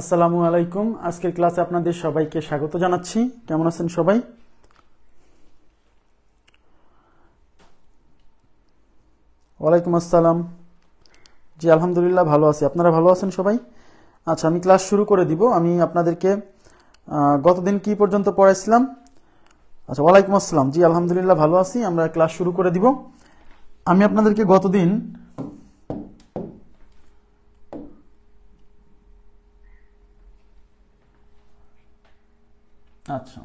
আসসালামু আলাইকুম। আজকের ক্লাসে আপনাদের সবাইকে স্বাগত জানাচ্ছি। কেমন আছেন সবাই? ওয়ালাইকুম আসসালাম। জি আলহামদুলিল্লাহ ভালো আছি। আপনারা ভালো আছেন সবাই? আচ্ছা, আমি ক্লাস শুরু করে দিব। আমি আপনাদেরকে গতদিন কি পর্যন্ত পড়াইছিলাম? আচ্ছা, ওয়ালাইকুম আসসালাম। জি আলহামদুলিল্লাহ ভালো আছি। আমরা ক্লাস শুরু করে দিব। আমি আপনাদেরকে গতদিন আচ্ছা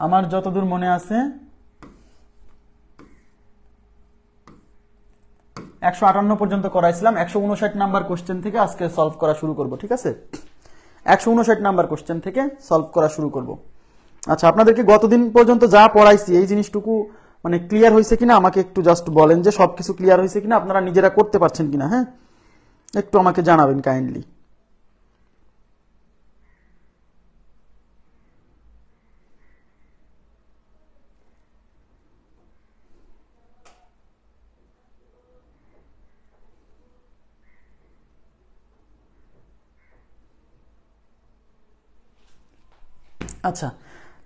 আমার যতদূর মনে আছে 158 পর্যন্ত করাইছিলাম। 159 নাম্বার কোশ্চেন থেকে আজকে সলভ করা শুরু করব। ঠিক আছে, 159 নাম্বার কোশ্চেন থেকে সলভ করা শুরু করব। আচ্ছা, আপনাদেরকে গতদিন পর্যন্ত যা পড়াইছি এই জিনিসটুকু মানে ক্লিয়ার হয়েছে কিনা আমাকে একটু জাস্ট বলেন যে সবকিছু ক্লিয়ার হয়েছে কিনা, আপনারা নিজেরা করতে পারছেন কিনা। হ্যাঁ, একটু আমাকে জানাবেন কাইন্ডলি। আচ্ছা,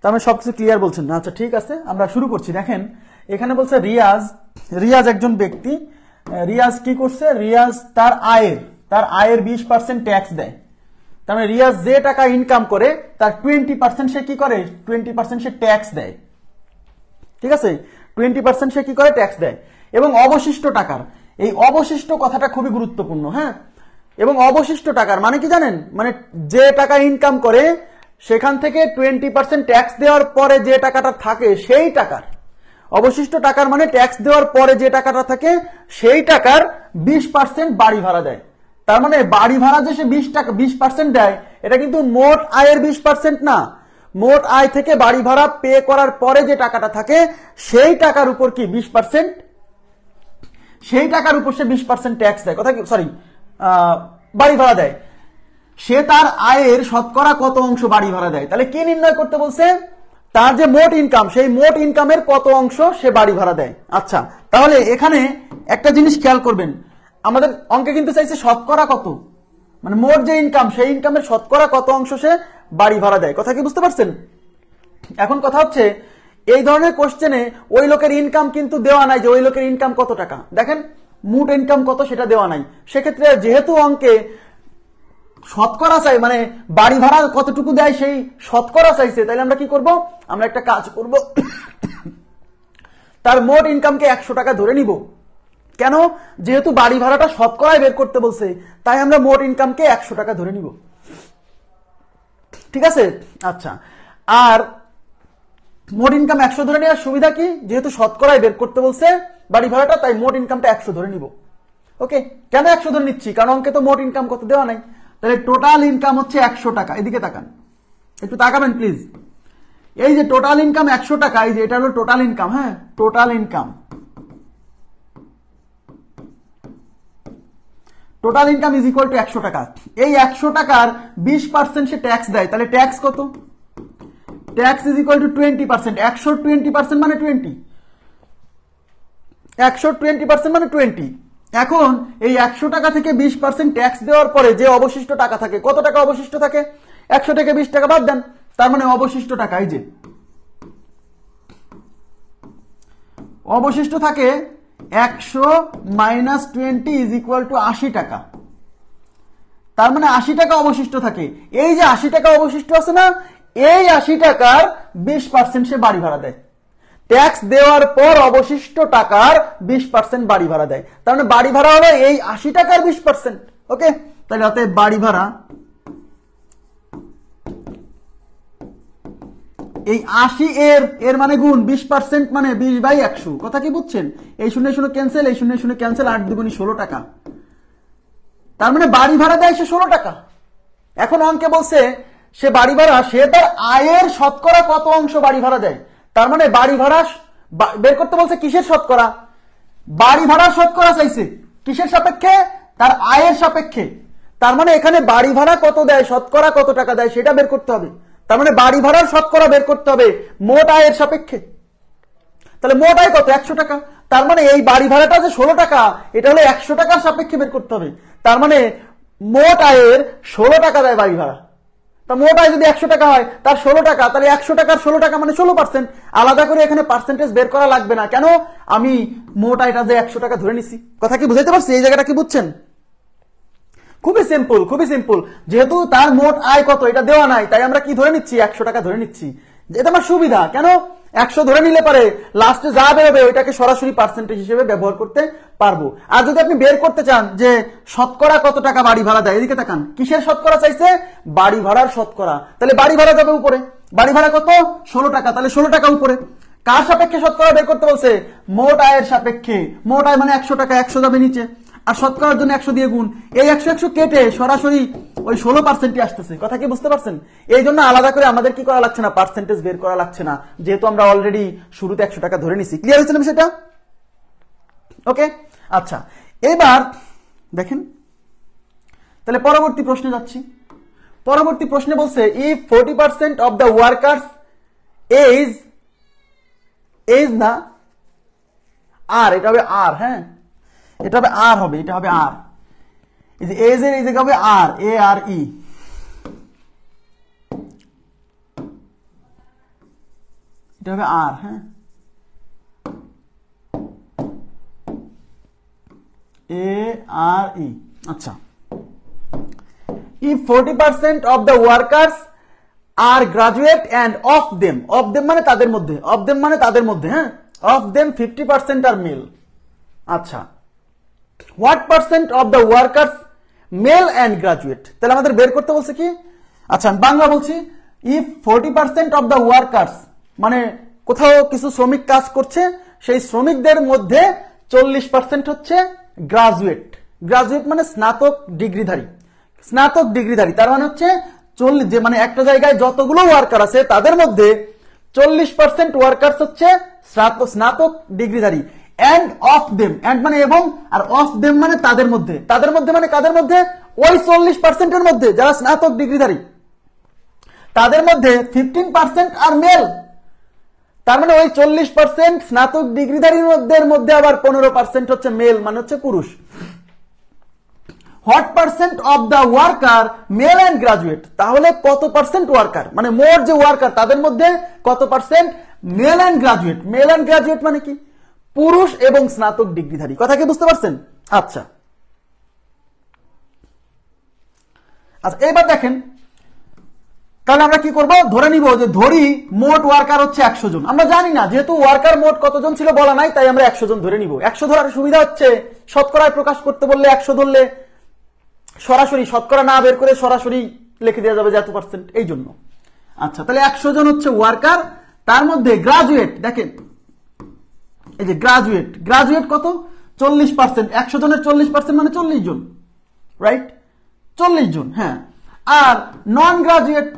তার মানে সবকিছু ক্লিয়ার বলছেন না? আচ্ছা ঠিক আছে, আমরা শুরু করছি। দেখেন এখানে বলছে রিয়াজ একজন ব্যক্তি। রিয়াজ কি করছে? রিয়াজ তার আয়ের 20% ট্যাক্স দেয়। তার মানে রিয়াজ যে টাকা ইনকাম করে তার 20% সে কি করে? 20% সে ট্যাক্স দেয়। ঠিক আছে, 20% সে কি করে? ট্যাক্স দেয়। এবং অবশিষ্ট টাকার, এই অবশিষ্ট কথাটা খুবই গুরুত্বপূর্ণ। হ্যাঁ, এবং অবশিষ্ট টাকার মানে কি জানেন? মানে যে টাকা ইনকাম করে সেখান থেকে 20% ট্যাক্স দেওয়ার পরে যে টাকাটা থাকে সেই টাকার, অবশিষ্ট টাকার মানে ট্যাক্স দেওয়ার পরে যে টাকাটা থাকে সেই টাকার 20% বাড়ি ভাড়া দেয়। তার মানে বাড়ি ভাড়া যে সে 20% দেয়, এটা কিন্তু মোট আয়ের 20% না। মোট আয় থেকে বাড়ি ভাড়া পে করার পরে যে টাকাটা থাকে সেই টাকার উপর কি 20%, সেই টাকার উপর সে 20% ট্যাক্স দেয়। কথা কি, সরি, বাড়ি ভাড়া দেয়। সে তার আয়ের শতকরা কত অংশ বাড়ি ভাড়া দেয়? তাহলে কি নির্ণয় করতে বলছে? তার যে মোট ইনকাম, সেই মোট ইনকামের কত অংশ সে বাড়ি ভাড়া দেয়। আচ্ছা, তাহলে এখানে একটা জিনিস খেয়াল করবেন, আমাদের অঙ্কে কিন্তু চাইছে শতকরা কত, মানে মোট যে ইনকাম সেই ইনকামের শতকরা কত অংশ সে বাড়ি ভাড়া দেয়। কথা কি বুঝতে পারছেন? এখন কথা হচ্ছে এই ধরনের কোশ্চেনে ওই লোকের ইনকাম কিন্তু দেওয়া নাই যে ওই লোকের ইনকাম কত টাকা। দেখেন মোট ইনকাম কত সেটা দেওয়া নাই। সেক্ষেত্রে যেহেতু অঙ্কে শতকরা চাই, মানে বাড়ি ভাড়া কতটুকু দেয় সেই শতকরা চাইছে, তাহলে আমরা কি করব? আমরা একটা কাজ করব, তার মোট ইনকামকে 100 টাকা ধরে নিব। কেন? যেহেতু বাড়ি ভাড়াটা শতকরায় বের করতে বলছে, তাই আমরা মোট ইনকামকে 100 টাকা ধরে নিব। ঠিক আছে, আচ্ছা। আর মোট ইনকাম 100 ধরে নেওয়ার সুবিধা কি? যেহেতু শতকরায় বের করতে বলছে বাড়ি ভাড়াটা, তাই মোট ইনকামটা 100 ধরে নিব। ওকে, কেন 100 ধরে নিচ্ছি? কারণ অঙ্কে তো মোট ইনকাম কত দেওয়া নাই। তাহলে টোটাল ইনকাম হচ্ছে 100 টাকা। এদিকে তাকান, একটু তাকাবেন প্লিজ। এই যে টোটাল ইনকাম 100 টাকা, এই যে এটা হলো টোটাল ইনকাম। হ্যাঁ, total income, total income is equal to 100 টাকা। এই 100 টাকার 20% সে ট্যাক্স দেয়। তাহলে ট্যাক্স কত? Tax is equal two 20%। 120% মানে 20, 120% মানে 20। এখন এই 100 টাকা থেকে 20% ট্যাক্স দেওয়ার পরে যে অবশিষ্ট টাকা থাকে, কত টাকা অবশিষ্ট থাকে? 100 থেকে 20 টাকা বাদ দেন, তার মানে অবশিষ্ট টাকা, এই যে অবশিষ্ট থাকে 100 মাইনাস 20 ইজ ইকুয়াল টু 80 টাকা। তার মানে 80 টাকা অবশিষ্ট থাকে। এই যে 80 টাকা অবশিষ্ট আছে না, এই 80 টাকার 20% সে বাড়ি ভাড়া দেয়। ট্যাক্স দেওয়ার পর অবশিষ্ট টাকার 20% বাড়ি ভাড়া দেয়। তার মানে বাড়ি ভাড়া হলো এই 80 টাকার 20%। ওকে, তাহলে অতএব বাড়ি ভাড়া, এই 80 এর মানে গুণ 20% মানে 20/100। কথা কি বুঝছেন? এই 0 0 ক্যান্সেল, এই 0 0 ক্যান্সেল, 8 দুগুণী 16 টাকা। তার মানে বাড়ি ভাড়া দেয় সে 16 টাকা। এখন অঙ্কে বলছে সে বাড়ি ভাড়া, সে তার আয়ের শতকরা কত অংশ বাড়ি ভাড়া দেয়। তার মানে বাড়ি ভাড়া বের করতে বলছে কিসের শতকরা? বাড়ি ভাড়ার শতকরা চাইছে। কিসের সাপেক্ষে? তার আয়ের সাপেক্ষে। তার মানে এখানে বাড়ি ভাড়া কত দেয়, শতকরা কত টাকা দেয় সেটা বের করতে হবে। তার মানে বাড়ি ভাড়ার শতকরা বের করতে হবে মোট আয়ের সাপেক্ষে। তাহলে মোট আয় কত? 100 টাকা। তার মানে এই বাড়ি ভাড়াটা যে 16 টাকা, এটা হলো 100 টাকার সাপেক্ষে বের করতে হবে। তার মানে মোট আয়ের 16 টাকা দেয় বাড়ি ভাড়া। তা মোট আয় যদি 100 টাকা হয়, তার 16 টাকা, তাহলে 100 টাকার 16 টাকা মানে 16%। আলাদা করে এখানে পার্সেন্টেজ বের করা লাগবে না। কেন? আমি মোট আয়টা যে 100 টাকা ধরে নিছি। কথা কি বুঝাইতে পারছি? এই জায়গাটা কি বুঝছেন? খুবই সিম্পল, খুবই সিম্পল। যেহেতু তার মোট আয় কত এটা দেওয়া নাই, তাই আমরা কি ধরে নিচ্ছি? 100 টাকা ধরে নিচ্ছি। এটা আমার সুবিধা। কেন? 100 ধরে নিলে পারে লাস্টে যা বেরোবে ওইটাকে সরাসরি পার্সেন্টেজ হিসেবে ব্যবহার করতে পারবো। আর যদি আপনি বের করতে চান যে শতকরা কত টাকা বাড়ি ভাড়া দেয়, এদিকে তাকান, কিসের শতকরা চাইছে? বাড়ি ভাড়ার শতকরা। তাহলে বাড়ি ভাড়া যাবে উপরে। বাড়ি ভাড়া কত? 16 টাকা। তাহলে 16 টাকা উপরে। কার সাপেক্ষে শতকরা বের করতে বলছে? মোট আয়ের সাপেক্ষে। মোট আয় মানে 100 টাকা, 100 যাবে নিচে। আর শতকরার জন্য 100 দিয়ে গুণ। এই 100 কেটে সরাসরি ওই 16% আসতেছে। কথা কি বুঝতে পারছেন? এই জন্য আলাদা করে আমাদের কি করা লাগছে না? পার্সেন্টেজ বের করা লাগছে না, যেহেতু আমরা অলরেডি শুরুতে 100 টাকা ধরে নিছি। ক্লিয়ার হয়েছে না বিষয়টা? ওকে, আচ্ছা। এবার দেখেন, তাহলে পরবর্তী প্রশ্নে যাচ্ছি। পরবর্তী প্রশ্নে বলছে if 40% of the workers as না আর, এটা হবে আর, হ্যাঁ এটা হবে আর, হবে এটা হবে আর। এই যে এজ এর এই জায়গা হবে আর, এ আর ই। এটা হবে আর, হ্যাঁ এ আর ই। আচ্ছা, if 40% of the workers are graduate and of them মানে তাদের মধ্যে, of them মানে তাদের মধ্যে, হ্যাঁ of them 50% are male। আচ্ছা, what percent of the workers male and graduate? তাহলে আমাদের বের করতে বলছে কি? আচ্ছা আমি বাংলা বলছি। if 40% of the workers মানে কোথাও কিছু শ্রমিক কাজ করছে, সেই শ্রমিকদের মধ্যে 40% হচ্ছে গ্রাজুয়েট। গ্রাজুয়েট মানে স্নাতক ডিগ্রিধারী। স্নাতক ডিগ্রিধারী তার মানে হচ্ছে 40, যে মানে একটা জায়গায় যতগুলো ওয়ার্কার আছে তাদের মধ্যে 40% ওয়ার্কার্স হচ্ছে স্নাতক ডিগ্রিধারী। এন্ড অফ দেম, এন্ড মানে এবং, আর অফ দেম মানে তাদের মধ্যে। তাদের মধ্যে মানে কাদের মধ্যে? ওই 40% এর মধ্যে যারা স্নাতক ডিগ্রিধারী, তাদের মধ্যে 15% আর মেল। তার মানে ওই 40% স্নাতক ডিগ্রিধারীর মধ্যে আবার 15% হচ্ছে মেল, মানে হচ্ছে পুরুষ। What percent of the worker mail and graduate? তাহলে কত পার্সেন্ট ওয়ার্কার, মানে মোট যে ওয়ার্কার তাদের মধ্যে কত percent male and graduate? Mail and graduate মানে কি? পুরুষ এবং স্নাতক ডিগ্রিধারী। কথা কি বুঝতে পারছেন? আচ্ছা আচ্ছা, এবার দেখেন, তাহলে আমরা কি করব? ধরে নিব যে ধরি মোট ওয়ার্কার হচ্ছে 100 জন। আমরা জানি না, যেহেতু ওয়ার্কার মোট কতজন ছিল বলা নাই, তাই আমরা 100 জন ধরে নিব। 100 ধরার সুবিধা হচ্ছে শতকরায় প্রকাশ করতে বললে 100 ধরলে সরাসরি শতকরা না বের করে সরাসরি লিখে দেওয়া যাবে যে এত পার্সেন্ট, এই জন্য। আচ্ছা, তাহলে 100 জন হচ্ছে ওয়ার্কার, তার মধ্যে গ্রাজুয়েট, দেখেন এই যে গ্রাজুয়েট, গ্রাজুয়েট কত? 40%। 100 জনের 40% মানে 40 জন, রাইট? 40 জন, হ্যাঁ। আর নন গ্রাজুয়েট,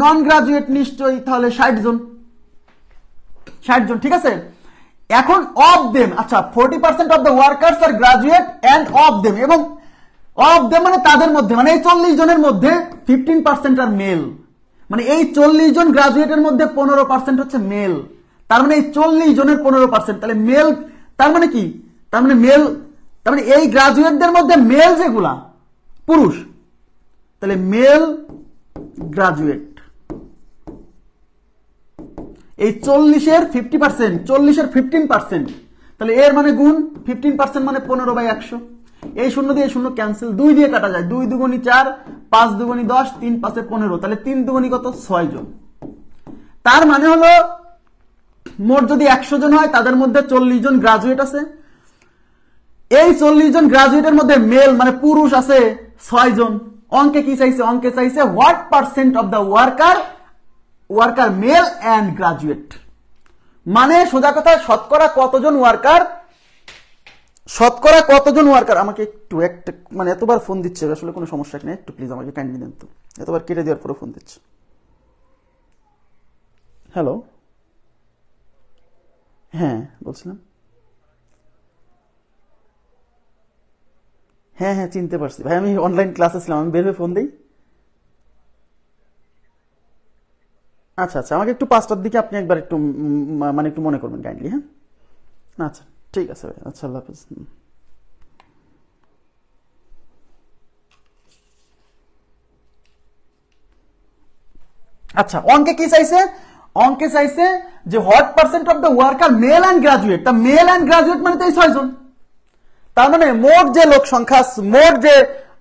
নন গ্রাজুয়েট নিশ্চয়ই তাহলে 60 জন, 60 জন, ঠিক আছে। এখন অফ দেম, আচ্ছা 40% অফ দ্য ওয়ার্কার্স আর গ্রাজুয়েট এন্ড অফ দেম, এবং অফ দেম মানে তাদের মধ্যে, মানে এই 40 জনের মধ্যে 15% আর মেল, মানে এই 40 জন গ্রাজুয়েটের মধ্যে 15% হচ্ছে মেল। তার মানে এই 40 জনের 15%, তাহলে মেল, তার মানে কি? তার মানে মেল, তার মানে এই গ্রাজুয়েটদের মধ্যে মেল যেগুলা পুরুষ, তাহলে মেল গ্রাজুয়েট। এই 40-এর 50%, 40-এর 15%, তাহলে এর মানে গুণ 15% মানে 15/100। এই শূন্য দিয়ে শূন্য ক্যান্সেল, 2 দিয়ে কাটা যায়, 2 দুগুণি 4, 5 দুগুণি 10, 3 5 15, তাহলে 3 দুগুণি কত? 6 জন। তার মানে হলো মোট যদি 100 জন হয়, তাদের মধ্যে 40 জন গ্রাজুয়েট আছে। এই 40 জন গ্রাজুয়েটের মধ্যে মেল মানে পুরুষ আছে 6 জন। অঙ্কে কি চাইছে? অঙ্কে চাইছে what percent of the worker mail and graduate, মানে সোজা কথা শতকরা কতজন ওয়ার্কার, শতকরা কতজন ওয়ার্কার। আমাকে একটু একটা, মানে এতবার ফোন দিচ্ছে, আসলে কোনো সমস্যা নেই, একটু প্লিজ আমাকে কাইন্ডলি দেন তো, এতবার কেটে দেওয়ার পরে ফোন দিচ্ছে। হ্যালো, হ্যাঁ বলছিলাম, হ্যাঁ হ্যাঁ চিনতে পারছি ভাই, আমি অনলাইন ক্লাসে ছিলাম, আমি বের হয়ে ফোন দিই। আচ্ছা আচ্ছা, আমাকে একটু 5টার দিকে আপনি একবার একটু মানে একটু মনে করবেন কাইন্ডলি, হ্যাঁ? আচ্ছা ঠিক আছে ভাই, আচ্ছা আল্লাহ হাফেজ। আচ্ছা, অঙ্কে কি চাইছে? অঙ্কে চাইছে যে what percent of the worker mail and graduate. তা মেল অ্যান্ড গ্রাজুয়েট মানে তো এই 6 জন। তার মানে মোট যে লোক সংখ্যা, মোট যে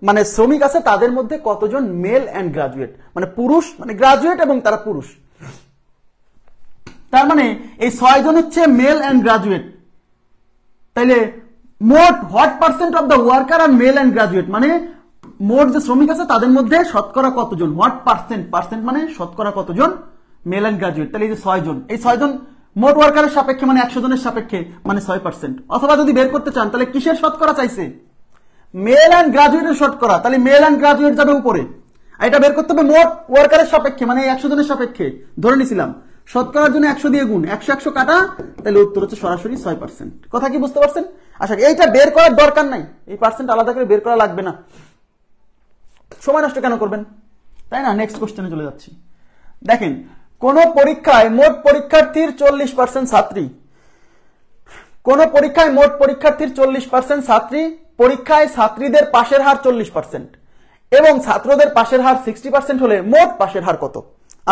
মানে শ্রমিক আছে তাদের মধ্যে কতজন মেল অ্যান্ড গ্রাজুয়েট, মানে পুরুষ, মানে গ্রাজুয়েট এবং তারা পুরুষ। তার মানে এই 6 জন হচ্ছে মেল অ্যান্ড গ্রাজুয়েট। তাইলে মোট what percent of the worker আর মেল অ্যান্ড গ্রাজুয়েট মানে মোট যে শ্রমিক আছে তাদের মধ্যে শতকরা কতজন, হোয়াট পার্সেন্ট, পার্সেন্ট মানে শতকরা কতজন মেল অ্যান্ড গ্রাজুয়েট। তাহলে এই যে 6 জন, এই 6 জন মোট ওয়ার্কারের সাপেক্ষে মানে 100 জনের সাপেক্ষে মানে 6%। অথবা যদি বের করতে চান তাহলে কিসের শতকরা চাইছে? মেল অ্যান্ড গ্রাজুয়েটের শতকরা। তাহলে মেল অ্যান্ড গ্রাজুয়েট যাবে উপরে, আর এটা বের করতে হবে মোট ওয়ার্কারের সাপেক্ষে মানে 100 জনের সাপেক্ষে। ধরে নিছিলাম শতকরার জন্য 100 দিয়ে গুণ, 100 কাটা, তাহলে উত্তর হচ্ছে সরাসরি 6%। কথা কি বুঝতে পারছেন? আচ্ছা, এইটা বের করার দরকার নাই, এই পার্সেন্ট আলাদা করে বের করা লাগবে না, সময় নষ্ট কেন করবেন, তাই না? নেক্সট কোশ্চেনে চলে যাচ্ছি। দেখেন, কোন পরীক্ষায় মোট পরীক্ষার্থীর 40% ছাত্রী, কোন পরীক্ষায় মোট পরীক্ষার্থীর 40% ছাত্রী, পরীক্ষায় ছাত্রীদের পাশের হার 40% এবং ছাত্রদের পাশের হার 60% হলে মোট পাশের হার কত?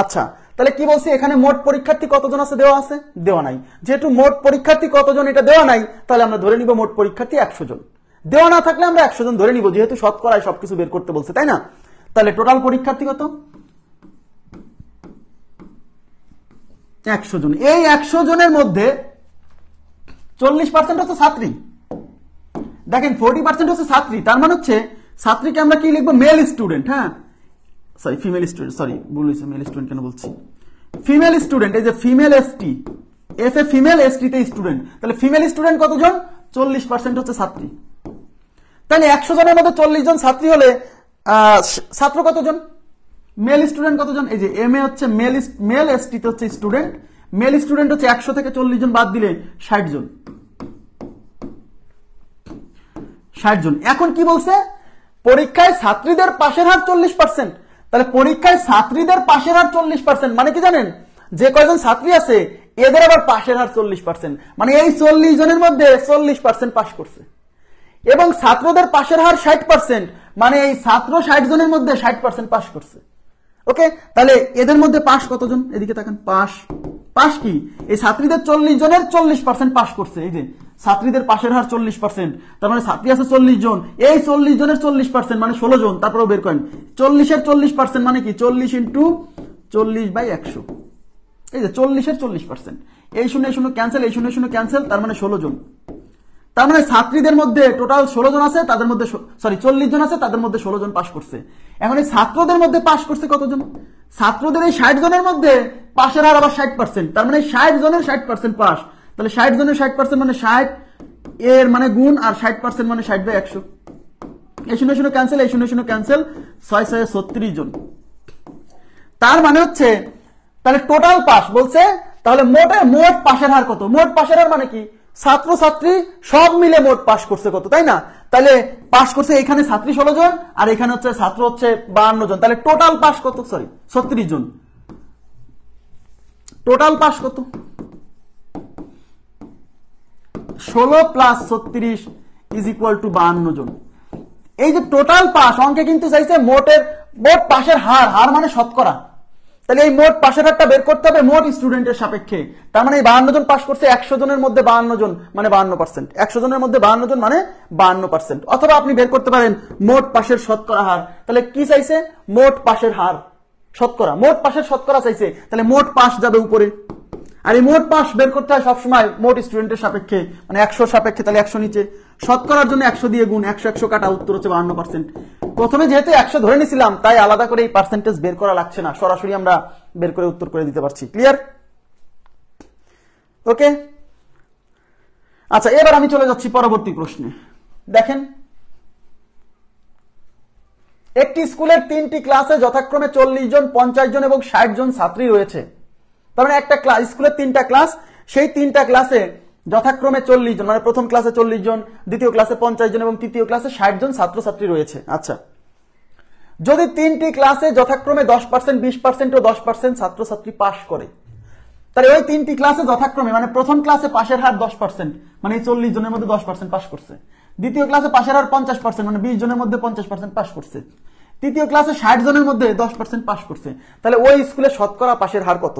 আচ্ছা, তাহলে কি বলছি, এখানে মোট পরীক্ষার্থী কতজন আছে দেওয়া আছে? দেওয়া নাই। যেহেতু মোট পরীক্ষার্থী কতজন এটা দেওয়া নাই, তাহলে আমরা ধরে নিব মোট পরীক্ষার্থী 100 জন। দেওয়া না থাকলে আমরা 100 জন ধরে নিব, যেহেতু শতকরায় সবকিছু বের করতে বলছে, তাই না? তাহলে টোটাল পরীক্ষার্থী কত? 100 জন। এই 100 জনের মধ্যে 40% হচ্ছে ছাত্রী। দেখেন 40% হচ্ছে ছাত্রী, তার মানে হচ্ছে ছাত্রীকে আমরা কি লিখবো? Male student. হ্যাঁ সরি, ফিমেল স্টুডেন্ট, সরি ভুল হয়েছে, মেল স্টুডেন্ট কেন বলছি? ফিমেল স্টুডেন্ট, এই যে female ST, F a female, ST তে স্টুডেন্ট। তাহলে ফিমেল স্টুডেন্ট কতজন? 40% হচ্ছে ছাত্রী। তাহলে 100 জনের মধ্যে 40 জন ছাত্রী হলে ছাত্র কতজন? মেল স্টুডেন্ট কতজন? এই যে এম এ হচ্ছে মেল, এসটি তে হচ্ছে স্টুডেন্ট। মেল স্টুডেন্ট হচ্ছে 100 থেকে 40 জন বাদ দিলে 60 জন। 60 জন। এখন কি বলছে? পরীক্ষায় ছাত্রীদের পাশের হার 40%। তাহলে পরীক্ষায় ছাত্রীদের পাশের হার 40% মানে কি জানেন? যে কয়জন ছাত্রী আছে এদের আবার পাশের হার 40%, মানে এই 40 জনের মধ্যে 40% পাশ করছে। এবং ছাত্রদের পাশের হার 60%, মানে এই ছাত্র 60 জনের মধ্যে 60% পাশ করছে। ওকে, তাহলে এদের মধ্যে পাশ কতজন? এদিকে তাকান, পাশ, পাশ কি? এই ছাত্রীদের 40 জনের 40% পাশ করছে। এই যে ছাত্রীদের পাশের হার 40%, তার মানে ছাত্রী আছে 40 জন, এই 40 জনের 40% মানে 16 জন। তারপরেও বের করেন 40-এর 40% মানে কি? 40 ইন্টু 40/100। এই যে 40-এর 40%, এই 0 ক্যান্সেল, এই 0 ক্যান্সেল, তার মানে 16 জন। তার মানে ছাত্রীদের মধ্যে টোটাল 16 জন আছে, তাদের মধ্যে 40 জন আছে, তাদের মধ্যে 16 জন পাশ করছে। এখন এই ছাত্রদের মধ্যে পাশ করছে কতজন? ছাত্রদের এই 60 জনের মধ্যে পাশের হার আবার 60%, তার মানে 60 জনের 60% পাশ। তাহলে 60 জনের 60% মানে 60 এর মানে গুণ, আর 60% মানে 60/100। এই 0 ক্যান্সেল, এই 0 ক্যান্সেল, 6 36 জন। তার মানে হচ্ছে তাহলে টোটাল পাস বলছে, তাহলে মোট পাশের হার কত? মোট পাশের হার মানে কি? ছাত্র ছাত্রী সব মিলে মোট পাস করছে কত, তাই না? তাহলে পাস করছে এখানে ছাত্রী 16 জন, আর এখানে হচ্ছে ছাত্র হচ্ছে 52 জন। তাহলে টোটাল পাস কত? সরি 36 জন। টোটাল পাস কত? 16 + 36 = 52 জন। এই যে টোটাল পাস, অঙ্কে কিন্তু চাইছে মোট পাশের হার মানে শতকরা। তাহলে এই মোট পাশের হারটা বের করতে হবে মোট স্টুডেন্টের সাপেক্ষে। তার মানে এই 52 জন পাস করছে, 100 জনের মধ্যে 52 জন মানে 52%, 100 জনের মধ্যে 52 জন মানে 52%। অথবা আপনি বের করতে পারেন মোট পাশের শতকরা হার। তাহলে কি চাইছে? মোট পাশের হার শতকরা, মোট পাশের শতকরা চাইছে। তাহলে মোট পাস যাবে উপরে, আর এই মোট পাস বের করতে হয় সবসময় মোট স্টুডেন্টের সাপেক্ষে, মানে 100 সাপেক্ষে। তাহলে 100 নিচে, শতকরার জন্য 100 দিয়ে গুণ, 100 কাটা, উত্তর হচ্ছে 52%। প্রথমে যেহেতু 100 ধরে নিয়েছিলাম, তাই আলাদা করে এই পার্সেন্টেজ বের করা লাগছে না, সরাসরি আমরা বের করে উত্তর করে দিতে পারছি। ক্লিয়ার? ওকে, আচ্ছা এবার আমি চলে যাচ্ছি পরবর্তী প্রশ্নে। দেখেন, একটি স্কুলের 3টি ক্লাসে যথাক্রমে 40 জন, 50 জন এবং 60 জন ছাত্রী রয়েছে। তার মানে একটা স্কুলের 3টা ক্লাস, সেই 3টা ক্লাসে যথাক্রমে 40 জন, মানে প্রথম ক্লাসে 40 জন, দ্বিতীয় ক্লাসে 50 জন এবং তৃতীয় ক্লাসে 60 জন ছাত্রছাত্রী রয়েছে। আচ্ছা, যদি 3টি ক্লাসে যথাক্রমে 10%, 20% ও 10% ছাত্রছাত্রী পাশ করে, তাহলে ওই 3টি ক্লাসে যথাক্রমে মানে প্রথম ক্লাসে পাশের হার 10%, মানে এই 40 জনের মধ্যে 10% পাশ করছে। দ্বিতীয় ক্লাসে পাশের হার 50%, মানে 20 জনের মধ্যে 50% পাশ করছে। তৃতীয় ক্লাসে 60 জনের মধ্যে 10% পাশ করছে। তাহলে ওই স্কুলে শতকরা পাশের হার কত?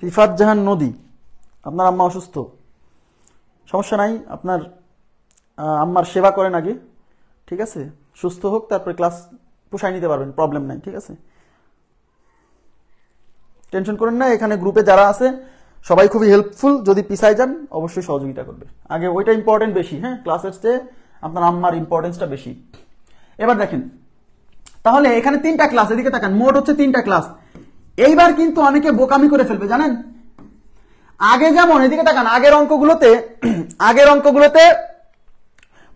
রিফাত জাহান নদী, আপনার আম্মা অসুস্থ, সমস্যা নাই, আপনার আম্মার সেবা করেন আগে, ঠিক আছে? সুস্থ হোক, তারপরে ক্লাস পুষাই নিতে পারবেন, প্রবলেম নাই, ঠিক আছে? টেনশন করেন না, এখানে গ্রুপে যারা আছে সবাই খুবই হেল্পফুল, যদি পিছায় যান অবশ্যই সহযোগিতা করবে। আগে ওইটা ইম্পর্টেন্ট বেশি, হ্যাঁ, ক্লাসের চেয়ে আপনার আম্মার ইম্পর্টেন্সটা বেশি। এবার দেখেন, তাহলে এখানে 3টা ক্লাস, এদিকে তাকান, মোট হচ্ছে 3টা ক্লাস। এইবার কিন্তু অনেকে বোকামি করে ফেলবে, জানেন? আগে যেমন, এদিকে তাকান, আগের অঙ্কগুলোতে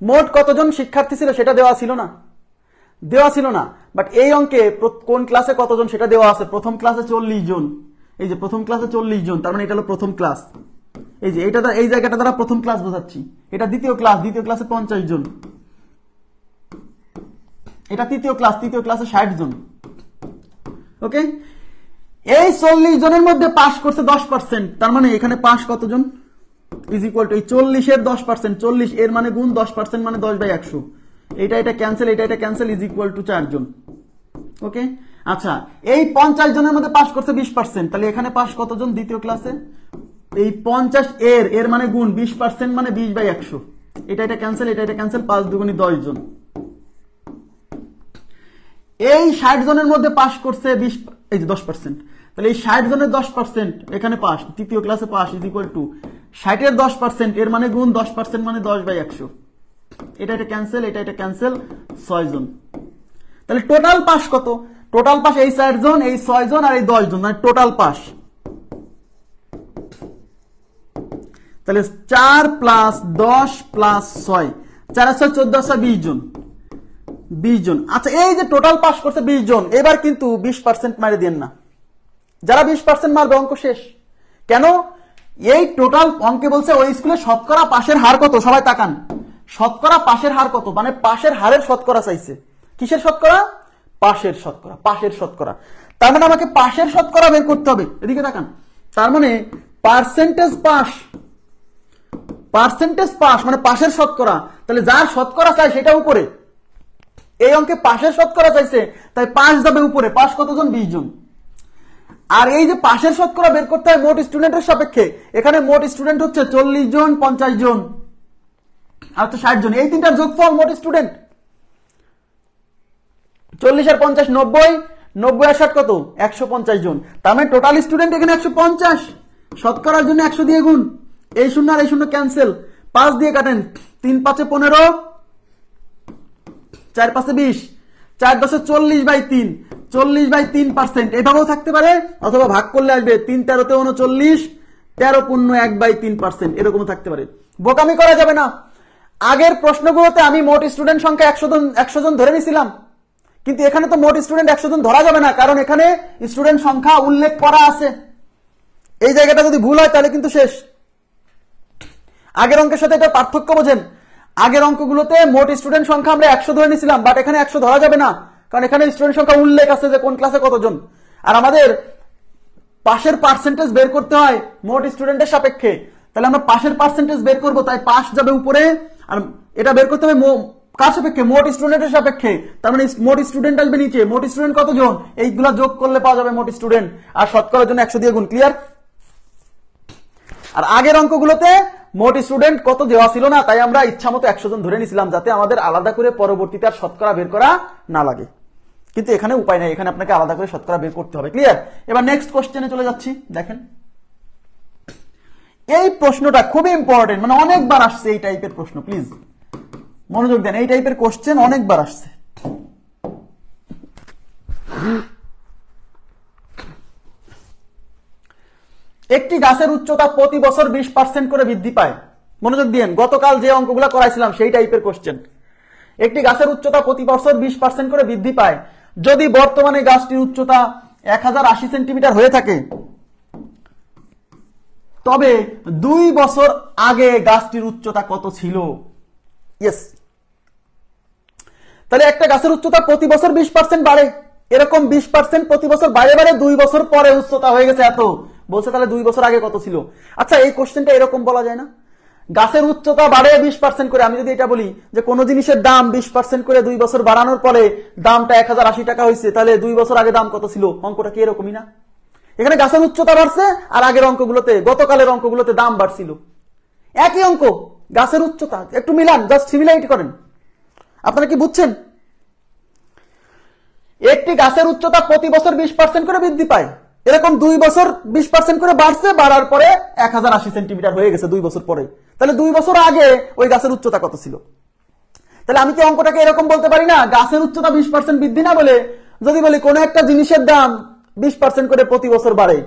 মোট কতজন শিক্ষার্থী ছিল সেটা দেওয়া ছিল না, বাট এই অঙ্কে কোন ক্লাসে কতজন সেটা দেওয়া আছে। প্রথম ক্লাসে 40 জন, এই যে প্রথম ক্লাসে 40 জন, তার মানে এটা হলো প্রথম ক্লাস। এই যে এটা, এই জায়গাটা দ্বারা প্রথম ক্লাস বোঝাচ্ছি। এটা দ্বিতীয় ক্লাসে 50 জন, এটা তৃতীয় ক্লাসে 60 জন। ওকে, এই 40 জনের মধ্যে পাস করছে 10%, তার মানে এখানে পাস কতজন ইজ ইকুয়াল টু এই 40-এর 10%, 40 এর মানে গুণ 10% মানে 10/100, এটা ক্যান্সেল, এটা ক্যান্সেল, ইজ ইকুয়াল টু 4 জন। ওকে, আচ্ছা, এই 50 জনের মধ্যে পাস করছে 20%, তাহলে এখানে পাস কতজন দ্বিতীয় ক্লাসে? এই 50 এর মানে গুণ 20% মানে 20/100, এটা ক্যান্সেল, এটা ক্যান্সেল, 5 দুগুণী 10 জন। এই 60 জনের মধ্যে পাস করছে 10%, তাহলে এই 60 জনের 10% এখানে পাস, তৃতীয় ক্লাসে পাস, ইজ ইকুয়াল টু 60-এর 10%, এর মানে গুণ 10% মানে 10/100, এটা ক্যান্সেল, এটা ক্যান্সেল, 6 জন। তাহলে টোটাল পাস কত? টোটাল পাস এই 4 জন, এই 6 জন আর এই 10 জন, মানে টোটাল পাস। তাহলে 4 + 10 + 6, 4 আর 6 14, 20 জন, 20 জন। আচ্ছা, এই যে টোটাল পাস করছে 20 জন, এবার কিন্তু 20% মারে দেন না। যারা 20% মারবে অঙ্ক শেষ। কেন? এই টোটাল অঙ্কে বলছে ওই স্কুলে শতকরা পাশের হার কত। সবাই তাকান, শতকরা পাশের হার কত, মানে পাশের হারের শতকরা চাইছে। কিসের শতকরা? পাশের শতকরা। তার মানে আমাকে পাশের শতকরা বের করতে হবে। এদিকে তাকান, তার মানে পার্সেন্টেজ পাস মানে পাশের শতকরা। তাহলে যার শতকরা চাই সেটা উপরে, এই অঙ্কে পাশের শতকরা চাইছে, তাই পাশ যাবে উপরে। পাশ কতজন? 20 জন। আর এই যে পাশের শতকরা বের করতে হয় মোট স্টুডেন্টের সাপেক্ষে, এখানে মোট স্টুডেন্ট হচ্ছে 40 জন, 50 জন আর তো 60 জন, এই তিনটার যোগফল মোট স্টুডেন্ট। 40 আর 50 90, 90 আর 60 কত? 150 জন। তার মানে টোটাল স্টুডেন্ট এখানে 150। শতকরার জন্য 100 দিয়ে গুণ, এই শূন্য আর এই শূন্য ক্যান্সেল, 5 দিয়ে কাটেন, 3 × 5 = 15, 4 × 5 = 20, 4 × 10 = 40/3, 40/3%। এভাবেও থাকতে পারে, অথবা ভাগ করলে আসবে 3 × 13 = 39, 13 × 1/3%, এরকমও থাকতে পারে। বোকামি করা যাবে না। আগের প্রশ্নগুলোতে আমি মোট স্টুডেন্ট সংখ্যা 100 জন ধরে নিয়েছিলাম, কিন্তু এখানে তো মোট স্টুডেন্ট 100 জন ধরা যাবে না, কারণ এখানে স্টুডেন্ট সংখ্যা উল্লেখ করা আছে। এই জায়গাটা যদি ভুল হয় তাহলে কিন্তু শেষ। আগের অঙ্কের সাথে এটা পার্থক্য বোঝেন। আগের অঙ্কগুলোতে মোট স্টুডেন্ট সংখ্যা আমরা 100 ধরে নিয়েছিলাম, বাট এখানে 100 ধরা যাবে না, কারণ এখানে স্টুডেন্ট সংখ্যা উল্লেখ আছে যে কোন ক্লাসে কতজন। আর আমাদের পাশের পার্সেন্টেজ বের করতে হয় মোট স্টুডেন্টের সাপেক্ষে, তাহলে আমরা পাশের পার্সেন্টেজ বের করব, তাই পাশ যাবে উপরে, আর এটা বের করতে হবে কার সাপেক্ষে? মোট স্টুডেন্টের সাপেক্ষে। তার মানে মোট স্টুডেন্ট আসবে নিচে, মোট স্টুডেন্ট কতজন, এইগুলা যোগ করলে পাওয়া যাবে মোট স্টুডেন্ট, আর শতকরার জন্য 100 দিয়ে গুণ। ক্লিয়ার? আর আগের অঙ্কগুলোতে মোট স্টুডেন্ট কত দেওয়া ছিল না, তাই আমরা ইচ্ছামতো 100 জন ধরে নিয়েছিলাম, যাতে আমাদের আলাদা করে পরবর্তীতে আর শতকরা বের করা না লাগে। কিন্তু এখানে উপায় নাই, এখানে আপনাকে আলাদা করে শতকরা বের করতে হবে। ক্লিয়ার? এবার নেক্সট কোশ্চেনে চলে যাচ্ছি। দেখেন, এই প্রশ্নটা খুবই ইম্পর্টেন্ট, মানে অনেকবার আসছে এই টাইপের প্রশ্ন, প্লিজ মনোযোগ দেন। এই টাইপের কোশ্চেন অনেকবার আসছে। একটি গাছের উচ্চতা প্রতি বছর 20% করে বৃদ্ধি পায়। মনোযোগ দিন, গতকাল যে অঙ্কগুলো করাইছিলাম সেই টাইপের কোশ্চেন। একটি গাছের উচ্চতা প্রতি বছর 20% করে বৃদ্ধি পায় যদি বর্তমানে গাছটির উচ্চতা 1080 সেন্টিমিটার হয়ে থাকে, তবে 2 বছর আগে গাছটির উচ্চতা কত ছিল? ইয়েস, তাহলে একটা গাছের উচ্চতা প্রতি বছর 20% বাড়ে, এরকম 20% প্রতি বছর বাড়ে বাড়ে 2 বছর পরে উচ্চতা হয়ে গেছে এত, বলছে তাহলে 2 বছর আগে কত ছিল? আচ্ছা, এই কোশ্চেনটা এরকম বলা যায় না, গাছের উচ্চতা বাড়ে 20% করে, আমি যদি এটা বলি যে কোন জিনিসের দাম 20% করে 2 বছর বাড়ানোর পরে দামটা 1080 টাকা হয়েছে, তাহলে 2 বছর আগে দাম কত ছিল? অঙ্কটা কি এরকমই না? এখানে গাছের উচ্চতা বাড়ছে আর আগের অঙ্কগুলোতে, গতকালের অঙ্কগুলোতে দাম বাড়ছিল, একই অঙ্ক, গাছের উচ্চতা একটু মিলান, জাস্ট সিমিলারিটি করেন। আপনারা কি বুঝছেন? একটি গাছের উচ্চতা প্রতি বছর 20% করে বৃদ্ধি পায়, এরকম 2 বছর 20% করে বাড়ছে, বাড়ার পরে 1080 সেন্টিমিটার হয়ে গেছে 2 বছর পরে, তাহলে 2 বছর আগে ওই গাছের উচ্চতা কত ছিল? তাহলে আমি কি অঙ্কটাকে এরকম বলতে পারি না, গাছের উচ্চতা 20% বৃদ্ধি না বলে যদি বলি কোন একটা জিনিসের দাম 20% করে প্রতি বছর বাড়ে,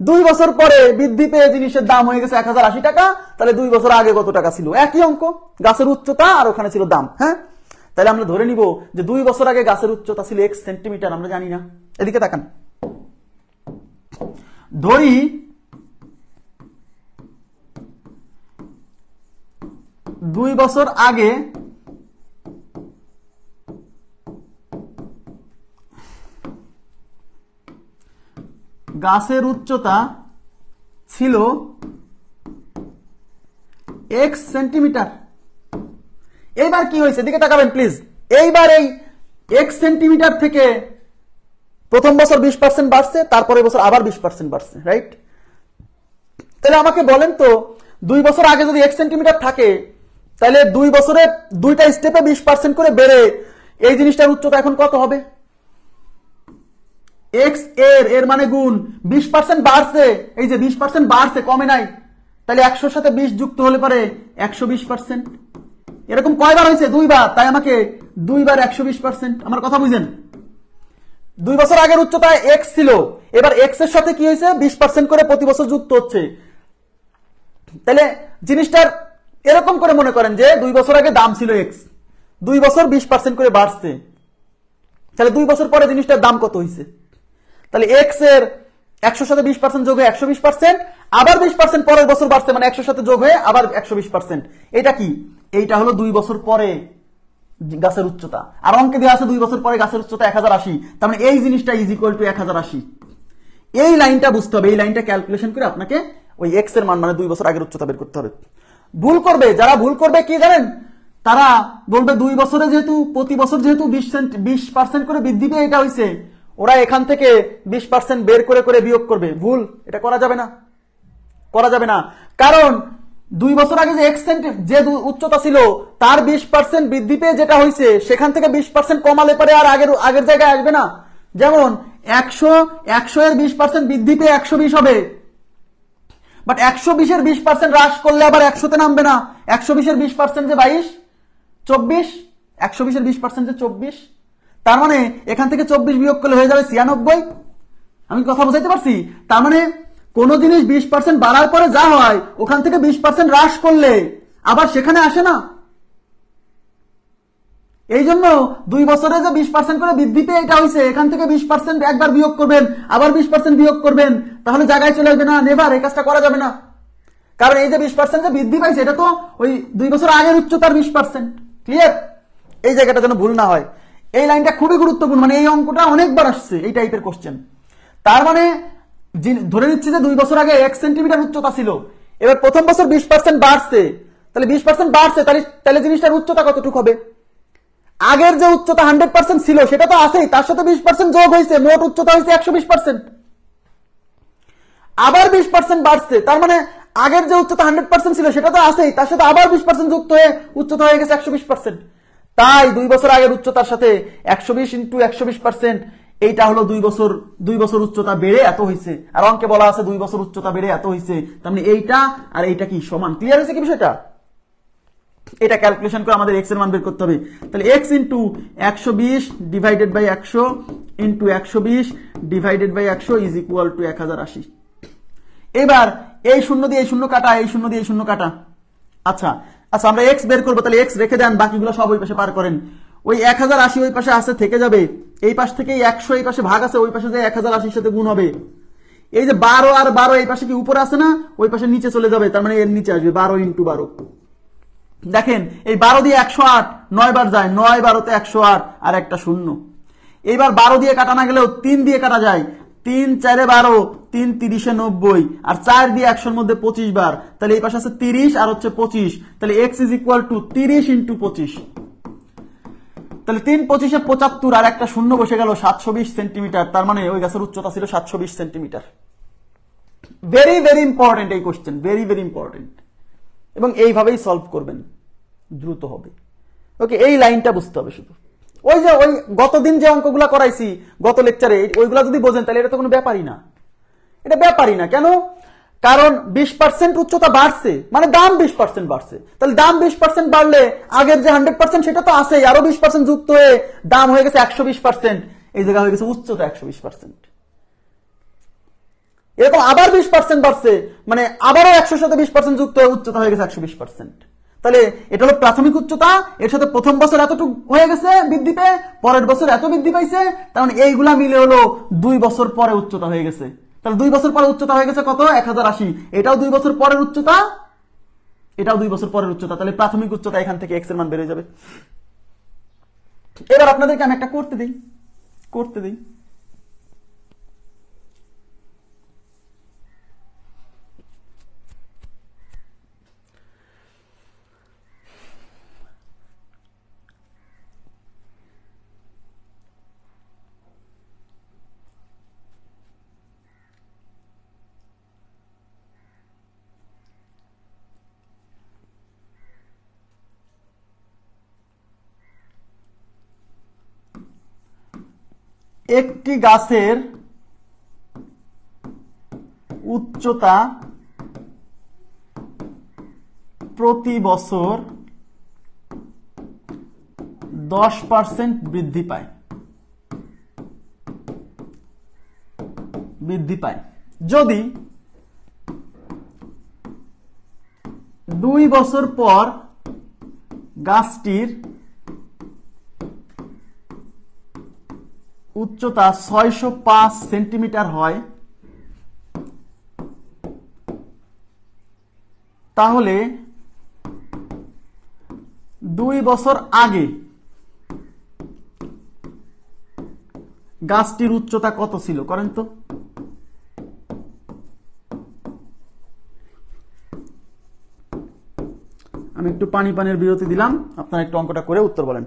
2 বছর পরে বৃদ্ধি পেয়ে জিনিসের দাম হয়ে গেছে 1080 টাকা, তাহলে 2 বছর আগে কত টাকা ছিল? একই অঙ্ক, গাছের উচ্চতা আর ওখানে ছিল দাম। হ্যাঁ, তাহলে আমরা ধরে নিব যে 2 বছর আগে গাছের উচ্চতা ছিল x সেন্টিমিটার, আমরা জানি না। এদিকে তাকান, ধরি 2 বছর আগে গাছের উচ্চতা ছিল x সেন্টিমিটার। এইবার কি হয়েছে দিকে তাকাবেন প্লিজ, এইবার এই x সেন্টিমিটার থেকে প্রথম বছর 20% বাড়ছে, তারপরে বছর আবার 20% বাড়ছে, রাইট? তাহলে আমাকে বলেন তো 2 বছর আগে যদি x সেন্টিমিটার থাকে, তাহলে 2 বছরে দুইটা স্টেপে 20% করে বেড়ে এই জিনিসটার উচ্চতা এখন কত হবে? x এর মানে গুণ 20% বাড়ছে, এই যে 20% বাড়ছে, কমে নাই, তাহলে 100 সাথে 20 যুক্ত হলে পরে 120%। এরকম কয়বার হয়েছে? 2 বার, তাই আমাকে 2 বার 120%। আমার কথা বুঝেন? 2 বছর আগের উচ্চতায় x ছিল, এবার x এর সাথে কি হয়েছে? 20% করে প্রতি বছর যুক্ত হচ্ছে। তাহলে জিনিসটার এরকম করে মনে করেন যে 2 বছর আগে দাম ছিল x, 2 বছর 20% করে বাড়ছে, তাহলে 2 বছর পরে জিনিসটার দাম কত হয়েছে? তাহলে x এর 100 সাথে 20% যোগ হয়ে 120%, আবার 20% পরের বছর বাড়ছে, মানে 100 সাথে যোগ হয়ে আবার 120%। এটা কি? এইটা হলো 2 বছর পরে গাছের উচ্চতা, আর অঙ্কে দেওয়া আছে 2 বছর পরে গাছের উচ্চতা 1080, তার মানে এই জিনিসটা ইজ ইকুয়াল টু 1080। এই লাইনটা বুঝতে হবে, এই লাইনটা ক্যালকুলেশন করে আপনাকে ওই x এর মান মানে 2 বছর আগের উচ্চতা বের করতে হবে। ভুল করবে যারা, ভুল করবে কি জানেন? তারা বলবে 2 বছরে যেহেতু প্রতি বছর যেহেতু 20% করে বৃদ্ধি পেয়ে এটা হয়েছে, ওরা এখান থেকে 20% বের করে করে বিয়োগ করবে। ভুল, এটা করা যাবে না, করা যাবে না। কারণ 2 বছর আগে যে x যে উচ্চতা ছিল তার 20% বৃদ্ধি পেয়ে যেটা হয়েছে, সেখান থেকে 20% কমালে পরে আর আগের জায়গায় আসবে না। যেমন 100 এর 20% বৃদ্ধি পেয়ে 120 হবে, বাট 120 এর 20% হ্রাস করলে আবার 100 তে নামবে না। 120 এর 20% যে 22, 24, 120 এর 20% যে 24, তার মানে এখান থেকে 24 বিয়োগ করলে হয়ে যাবে 96। আমি কথা বুঝাইতে পারছি? তার মানে কোন জিনিস 20% বাড়ার পরে যা হয়, ওখান থেকে 20% হ্রাস করলে আবার সেখানে আসে না। এই জন্য 2 বছরে যে 20% করে বৃদ্ধি পেয়ে এটা হয়েছে, এখান থেকে 20% একবার বিয়োগ করবেন, আবার 20% বিয়োগ করবেন, তাহলে জায়গায় চলে আসবে না। নেভার, এই কাজটা করা যাবে না। কারণ এই যে 20% যে বৃদ্ধি পাইছে, এটা তো ওই 2 বছর আগের উচ্চতার 20%। ক্লিয়ার? এই জায়গাটা যেন ভুল না হয়। এই লাইনটা খুবই গুরুত্বপূর্ণ, মানে এই অঙ্কটা অনেকবার আসছে এই টাইপের কোশ্চেন। তার মানে ধরে নিচ্ছি যে 2 বছর আগে 1 সেন্টিমিটার উচ্চতা ছিল, এবার প্রথম বছর 20% বাড়ছে, তাহলে 20% বাড়ছে, তাহলে জিনিসটার উচ্চতা কতটুকু হবে? আগের যে উচ্চতা 100% ছিল সেটা তো আছেই, তার সাথে 20% যোগ হয়েছে, মোট উচ্চতা হয়েছে 120%। আবার 20% বাড়ছে, তার মানে আগের যে উচ্চতা 100% ছিল সেটা তো আছেই, তার সাথে আবার 20% যুক্ত হয়ে উচ্চতা হয়ে গেছে 120%। তাই 2 বছর আগের উচ্চতার সাথে 120 ইন্টু 120%, এইটা হলো 2 বছর উচ্চতা বেড়ে এত হয়েছে। আর অঙ্কে বলা আছে 2 বছর উচ্চতা বেড়ে এত হয়েছে, তার মানে এইটা আর এইটা কি সমান? ক্লিয়ার হয়েছে কি বিষয়টা? এটা ক্যালকুলেশন করে আমাদের x এর মান বের করতে হবে। তাহলে x into 120 divided by 100 into 120 divided by 100 is equal to 1080। এবার এই শূন্য দিয়ে এই শূন্য কাটা, এই শূন্য দিয়ে এই শূন্য কাটা। আচ্ছা আচ্ছা, আমরা x বের করবো, তাহলে x রেখে দেন, বাকিগুলো সব ওই পাশে পার করেন। ওই 1080 ওই পাশে আসে থেকে যাবে, এই পাশ থেকে 100 এই পাশে ভাগ আছে, ওই পাশে যে 1080 সাথে গুণ হবে। এই যে 12 আর 12 এই পাশে কি উপরে আছে না, ওই পাশে নিচে চলে যাবে, তার মানে এর নিচে আসবে 12 × 12। দেখেন এই 12 দিয়ে 108 9 বার যায়, 9 12 তে 108 আর একটা শূন্য। এইবার 12 দিয়ে কাটা না গেলেও 3 দিয়ে কাটা যায়, 3 4 12, 3 30 90, আর 4 দিয়ে 100 এর মধ্যে 25 বার, তাহলে এই পাশে আছে 30 আর হচ্ছে 25, তাহলে x = 30 × 25। তাহলে 3 25 75 আর একটা শূন্য বসে গেল 720 সেন্টিমিটার, তার মানে ওই গাছের উচ্চতা ছিল 720 সেন্টিমিটার। ভেরি ভেরি ইম্পর্টেন্ট এই কোশ্চেন, ভেরি ভেরি ইম্পর্টেন্ট, এবং এইভাবেই সলভ করবেন, দ্রুত হবে। ওকে, এই লাইনটা বুঝতে হবে শুধু। ওই যে ওই গতদিন যে অঙ্কগুলা করাইছি গত লেকচারে, ওইগুলা যদি বোঝেন তাহলে এটা তো কোনো ব্যাপারই না, এটা ব্যাপারই না। কেন? কারণ 20% উচ্চতা বাড়ছে, মানে দাম 20% বাড়ছে, তাহলে দাম 20% বাড়লে আগের যে 100% সেটা তো আছেই, আরো 20% যুক্ত হয়ে দাম হয়ে গেছে 120%, এই জায়গা হয়ে গেছে উচ্চতা 120%। এরকম আবার 20% বাড়ছে, মানে আবারও 100 সাথে 20% যুক্ত হয়ে উচ্চতা হয়ে গেছে 120%। তাহলে এটা হলো প্রাথমিক উচ্চতা, এর সাথে প্রথম বছর এতটুকু হয়ে গেছে বৃদ্ধি পেয়ে, পরের বছর এত বৃদ্ধি পাইছে, তার মানে এইগুলা মিলে হলো 2 বছর পরে উচ্চতা হয়ে গেছে। তাহলে 2 বছর পরে উচ্চতা হয়ে গেছে কত? 1080। এটাও 2 বছর পরের উচ্চতা, এটাও 2 বছর পরের উচ্চতা, তাহলে প্রাথমিক উচ্চতা এখান থেকে x এর মান বেড়ে যাবে। এবার আপনাদেরকে আমি একটা করতে দিই। একটি গাছের উচ্চতা প্রতি বছর 10% বৃদ্ধি পায় যদি 2 বছর পর গাছটির উচ্চতা 605 সেন্টিমিটার হয়, তাহলে 2 বছর আগে গাছটির উচ্চতা কত ছিল? করেন তো। আমি একটু পানির বিরতি দিলাম, আপনারা একটু অঙ্কটা করে উত্তর বলেন।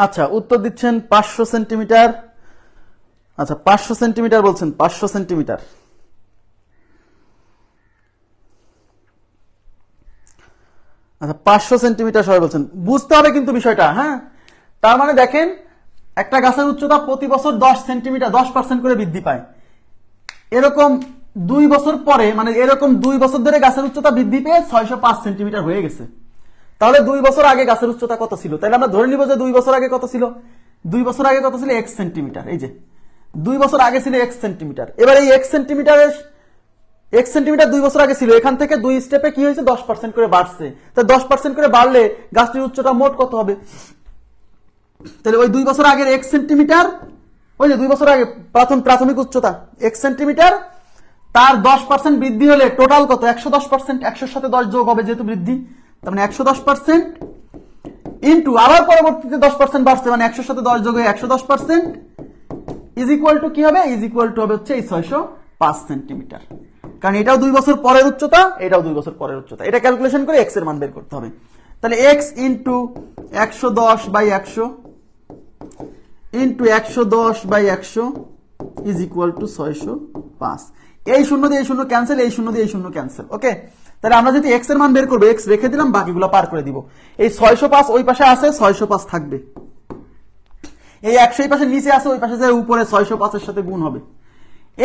আচ্ছা, উত্তর দিচ্ছেন 500 সেন্টিমিটার। আচ্ছা, 500 সেন্টিমিটার বলছেন, 500 সেন্টিমিটার। আচ্ছা, 500 সেন্টিমিটার সবাই বলছেন। বুঝতে হবে কিন্তু বিষয়টা, হ্যাঁ। তার মানে দেখেন, একটা গাছের উচ্চতা প্রতি বছর 10 সেন্টিমিটার 10% করে বৃদ্ধি পায়। এরকম 2 বছর পরে, মানে এরকম 2 বছর ধরে গাছের উচ্চতা বৃদ্ধি পেয়ে 605 সেন্টিমিটার হয়ে গেছে। তাহলে 2 বছর আগে গাছের উচ্চতা কত ছিল? তাহলে আমরা ধরে নিব যে 2 বছর আগে কত ছিল? 2 বছর আগে কত ছিল? x centimetre. এই যে 2 বছর আগে ছিল x সেন্টিমিটার। এবার এই x সেন্টিমিটার 2 বছর আগে ছিল, এখান থেকে 2 স্টেপে কি হয়েছে? 10% করে বাড়ছে। তাহলে 10% করে বাড়লে গাছটির উচ্চতা মোট কত হবে? তাহলে ওই 2 বছর আগের x সেন্টিমিটার, ওই যে 2 বছর আগে প্রাথমিক উচ্চতা x সেন্টিমিটার, তার 10% বৃদ্ধি হলে টোটাল কত? 110%। 100 সাথে 10 যোগ হবে যেহেতু বৃদ্ধি, তার মানে 110% ইন্টু আবার পরবর্তীতে 10% বাড়ছে, মানে 100 সাথে 10 যোগ হয়ে 110% ইজ ইকুয়াল টু কি হবে? ইজ ইকুয়াল টু হবে হচ্ছে এই 605 সেন্টিমিটার। কারণ এটাও 2 বছর পরের উচ্চতা, এটাও 2 বছর পরের উচ্চতা। এটা ক্যালকুলেশন করে x এর মান বের করতে হবে। তাহলে x into 110/100 into 110/100 is equal two 605। এই শূন্য দিয়ে এই শূন্য ক্যান্সেল, এই শূন্য দিয়ে এই শূন্য ক্যান্সেল। ওকে, তাহলে আমরা যদি এক্স এর মান বের করবো, এক্স রেখে দিলাম, বাকিগুলো পার করে দিব। এই 605 ওই পাশে আছে, 605 থাকবে। এই 100 এই পাশে নিচে আছে, ওই পাশে যে উপরে 605 এর সাথে গুণ হবে।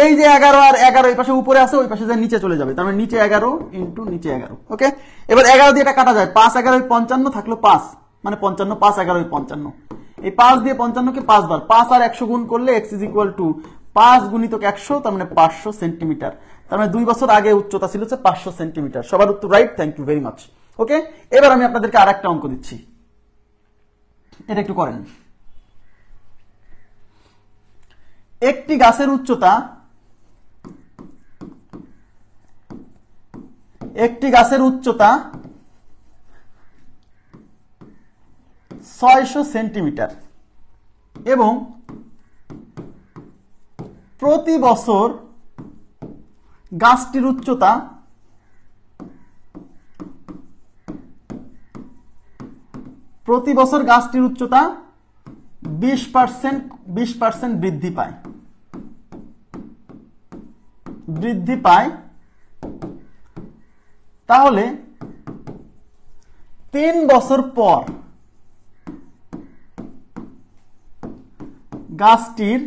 এই যে 11 আর 11 এই পাশে উপরে আছে, ওই পাশে যে নিচে চলে যাবে, তার মানে নিচে 11 ইন্টু নিচে 11। ওকে, এবার 11 দিয়ে এটা কাটা যায়, 5 11 55 থাকলো 5, মানে 55, 5 11 55। এই 5 দিয়ে 55 কে 5 বার, 5 আর 100 গুণ করলে x ইজ ইকুয়াল টু 5 গুণিতক 100, তার মানে 500 সেন্টিমিটার। তার মানে 2 বছর আগে উচ্চতা ছিল 500 সেন্টিমিটার। সবার উত্তর right, thank you very much. Okay, এবার আমি আপনাদেরকে আরেকটা অঙ্ক দিচ্ছি, এটা একটু করেন। একটি গাছের উচ্চতা 600 সেন্টিমিটার এবং প্রতি বছর গাছটির উচ্চতা 20% বৃদ্ধি পায়, তাহলে 3 বছর পর গাছটির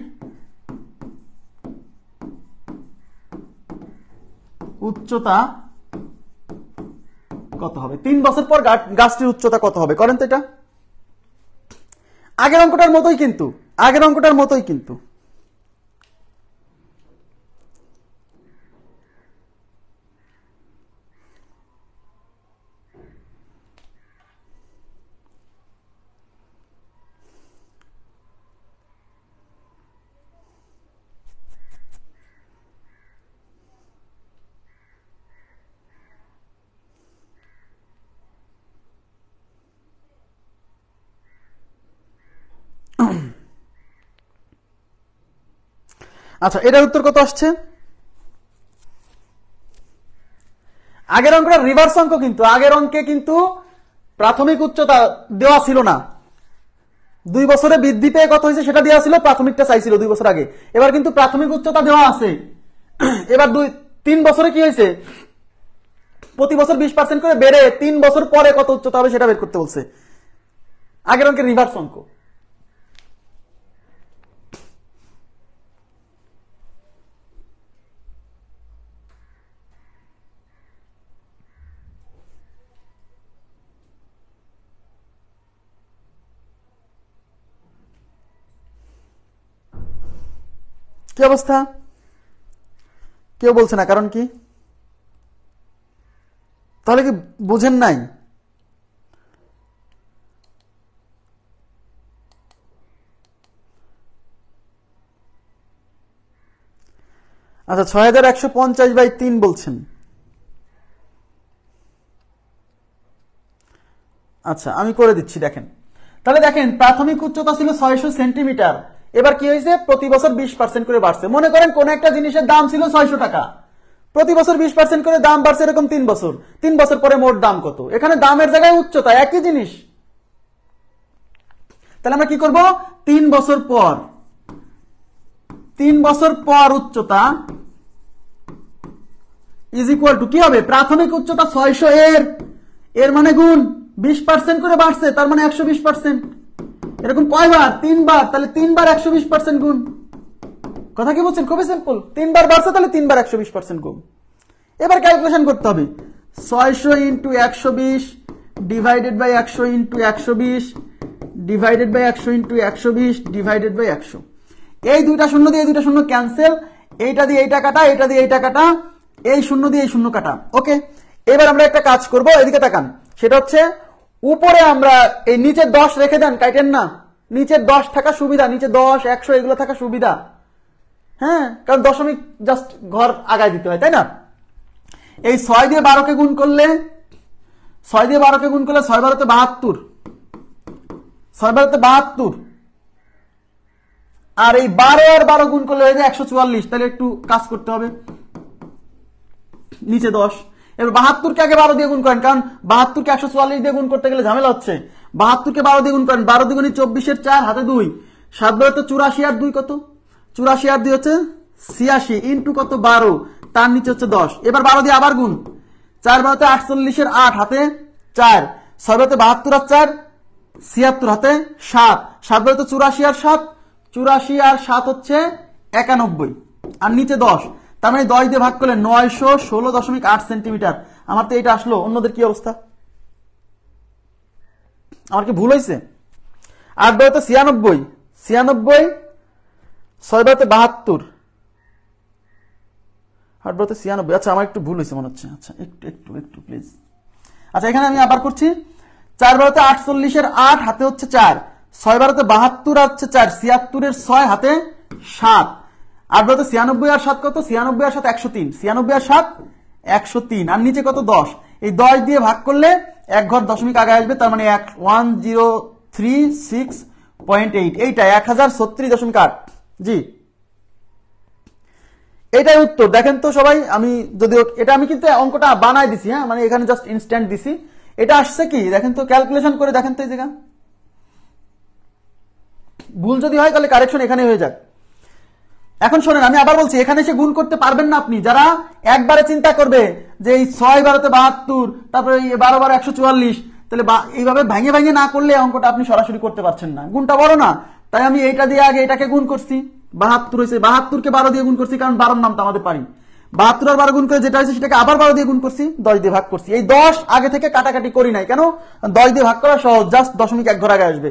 উচ্চতা কত হবে? 3 বছর পর গাছটির উচ্চতা কত হবে? করেন তো এটা। আগের অঙ্কটার মতোই কিন্তু আচ্ছা, এটার উত্তর কত আসছে? আগের অঙ্কটা রিভার্স অঙ্ক, কিন্তু আগের অঙ্কে কিন্তু প্রাথমিক উচ্চতা দেওয়া ছিল না, 2 বছরে বৃদ্ধি পেয়ে কত হয়েছে সেটা দেওয়া ছিল, প্রাথমিকটা চাইছিল 2 বছর আগে। এবার কিন্তু প্রাথমিক উচ্চতা দেওয়া আছে। এবার 3 বছরে কি হয়েছে, প্রতি বছর 20% করে বেড়ে 3 বছর পরে কত উচ্চতা হবে সেটা বের করতে বলছে। আগের অঙ্কের রিভার্স অঙ্ক। কি অবস্থা? কেউ বলছে না, কারণ কি? তাহলে কি বুঝেন নাই? আচ্ছা, 6150/3 বলছেন। আচ্ছা, আমি করে দিচ্ছি, দেখেন। তাহলে দেখেন, প্রাথমিক উচ্চতা ছিল 600 সেন্টিমিটার, এবার কি হয়েছে, প্রতি বছর 20% করে বাড়ছে। মনে করেন কোন একটা জিনিসের দাম ছিল 600 টাকা, প্রতি বছর 20% করে দাম বাড়ছে, এরকম 3 বছর। 3 বছর পরে মোট দাম কত? এখানে দামের জায়গায় উচ্চতা একই জিনিস। তাহলে আমরা কি করব, 3 বছর পর উচ্চতা ইজ ইকুয়াল টু কি হবে, প্রাথমিক উচ্চতা 600 এর মানে গুণ 20% করে বাড়ছে, তার মানে 120%। এরকম কয়বার? 3 বার, তাহলে 3 বার 120% গুণ। কথা কি বলছেন? খুবই সিম্পল, 3 বার বাড়ছে, তাহলে 3 বার 120% গুণ। এবার ক্যালকুলেশন করতে হবে, 600 into 120 divided by 100 into 120 divided by 100 into 120 divided by 100। এই দুইটা শূন্য দিয়ে এই দুইটা শূন্য ক্যান্সেল, এইটা দিয়ে এইটা কাটা, এইটা দিয়ে এইটা কাটা, এই শূন্য দিয়ে এই শূন্য কাটা। ওকে, এবার আমরা একটা কাজ করব, এদিকে তাকান। সেটা হচ্ছে, উপরে আমরা এই নিচে 10 রেখে দেন, কাটেন না, নিচে 10 থাকা সুবিধা, নিচে 10 100 এগুলো থাকা সুবিধা। হ্যাঁ, কারণ দশমিক জাস্ট ঘর আগায় দিতে হয়, তাই না? এই 6 দিয়ে 12কে গুণ করলে 6 12 6 12 72, 6 12 72, আর এই 12 আর 12 গুণ করলে হয়ে যায় 144। তাহলে একটু কাজ করতে হবে, নিচে 10। এবার 72কে আগে 12 দিয়ে গুণ করেন, কারণ 72কে 144 দিয়ে গুণ করতে গেলে ঝামেলা হচ্ছে। 72কে 12 দিয়ে গুণ করেন, 12 দ্বিগুণে 24 এর 4 হাতে 2, 7 12 84 আর 2 কত? 84 আর 2 হচ্ছে 86 ইন্টু কত 12, তার নিচে হচ্ছে 10। এবার 12 দিয়ে আবার গুণ, 4 12 48 8 হাতে 4, 6 12 72 আর 4 76 হাতে 7, 7 12 84 আর 7 84 আর 7 হচ্ছে 91 আর নিচে 10। তার মানে 10 দিয়ে ভাগ করলে 916.8 সেন্টিমিটার। আমার তো এটা আসলো, অন্যদের কি অবস্থা? আমার কি ভুল হয়েছে? 8 12 96, 96 6 12 72, 8 12 96। আচ্ছা আমার একটু ভুল হয়েছে মনে হচ্ছে। আচ্ছা একটু প্লিজ। আচ্ছা এখানে আমি আবার করছি, 4 12 48 এর 8 হাতে হচ্ছে 4, 6 12 72 আর হচ্ছে 4, 76 এর 6 হাতে 7, 8 12 96 আর 7 কত? 96 আর 7 103, 96 আর 7 103 আর নিচে কত? 10। এই 10 দিয়ে ভাগ করলে এক ঘর দশমিক আগে আসবে, তার মানে 1036.8, এইটা 1036.8। জি এটাই উত্তর। দেখেন তো সবাই, আমি যদিও এটা আমি কিন্তু অঙ্কটা বানাই দিছি, হ্যাঁ, মানে এখানে জাস্ট ইনস্ট্যান্ট দিছি। এটা আসছে কি দেখেন তো, ক্যালকুলেশন করে দেখেন তো এই জায়গা। ভুল যদি হয় তাহলে কারেকশন এখানে হয়ে যাক। এখন শোনেন, আমি আবার বলছি, এখানে এসে গুণ করতে পারবেন না আপনি। যারা একবারে চিন্তা করবে যে এই 6 12 72, তারপরে 12 12 144, তাহলে এইভাবে ভেঙে ভেঙে না করলে অঙ্কটা আপনি সরাসরি করতে পারছেন না, গুণটা বড় না। তাই আমি এইটা দিয়ে আগে এটাকে গুণ করছি, 72 হয়েছে, 72 কে 12 দিয়ে গুণ করছি, কারণ 12 নাম তো আমাদের পারি। 72 আর 12 গুণ করে যেটা হয়েছে সেটাকে আবার 12 দিয়ে গুণ করছি, 10 দিয়ে ভাগ করছি। এই 10 আগে থেকে কাটাকাটি করি নাই, কেন? 10 দিয়ে ভাগ করা সহজ, জাস্ট দশমিক এক ঘর আগে আসবে।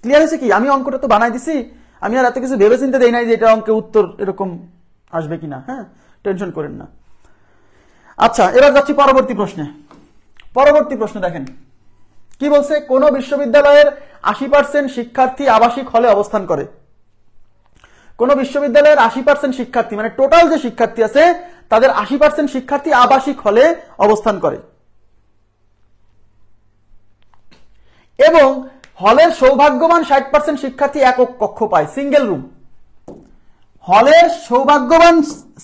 ক্লিয়ার হয়েছে কি? আমি অঙ্কটা তো বানাই দিছি, আমি আর এত কিছু ভেবে চিন্তে দেই নাই যে এটা অঙ্কে উত্তর এরকম আসবে কিনা। হ্যাঁ, টেনশন করেন না। আচ্ছা এবার যাচ্ছি পরবর্তী প্রশ্নে। পরবর্তী প্রশ্ন দেখেন কি বলছে, কোন বিশ্ববিদ্যালয়ের 80% শিক্ষার্থী আবাসিক হলে অবস্থান করে। কোন বিশ্ববিদ্যালয়ের 80% শিক্ষার্থী, মানে টোটাল যে শিক্ষার্থী আছে তাদের 80% শিক্ষার্থী আবাসিক হলে অবস্থান করে, এবং হলের সৌভাগ্যবান 60% শিক্ষার্থী একক কক্ষ পায়, সিঙ্গেল রুম। হলের সৌভাগ্যবান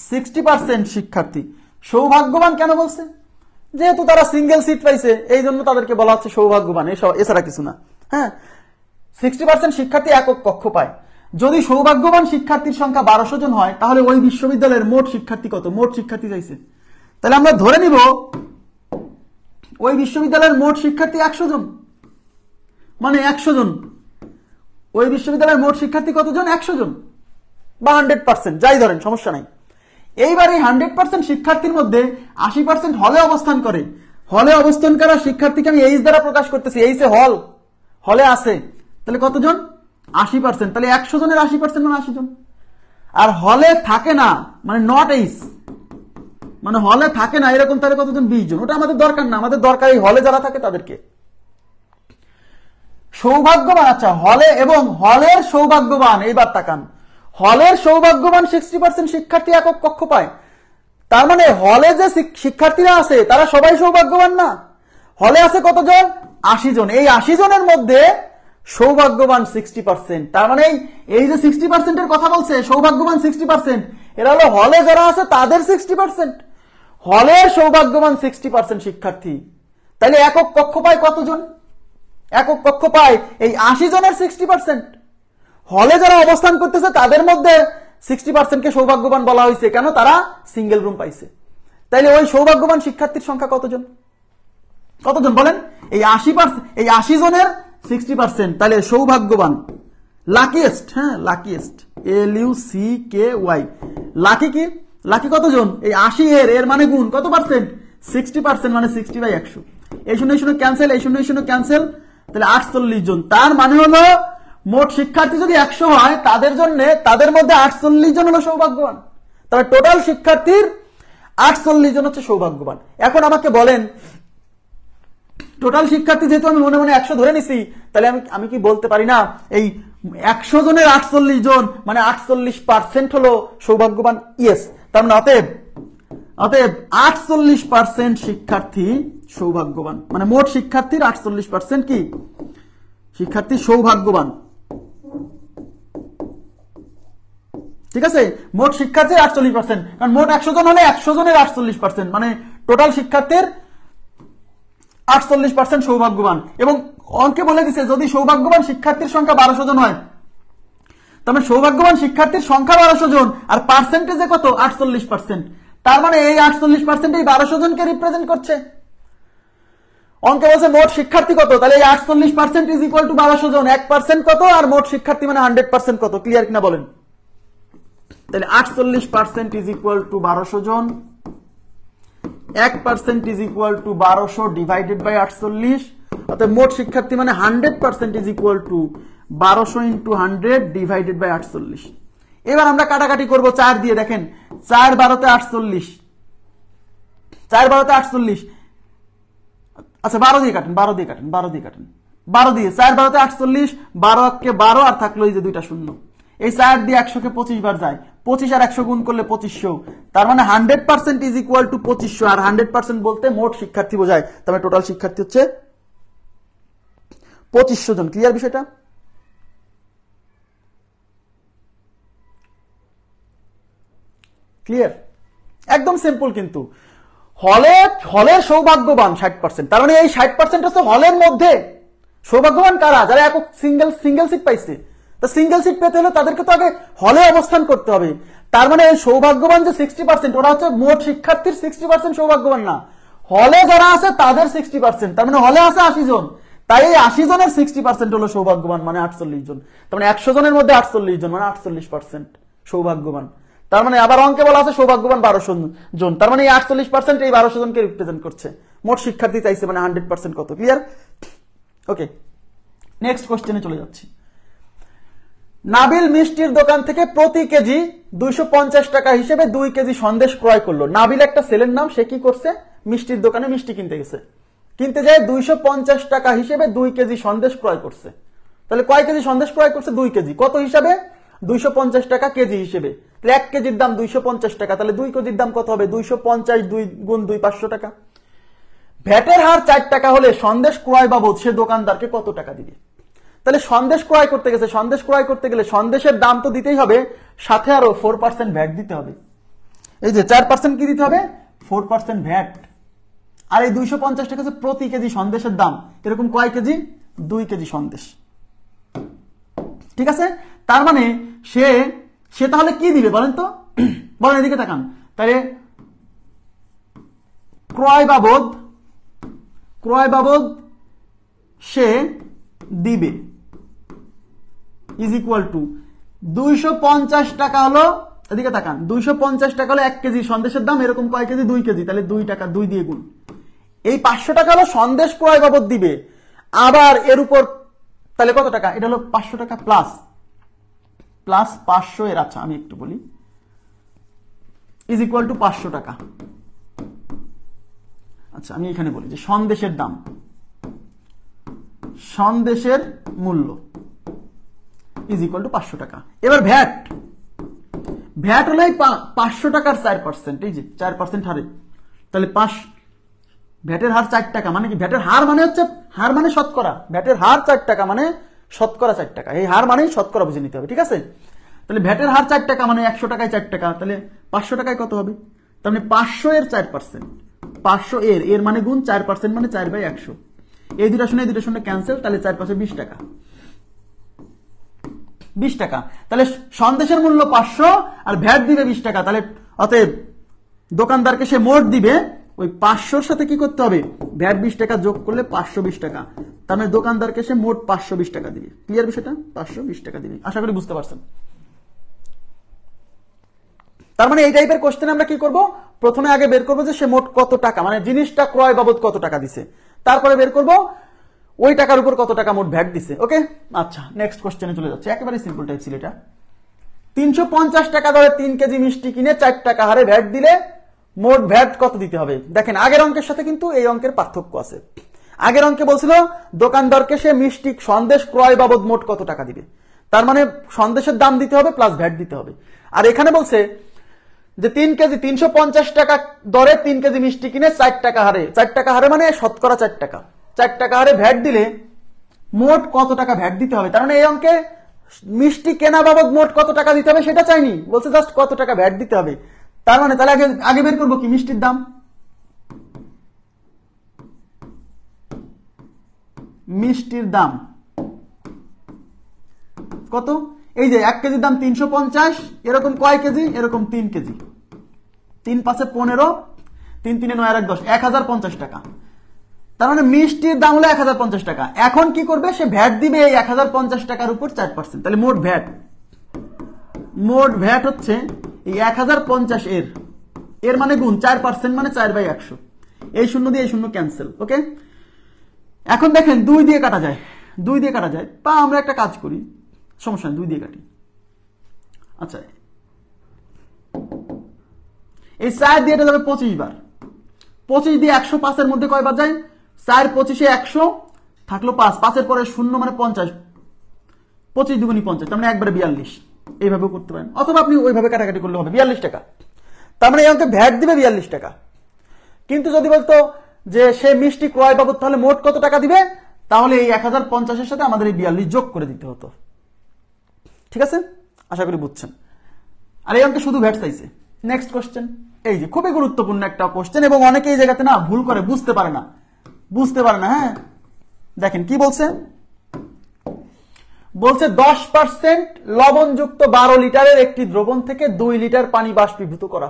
60% শিক্ষার্থী, সৌভাগ্যবান কেন বলছে? যেহেতু তারা সিঙ্গেল সিট পাইছে এই জন্য তাদেরকে বলা হচ্ছে সৌভাগ্যবান, এছাড়া কিছু না। হ্যাঁ, 60% শিক্ষার্থী একক কক্ষ পায়। যদি সৌভাগ্যবান শিক্ষার্থীর সংখ্যা 1200 জন হয়, তাহলে ওই বিশ্ববিদ্যালয়ের মোট শিক্ষার্থী কত? মোট শিক্ষার্থী চাইছে, তাহলে আমরা ধরে নিব ওই বিশ্ববিদ্যালয়ের মোট শিক্ষার্থী 100 জন, মানে 100 জন। ওই বিশ্ববিদ্যালয়ের মোট শিক্ষার্থী কতজন? 100 জন বা 100%, যাই ধরেন, সমস্যা নাই। এইবার এই 100% শিক্ষার্থীর মধ্যে 80% হলে অবস্থান করে। হলে অবস্থান করা শিক্ষার্থীকে আমি এইচ দ্বারা প্রকাশ করতেছি, এইচে হল, হলে আছে, তাহলে কতজন? 80%। তাহলে 100 জনের 80% মানে 80 জন। আর হলে থাকে না মানে নট এইচ, মানে হলে থাকে না এরকম, তাহলে কতজন? 20 জন। ওটা আমাদের দরকার না, আমাদের দরকার এই হলে যারা থাকে তাদেরকে। সৌভাগ্যবান, আচ্ছা হলে এবং হলের সৌভাগ্যবান, এইবার তাকান, হলের সৌভাগ্যবান 60% শিক্ষার্থী একক কক্ষ পায়। তার মানে হলে যে শিক্ষার্থীরা আছে তারা সবাই সৌভাগ্যবান না। হলে আছে কতজন? 80 জন। এই 80 জনের মধ্যে সৌভাগ্যবান 60%। তার মানে এই যে 60% এর কথা বলছে, সৌভাগ্যবান 60%, এরা হলো হলে যারা আছে তাদের 60%। হলের সৌভাগ্যবান 60% শিক্ষার্থী, তাহলে একক কক্ষ পায় কতজন? একক কক্ষ পায় এই 80 জনের 60%। হলে যারা অবস্থান করতেছে তাদের মধ্যে 60% কে সৌভাগ্যবান বলা হয়েছে, কেন? তারা সিঙ্গেল রুম পাইছে। তাইলে ওই সৌভাগ্যবান শিক্ষার্থীর সংখ্যা কতজন? কতজন বলেন? এই 80%, এই 80 জনের 60%, তাহলে সৌভাগ্যবান, লাকিয়েস্ট, হ্যাঁ লাকিয়েস্ট, LUCKY, লাকি কি? লাকি কতজন? এই 80 এর মানে গুণ কত পার্সেন্ট? 60%, মানে 60/100। এই 0 ক্যান্সেল, এই 0 ক্যান্সেল, তাহলে 48 জন। তার মানে হলো মোট শিক্ষার্থী যদি 100 হয়, তাদের মধ্যে 48 জন হলো সৌভাগ্যবান। তবে টোটাল শিক্ষার্থীর 48 জন হচ্ছে সৌভাগ্যবান। এখন আমাকে বলেন, টোটাল শিক্ষার্থী যেহেতু আমি মনে মনে 100 ধরে নিছি, তাহলে আমি কি বলতে পারি না এই 100 জনের 48 জন মানে 48% হলো সৌভাগ্যবান? ইয়েস। তার মানে অতএব 48% শিক্ষার্থী সৌভাগ্যবান, মানে মোট শিক্ষার্থীর 48% কি? শিক্ষার্থী সৌভাগ্যবান। ঠিক আছে, মোট শিক্ষার্থীর 48%, কারণ মোট 100 জন হলে 100 জনের 48%, মানে টোটাল শিক্ষার্থীর 48% সৌভাগ্যবান। এবং অঙ্কে বলে দিছে যদি সৌভাগ্যবান শিক্ষার্থীর সংখ্যা 1200 জন হয়, তবে সৌভাগ্যবান শিক্ষার্থীর সংখ্যা 1200 জন, আর পার্সেন্টেজে কত 48%। তার মানে এই 48% এই 1200 জনকে রিপ্রেজেন্ট করছে। অঙ্কে বলছে মোট শিক্ষার্থী কত, তাহলে এই 48% ইজ ইকুয়াল টু 1200 জন, 1% কত, আর মোট শিক্ষার্থী মানে 100% কত, ক্লিয়ার কিনা বলেন। তাহলে 48% ইজ ইকুয়াল টু 1200 জন, 1% is equal to 1200 divided by 48, অর্থাৎ মোট শিক্ষার্থী মানে 100% is equal to 1200 into 100 divided by 48। এবার আমরা কাটাকাটি করব 4 দিয়ে, দেখেন 4 12 48, 4 12 48, আচ্ছা 12 দিয়ে কাটেন, 12 দিয়ে কাটেন, 12 দিয়ে কাটেন, 12 দিয়ে 4 12 48, 12 কে 12, আর থাকলো এই যে দুইটা শূন্য। এই 4 দিয়ে 100 কে 25 বার যায়, 25 আর 100 গুণ করলে 2500, তার মানে 100% ইজ ইকুয়াল টু 2500, আর 100% বলতে মোট শিক্ষার্থী বোঝায়, তবে টোটাল শিক্ষার্থী হচ্ছে 2500 জন। ক্লিয়ার বিষয়টা? ক্লিয়ার? একদম সিম্পল। কিন্তু হলের সৌভাগ্যবান 60%, তার মানে এই 60% হচ্ছে হলের মধ্যে সৌভাগ্যবান কারা, যারা একক সিঙ্গেল সিট পাইছে। তা সিঙ্গেল সিট পেতে হলে তাদেরকে তো আগে হলে অবস্থান করতে হবে। তার মানে এই সৌভাগ্যবান যে 60%, ওরা হচ্ছে মোট শিক্ষার্থীর 60% সৌভাগ্যবান না, হলে যারা আছে তাদের 60%। তার মানে হলে আছে 80 জন, তাই এই 80 জনের 60% হলো সৌভাগ্যবান, মানে 48 জন। তার মানে 100 জনের মধ্যে 48 জন, মানে 48% সৌভাগ্যবান। তার মানে আবার অঙ্কে বলা আছে সৌভাগ্যবান 1200 জন, তার মানে এই 48% এই 1200 জনকে রিপ্রেজেন্ট করছে। মোট শিক্ষার্থী চাইছে মানে 100% কত, ক্লিয়ার? ওকে, নেক্সট কোশ্চেনে চলে যাচ্ছি। নাবিল মিষ্টির দোকান থেকে প্রতি কেজি 250 টাকা হিসেবে 2 কেজি সন্দেশ ক্রয় করলো। নাবিল একটা ছেলের নাম, সে কি করছে, মিষ্টির দোকানে মিষ্টি কিনতে গেছে, কিনতে যায় 250 টাকা হিসেবে 2 কেজি সন্দেশ ক্রয় করছে। তাহলে কয় কেজি সন্দেশ ক্রয় করছে, 2 কেজি। কত হিসাবে, 250 টাকা কেজি হিসেবে। তাহলে 1 কেজির দাম 250 টাকা, তাহলে 2 কেজির দাম কত হবে, 250 2 গুণ 2 500 টাকা। ভ্যাটের হার 4 টাকা হলে সন্দেশ ক্রয় বাবদ সে দোকানদারকে কত টাকা দিবে। তাহলে সন্দেশ ক্রয় করতে গেছে, সন্দেশ ক্রয় করতে গেলে সন্দেশের দাম তো দিতেই হবে, সাথে আরো 4% ভ্যাট দিতে হবে। এই যে 4% কি দিতে হবে, 4% ভ্যাট। আর এই 250 টাকা হচ্ছে প্রতি কেজি সন্দেশের দাম। এরকম কয় কেজি, 2 কেজি সন্দেশ। ঠিক আছে, তার মানে সে তাহলে কি দিবে বলেন তো, বলেন এদিকে তাকান। তাহলে ক্রয় বাবদ সে দিবে ইজ ইকুয়াল টু 250 টাকা হলো, এদিকে তাকান, 250 টাকা হলো 1 কেজি সন্দেশের দাম। এরকম কয় কেজি, 2 কেজি, তাহলে 2 টাকা 2 দিয়ে গুণ। এই 500 টাকা হলো সন্দেশ ক্রয় বাবদ দিবে, আবার এর উপর তাহলে কত টাকা, এটা হলো 500 টাকা প্লাস 500 এর, আচ্ছা আমি একটু বলি, ইজ ইকুয়াল টু 500 টাকা। আচ্ছা আমি এখানে বলি যে সন্দেশের দাম, সন্দেশের মূল্য ইজ ইকুয়াল টু 500 টাকা। এবার ভ্যাট হলো 500 টাকার 4%, এই যে 4% হারে, তাহলে ভ্যাটের হার 4 টাকা, মানে কি, ভ্যাটের হার মানে হচ্ছে, হার মানে শতকরা, ভ্যাটের হার 4 টাকা মানে শতকরা 4 টাকা, এই হার মানেই শতকরা বুঝে নিতে হবে। ঠিক আছে, তাহলে ভ্যাটের হার 4 টাকা মানে 100 টাকায় 4 টাকা, তাহলে 500 টাকায় কত হবে, তার মানে 500 এর 4%, 500 এর মানে গুণ 4% মানে 4/100। এই দুটা শূন্য ক্যান্সেল, তাহলে 4 5 20 টাকা, 20 টাকা। তাহলে সন্দেশের মূল্য 500 আর ভ্যাট দিবে 20 টাকা, তাহলে অতএব দোকানদারকে সে মোট দিবে ওই 500-র সাথে কি করতে হবে, ভ্যাট 20 টাকা যোগ করলে 520 টাকা, তার মানে দোকানদারকে সে মোট 520 টাকা দিবে। ক্লিয়ার বিষয়টা, 520 টাকা দিবে, আশা করি বুঝতে পারছেন। তার মানে এই টাইপের কোশ্চেন আমরা কি করব, প্রথমে আগে বের করবো যে সে মোট কত টাকা, মানে জিনিসটা ক্রয় বাবদ কত টাকা দিছে, তারপরে বের করব ওই টাকার উপর কত টাকা মোট ভ্যাট দিছে। ওকে, আচ্ছা নেক্সট কোশ্চেনে চলে যাচ্ছে, একেবারে সিম্পল টাইপ ছিল এটা। 350 টাকা ধরে 3 কেজি মিষ্টি কিনে 4 টাকা হারে ভ্যাট দিলে মোট ভ্যাট কত দিতে হবে। দেখেন আগের অঙ্কের সাথে কিন্তু এই অঙ্কের পার্থক্য আছে। আগের অঙ্কে বলছিল দোকানদারকে সে মিষ্টি সন্দেশ ক্রয় বাবদ মোট কত টাকা দিবে, তার মানে সন্দেশের দাম দিতে হবে প্লাস ভ্যাট দিতে হবে। আর এখানে বলছে যে 3 কেজি 350 টাকা দরে 3 কেজি মিষ্টি কিনে 4 টাকা হারে, 4 টাকা হারে মানে শতকরা 4 টাকা, 4 টাকা হারে ভ্যাট দিলে মোট কত টাকা ভ্যাট দিতে হবে। তার মানে এই অঙ্কে মিষ্টি কেনা বাবদ মোট কত টাকা দিতে হবে সেটা চাইনি, বলছে জাস্ট কত টাকা ভ্যাট দিতে হবে। তার মানে তাহলে আগে বের করবো কি, মিষ্টির দাম, মিষ্টির দাম কত, এই যে 1 কেজির দাম 350, এরকম কয় কেজি, এরকম 3 কেজি, 3 5 15, 3 3 9 আর 10, 1050 টাকা। তার মানে মিষ্টির দাম হলো 1050 টাকা। এখন কি করবে, সে ভ্যাট দিবে এই 1050 টাকার উপর 4%। তাহলে মোট ভ্যাট হচ্ছে এই 1050 এর মানে গুণ 4%, মানে 4/100। এই শূন্য দিয়ে এই শূন্য ক্যান্সেল। ওকে, এখন দেখেন 2 দিয়ে কাটা যায়, বা আমরা একটা কাজ করি, সমস্যা নেই, 2 দিয়ে কাটি। আচ্ছা, এই 4 দিয়ে এটা যাবে 25 বার, 25 দিয়ে 105 এর মধ্যে কয়বার যায়, 4 25 100 থাকলো 5, 5 এর পরে 0 মানে 50, 25 দুগুণী 50, তার মানে একবারে 42। এইভাবেও করতে পারেন, অথবা আপনি ওইভাবে কাটাকাটি করলে হবে 42 টাকা। তার মানে এই অঙ্কে ভ্যাট দিবে 42 টাকা। কিন্তু যদি বলতো যে সে মিষ্টি ক্রয় বাবদ, তাহলে মোট কত টাকা দিবে, তাহলে এই 1050 এর সাথে আমাদের এই 42 যোগ করে দিতে হতো। ঠিক আছে, আশা করি বুঝছেন। আর এই অঙ্কে শুধু ভ্যাট চাইছে। নেক্সট কোশ্চেন, এই যে খুবই গুরুত্বপূর্ণ একটা কোশ্চেন, এবং অনেকে এই জায়গাতে না ভুল করে, বুঝতে পারে না। হ্যাঁ, দেখেন কি বলছে, 10% লবণযুক্ত 12 লিটারের একটি দ্রবণ থেকে 2 লিটার পানি বাষ্পীভূত করা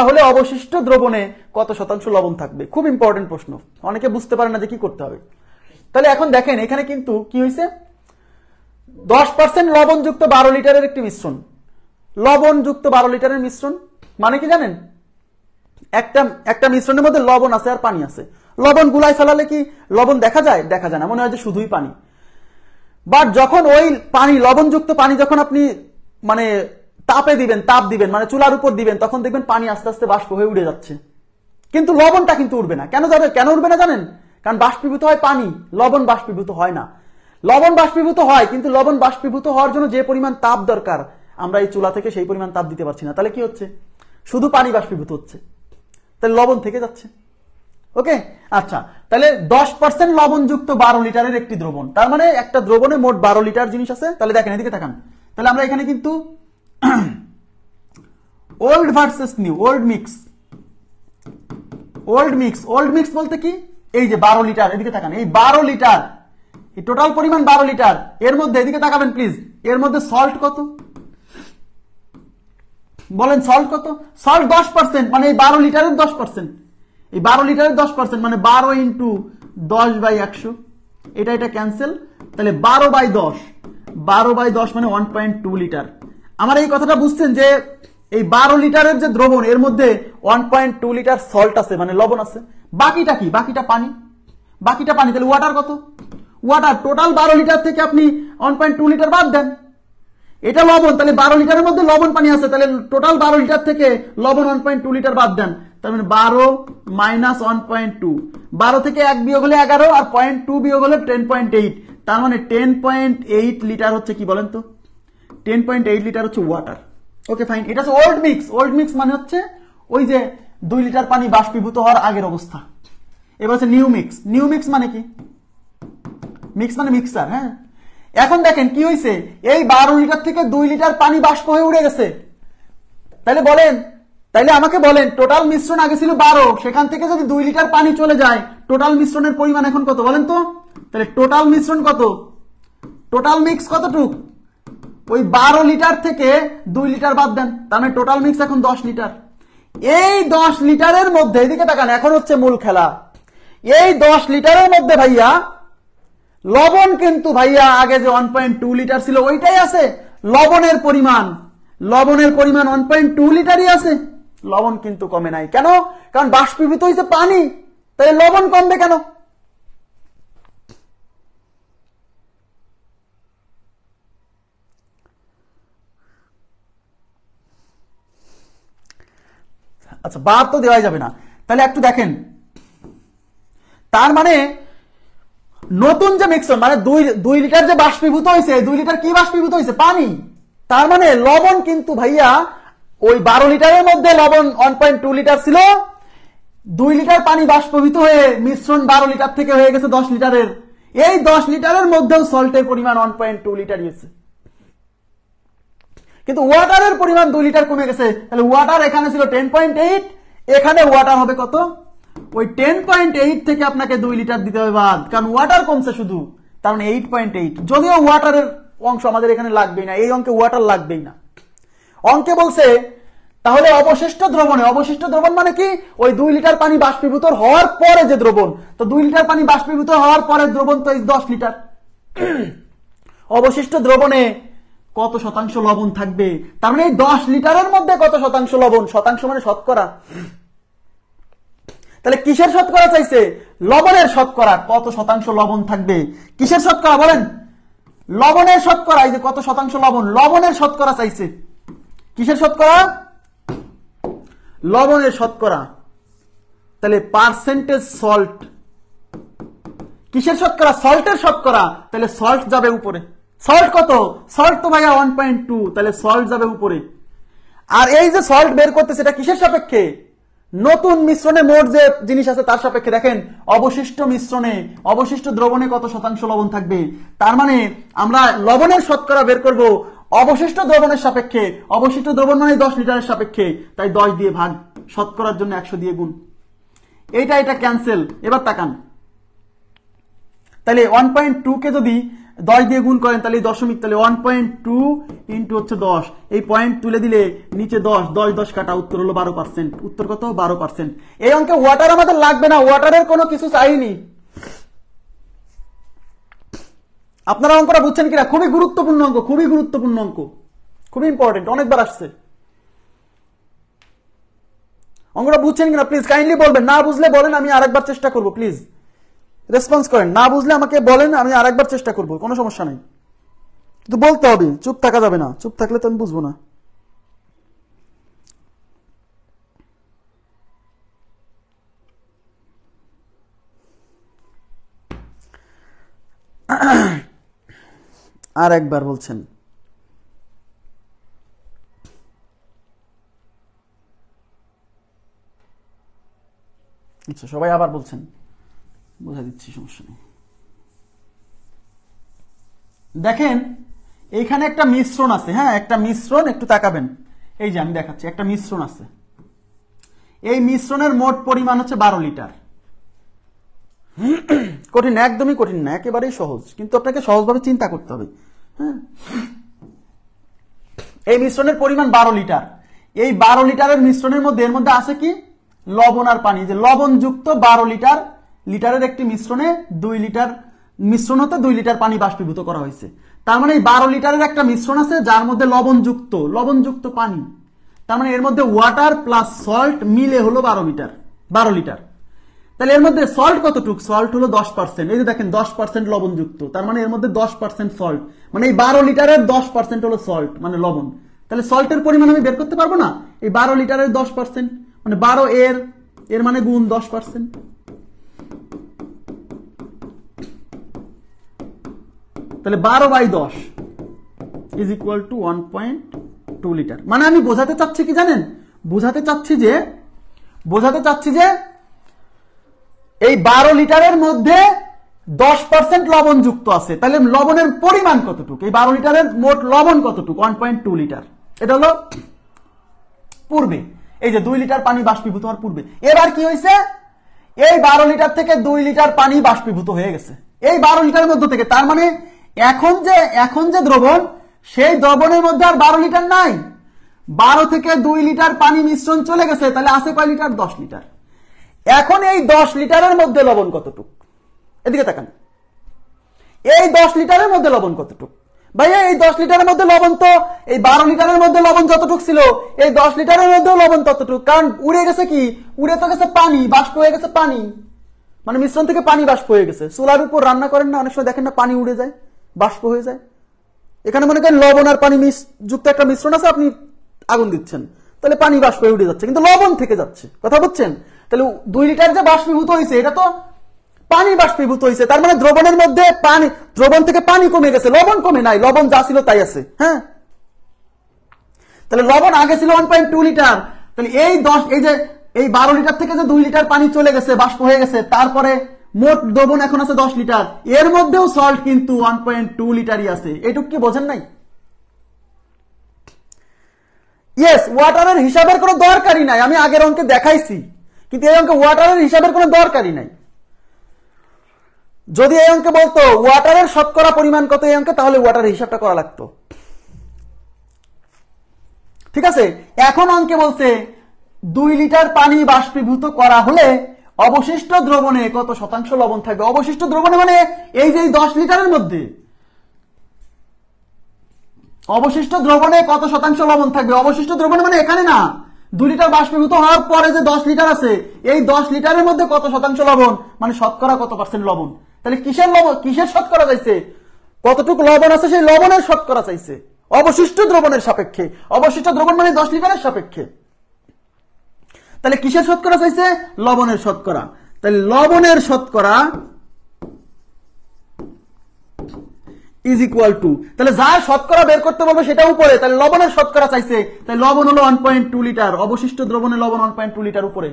হলে অবশিষ্ট দ্রবণে কত শতাংশ লবণ থাকবে। খুব ইম্পর্টেন্ট প্রশ্ন, অনেকে বুঝতে পারে না যে কি করতে হবে। তাহলে এখন দেখেন এখানে কিন্তু কি হয়েছে, 10% লবণযুক্ত 12 লিটারের একটি মিশ্রণ, লবণযুক্ত 12 লিটারের মিশ্রণ মানে কি জানেন, একটা মিশ্রণের মধ্যে লবণ আছে আর পানি আছে। লবণ গুলায় ফেলালে কি লবণ দেখা যায় না, মনে হয় যে শুধুই পানি। বাট যখন ওই পানি, লবণযুক্ত পানি যখন আপনি মানে তাপ দিবেন, মানে চুলার উপর দিবেন, তখন দেখবেন পানি আস্তে আস্তে বাষ্প হয়ে উড়ে যাচ্ছে, কিন্তু লবণটা কিন্তু উড়বে না। কেন উড়বে না জানেন, কারণ বাষ্পীভূত হয় পানি, লবণ বাষ্পীভূত হয় না। লবণ বাষ্পীভূত হয়, কিন্তু লবণ বাষ্পীভূত হওয়ার জন্য যে পরিমাণ তাপ দরকার, আমরা এই চুলা থেকে সেই পরিমাণ তাপ দিতে পারছি না। তাহলে কি হচ্ছে, শুধু পানি বাষ্পীভূত হচ্ছে, তাহলে লবণ থেকে যাচ্ছে। ওকে, আচ্ছা, তাহলে 10% লবণযুক্ত 12 লিটারের একটি দ্রবণ, তার মানে একটা দ্রবণে মোট 12 লিটার জিনিস আছে। তাহলে দেখেন, এদিকে তাকান, তাহলে আমরা এখানে কিন্তু old versus new, old mix বলতে কি, এই যে 12 লিটার, এদিকে তাকান, এই 12 লিটার, এই টোটাল পরিমাণ 12 লিটার, এর মধ্যে এদিকে তাকাবেন প্লিজ, এর মধ্যে সল্ট কত বলেন, সল্ট কত, সল্ট 10%, মানে এই 12 লিটারের 10%, এই 12 লিটারের 10%, মানে 12 ইন্টু 10/100, এটা ক্যান্সেল, তাহলে 12/10 মানে 1.2 লিটার। আমার এই কথাটা বুঝছেন যে এই 12 লিটারের যে দ্রবণ, এর মধ্যে 1.2 লিটার সল্ট আছে, মানে লবণ আছে। বাকিটা কি, বাকিটা পানি। তাহলে ওয়াটার কত, ওয়াটার টোটাল 12 লিটার থেকে আপনি 1.2 লিটার বাদ দেন, এটা লবণ, তাহলে 12 লিটারের মধ্যে লবণ পানি আছে, তাহলে টোটাল 12 লিটার থেকে লবণ 1.2 লিটার বাদ দেন, তার মানে 12 মাইনাস 1.2, 12 থেকে 1 বিয়োগ হলে 11, আর 0.2 বিয়োগ হলে 10.8, তার মানে 10.8 লিটার হচ্ছে কি বলেন তো, 10.8 লিটার হচ্ছে ওয়াটার। ওকে ফাইন, এটা হচ্ছে ওল্ড মিক্স মানে হচ্ছে ওই যে 2 লিটার পানি বাষ্পীভূত হওয়ার আগের অবস্থা। এবার হচ্ছে নিউ মিক্স মানে কি, মিক্স মানে মিক্সার। হ্যাঁ, এখন দেখেন কি হয়েছে, এই 12 লিটার থেকে 2 লিটার পানি বাষ্প হয়ে উড়ে গেছে। তাইলে আমাকে বলেন, টোটাল মিশ্রণ আগে ছিল 12, সেখান থেকে যদি 2 লিটার পানি চলে যায়, টোটাল মিশ্রণের পরিমাণ এখন কত বলেন তো, তাহলে টোটাল মিশ্রণ কত, টোটাল মিক্স কতটুক, ওই 12 লিটার থেকে 2 লিটার বাদ দেন, তার মানে টোটাল মিক্স এখন 10 লিটার। এই 10 লিটারের মধ্যে, এদিকে তাকান, এখন হচ্ছে মূল খেলা, এই 10 লিটারের মধ্যে ভাইয়া লবণ কিন্তু ভাইয়া আগে যে 1.2 লিটার ছিল ওইটাই আছে, লবণের পরিমাণ 1.2 লিটারই আছে, লবণ কিন্তু কমে নাই। কেন, কারণ বাষ্পীভূত হয়েছে পানি, তাই লবণ কমবে কেন। আচ্ছা, বাদ তো দেওয়া যাবে না, তাহলে একটু দেখেন, তার মানে নতুন যে মিক্সচার, মানে 2 লিটার যে বাষ্পীভূত হয়েছে, 2 লিটার কি বাষ্পীভূত হয়েছে, পানি। তার মানে লবণ কিন্তু ভাইয়া ওই 12 লিটারের মধ্যে লবণ 1.2 লিটার ছিল, 2 লিটার পানি বাষ্পীভূত হয়ে মিশ্রণ 12 লিটার থেকে হয়ে গেছে 10 লিটারের। এই 10 লিটারের মধ্যেও সল্টের পরিমাণ 1.2 লিটার হয়েছে, কিন্তু ওয়াটারের পরিমাণ 2 লিটার কমে গেছে। তাহলে ওয়াটার এখানে ছিল 10.8, এখানে ওয়াটার হবে কত, ওই 10.8 থেকে আপনাকে 2 লিটার দিতে হবে বাদ, কারণ ওয়াটার কমছে শুধু, তার মানে 8.8। যদিও অংশ আমাদের এখানে লাগবেই না, এই অঙ্কে ওয়াটার লাগবেই না। অঙ্কে বলছে তাহলে অবশিষ্ট দ্রবণ মানে কি, ওই 2 লিটার পানি বাষ্পীভূত হওয়ার পরে যে দ্রবণ, তো 2 লিটার পানি বাষ্পীভূত হওয়ার পরে দ্রবণ তো 10 লিটার। অবশিষ্ট দ্রবণে কত শতাংশ লবণ থাকবে, তার মানে এই 10 লিটারের মধ্যে কত শতাংশ লবণ, শতাংশ মানে শতকরা। তাহলে কিসের শতকরা চাইছে, লবণের শতকরা, কত শতাংশ লবণ থাকবে, কিসের শতকরা বলেন, লবণের শতকরা। এই যে কত শতাংশ লবণ, লবণের শতকরা চাইছে, কিসের শতকরা, লবণের শতকরা। তাহলে পার্সেন্টেজ সল্ট, কিসের শতকরা, সল্টের শতকরা, তাহলে সল্ট যাবে উপরে। সল্ট কত, সল্ট তো ভাইয়া 1.2, তাহলে সল্ট যাবে উপরে। আর এই যে সল্ট বের করতে সেটা কিসের সাপেক্ষে, নতুন মিশ্রণে মোট যে জিনিস আছে তার সাপেক্ষে। দেখেন অবশিষ্ট মিশ্রণে, অবশিষ্ট দ্রবণে কত শতাংশ লবণ থাকবে, তার মানে আমরা লবণের শতকরা বের করব অবশিষ্ট দ্রবণের সাপেক্ষে। অবশিষ্ট দ্রবণ মানে 10 লিটারের সাপেক্ষে, তাই 10 দিয়ে ভাগ, শতকরার জন্য 100 দিয়ে গুণ। এটা ক্যান্সেল। এবার তাকান, তাহলে 1.2 কে যদি 10 দিয়ে গুণ করেন তাহলে দশমিক, তাহলে 1.2 ইন্টু হচ্ছে 10, এই পয়েন্ট তুলে দিলে নিচে 10, 10 কাটা, উত্তর হলো 12%। উত্তর কত, 12%। এই অঙ্কে ওয়াটার আমাদের লাগবে না, ওয়াটারের কোনো কিছু চাইনি। আপনারা অঙ্কটা বুঝছেন কিনা, খুবই গুরুত্বপূর্ণ অঙ্ক, খুবই গুরুত্বপূর্ণ অঙ্ক, খুবই ইম্পর্টেন্ট, অনেকবার আসছে। অঙ্কটা বুঝছেন কিনা প্লিজ কাইন্ডলি বলবেন, না বুঝলে বলেন, আমি আরেকবার চেষ্টা করব। প্লিজ রেসপন্স করেন, না বুঝলে আমাকে বলেন, আমি আরেকবার চেষ্টা করব, কোনো সমস্যা নাই, কিন্তু বলতে হবে, চুপ থাকা যাবে না, চুপ থাকলে তো আমি বুঝবো না। আর একবার বলছেন, আচ্ছা সবাই আবার বলছেন, বুঝা দিচ্ছি, সমস্যা নেই। দেখেন এইখানে একটা মিশ্রণ আছে, হ্যাঁ একটা মিশ্রণ, একটু তাকাবেন, এই যে আমি দেখাচ্ছি, একটা মিশ্রণ আছে। এই মিশ্রণের মোট পরিমাণ হচ্ছে 12 লিটার। কঠিন, একদমই কঠিন না, একেবারেই সহজ, কিন্তু আপনাকে সহজভাবে চিন্তা করতে হবে। হ্যাঁ, এই মিশ্রণের পরিমাণ 12 লিটার। এই 12 লিটারের মিশ্রণের মধ্যে, এর মধ্যে আছে কি, লবণ আর পানি। যে লবণযুক্ত 12 লিটার, লিটারের একটি মিশ্রণে 2 লিটার মিশ্রণ হতে 2 লিটার পানি বাষ্পীভূত করা হয়েছে। তার মানে এই 12 লিটারের একটা মিশ্রণ আছে যার মধ্যে লবণযুক্ত পানি। তার মানে এর মধ্যে ওয়াটার প্লাস সল্ট মিলে হলো 12 লিটার। তাহলে এর মধ্যে সল্ট কতটুক, সল্ট হলো 10%। এই যে দেখেন 10% লবণযুক্ত, তার মানে এর মধ্যে 10% সল্ট, মানে এই 12 লিটারের 10% হলো সল্ট, মানে লবণ। তাহলে সল্টের পরিমাণ আমি বের করতে পারবো না, এই 12 লিটারের 10%, মানে 12 এর মানে গুণ 10%। তাহলে 12/10 ইজ ইকুয়াল টু 1.2 লিটার। মানে আমি বোঝাতে চাচ্ছি কি জানেন, বোঝাতে চাচ্ছি যে এই 12 লিটারের মধ্যে 10% লবণ যুক্ত আছে। তাহলে লবণের পরিমাণ কতটুকু, এই 12 লিটারের মোট লবণ কতটুকু, 1.2 লিটার। এটা হলো পূর্বে, এই যে 2 লিটার পানি বাষ্পীভূত হওয়ার পূর্বে। এবার কি হয়েছে, এই 12 লিটার থেকে 2 লিটার পানি বাষ্পীভূত হয়ে গেছে এই 12 লিটারের মধ্যে থেকে। তার মানে এখন যে দ্রবণ, সেই দ্রবণের মধ্যে আর 12 লিটার নাই, 12 থেকে 2 লিটার পানি মিশ্রণ চলে গেছে। তাহলে আছে কয় লিটার, 10 লিটার। এখন এই 10 লিটারের মধ্যে লবণ কতটুক, এদিকে তাকান, এই 10 লিটারের মধ্যে লবণ কতটুক, ভাইয়া এই 10 লিটারের মধ্যে লবণ তো এই 12 লিটারের মধ্যে লবণ যতটুক ছিল এই 10 লিটারের মধ্যেও লবণ ততটুক। কারণ উড়ে গেছে কি, উড়ে তো গেছে পানি, বাষ্প হয়ে গেছে পানি, মানে মিশ্রণ থেকে পানি বাষ্প হয়ে গেছে। চুলার উপর রান্না করেন না, অনেক সময় দেখেন না পানি উড়ে যায়, বাষ্প হয়ে যায়। এখানে মনে করেন লবণ আর পানি যুক্ত একটা মিশ্রণ আছে, আপনি আগুন দিচ্ছেন, তাহলে পানি বাষ্প হয়ে উঠে যাচ্ছে, কিন্তু লবণ থেকে যাচ্ছে, কথা বুঝছেন। তাহলে 2 লিটার যে বাষ্পীভূত হয়েছে এটা তো পানি বাষ্পীভূত হয়েছে, তার মানে দ্রবণের মধ্যে পানি, দ্রবণ থেকে পানি কমে গেছে, লবণ কমে নাই, লবণ যা ছিল তাই আছে। হ্যাঁ, তাহলে লবণ আগে ছিল 1.2 লিটার। তাহলে এই 12 লিটার থেকে যে 2 লিটার পানি চলে গেছে, বাষ্প হয়ে গেছে, তারপরে মোট দ্রবণ এখন আছে 10 লিটার। এর মধ্যেও সল্ট কিন্তু 1.2 লিটারই আছে। এইটুকু কি বোঝেন নাই? ইয়েস, ওয়াটারের হিসাবের কোনো দরকারই নাই, আমি আগের অঙ্কে দেখাইছি, কিন্তু এই অঙ্কে ওয়াটারের হিসাবের কোনো দরকারই নাই। যদি এই অঙ্কে বলতো ওয়াটারের শতকরা পরিমাণ কত এই অঙ্কে, তাহলে ওয়াটারের হিসাবটা করা লাগতো। ঠিক আছে, এখন অঙ্কে বলছে 2 লিটার পানি বাষ্পীভূত করা হলে অবশিষ্ট দ্রবণে কত শতাংশ লবণ থাকবে। অবশিষ্ট দ্রবণে মানে এই যে 10 লিটারের মধ্যে অবশিষ্ট দ্রবণে কত শতাংশ লবণ থাকবে। অবশিষ্ট দ্রবণে মানে এখানে না, 2 লিটার বাষ্পীভূত হওয়ার পরে যে 10 লিটার আছে, এই 10 লিটারের মধ্যে কত শতাংশ লবণ, মানে শতকরা কত পার্সেন্ট লবণ। তাহলে কিসের লবণ, কিসের শতকরা চাইছে, কতটুকু লবণ আছে সেই লবণের শতকরা চাইছে অবশিষ্ট দ্রবণের সাপেক্ষে। অবশিষ্ট দ্রবণ মানে 10 লিটারের সাপেক্ষে। তাহলে কিসের শতকরা চাইছে, লবণের শতকরা। তাহলে লবণের শতকরা ইজ ইকুয়াল টু, তাহলে যা শতকরা বের করতে বলবে সেটা উপরে, তাহলে লবণের শতকরা চাইছে, তাই লবণ হলো 1.2 লিটার, অবশিষ্ট দ্রবণের লবণ 1.2 লিটার উপরে।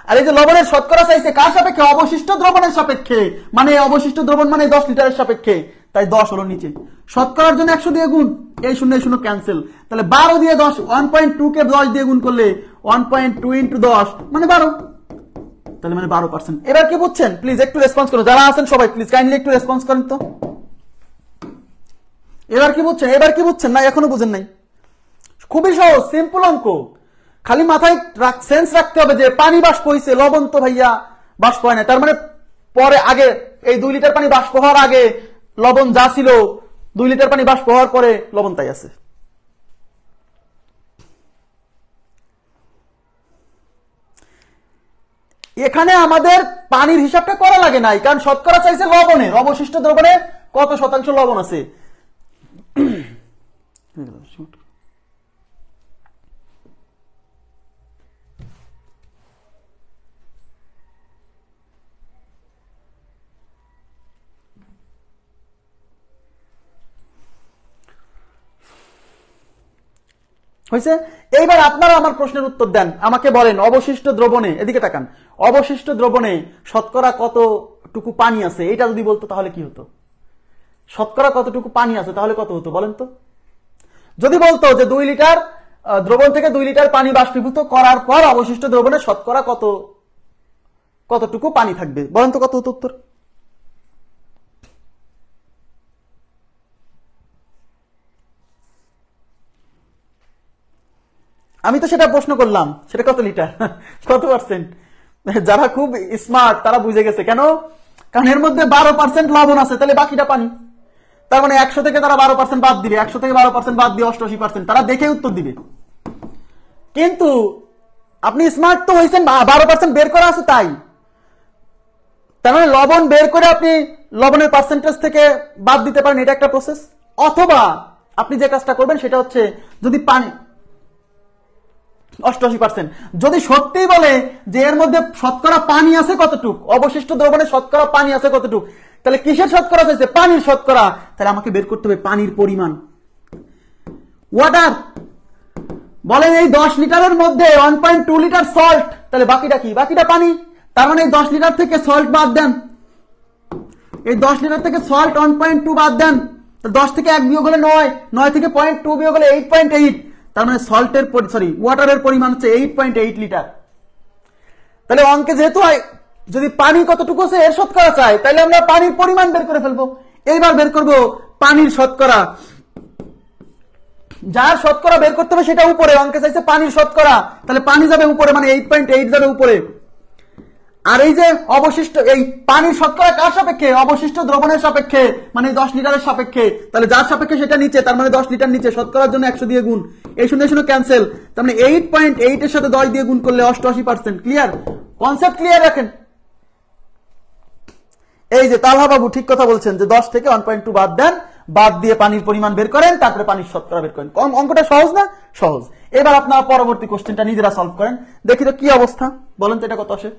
আর এই যে লবণের শতকরা চাইছে কার সাপেক্ষে, অবশিষ্ট দ্রবণের সাপেক্ষে, মানে অবশিষ্ট দ্রবণ মানে 10 লিটারের সাপেক্ষে, তাই 10 হলো নিচে। শতকরার জন্য 100 দিয়ে গুণ, এই শূন্য এই শূন্য ক্যান্সেল, তাহলে 12 দিয়ে 10, 1.2 কে 10 দিয়ে গুণ করলে 1.2 ইন্টু 10 মানে 12, তাহলে মানে 12%। এবার কি বুঝছেন, প্লিজ একটু রেসপন্স করুন, যারা আছেন সবাই প্লিজ কাইন্ডলি একটু রেসপন্স করেন তো। এবার কি বুঝছেন, এবার কি বুঝছেন না এখনো বুঝেন নাই? খুবই সহজ সিম্পল অঙ্ক, খালি মাথায় সেন্স রাখতে হবে যে পানি বাষ্প হইছে, লবণ তো ভাইয়া বাষ্প হয় না, তার মানে পরে আগে এই 2 লিটার পানি বাষ্প হওয়ার আগে লবণ যা ছিল, 2 লিটার পানি বাষ্প হওয়ার পরে লবণ তাই আছে। এখানে আমাদের পানির হিসাবটা করা লাগে নাই, কারণ শতকরা চাইছে লবণের, অবশিষ্ট দ্রবণে কত শতাংশ লবণ আছে। হয়েছে, এইবার আপনারা আমার প্রশ্নের উত্তর দেন, আমাকে বলেন অবশিষ্ট দ্রবণে, এদিকে তাকান, অবশিষ্ট দ্রবণে শতকরা কতটুকু পানি আছে, এটা যদি বলতো তাহলে কি হতো। শতকরা কতটুকু পানি আছে তাহলে কত হতো বলেন তো। যদি বলতো যে 2 লিটার দ্রবণ থেকে 2 লিটার পানি বাষ্পীভূত করার পর অবশিষ্ট দ্রবণে শতকরা কতটুকু পানি থাকবে, বলেন তো কত হতো উত্তর। আমি তো সেটা প্রশ্ন করলাম, সেটা কত লিটার, কত পার্সেন্ট। যারা খুব স্মার্ট তারা বুঝে গেছে কেন, কারণ এর মধ্যে 12% লবণ আছে, তাহলে বাকিটা পানি। তার মানে 100 থেকে তারা 12% বাদ দিবে, 100 থেকে 12% বাদ দিয়ে 88%, তারা দেখে উত্তর দিবে। কিন্তু আপনি স্মার্ট তো হয়েছেন, 12% বের করা আছে তাই, তার মানে লবণ বের করে আপনি লবণের পার্সেন্টেজ থেকে বাদ দিতে পারেন, এটা একটা প্রসেস। অথবা আপনি যে কাজটা করবেন সেটা হচ্ছে, যদি পানি 88%, যদি সত্যিই বলে যে এর মধ্যে শতকরা পানি আছে কতটুক, অবশিষ্ট দ্রবণে শতকরা পানি আছে কতটুক, তাহলে কিসের শতকরা চাইছে, পানির শতকরা, তাহলে আমাকে বের করতে হবে পানির পরিমাণ। ওয়াটার বলেন এই 10 লিটারের মধ্যে 1.2 লিটার সল্ট, তাহলে বাকিটা কি, বাকিটা পানি। তার মানে এই 10 লিটার থেকে সল্ট বাদ দেন, এই 10 লিটার থেকে সল্ট 1.2 বাদ দেন, 10 থেকে 1 বিয়োগ হলে 9, 9 থেকে 0.2 বিয়োগ হলে 8.8, তার মানে সল্টের ওয়াটারের পরিমাণ হচ্ছে 8.8 লিটার। তাহলে অঙ্কে যেহেতু যদি পানি কতটুকু আছে এর শতকরা চাই, তাহলে আমরা পানির পরিমাণ বের করে ফেলবো। এইবার বের করব পানির শতকরা, যার শতকরা বের করতে হবে সেটা উপরে, অঙ্কে চাইছে পানির শতকরা, তাহলে পানি যাবে উপরে, মানে 8.8 যাবে উপরে। আর এই যে অবশিষ্ট, এই পানির শতকরা কার সাপেক্ষে, অবশিষ্ট দ্রবণের সাপেক্ষে, মানে 10 লিটারের সাপেক্ষে, তাহলে যার সাপেক্ষে সেটা নিচে, তার মানে 10 লিটার নিচে, শতকরার জন্য 100 দিয়ে গুণ, এই শূন্য শূন্য ক্যান্সেল, তার মানে 8.8 এর সাথে 10 দিয়ে গুণ করলে 88%। ক্লিয়ার, কনসেপ্ট ক্লিয়ার রাখেন। এই যে তালহা বাবু ঠিক কথা বলছেন যে 10 থেকে 1.2 বাদ দেন, বাদ দিয়ে পানির পরিমাণ বের করেন, তারপরে পানির শতকরা বের করেন। অঙ্কটা সহজ না, সহজ। এবার আপনারা পরবর্তী কোশ্চেনটা নিজেরা সলভ করেন, দেখি তো কি অবস্থা, বলেন তো এটা কত আসে।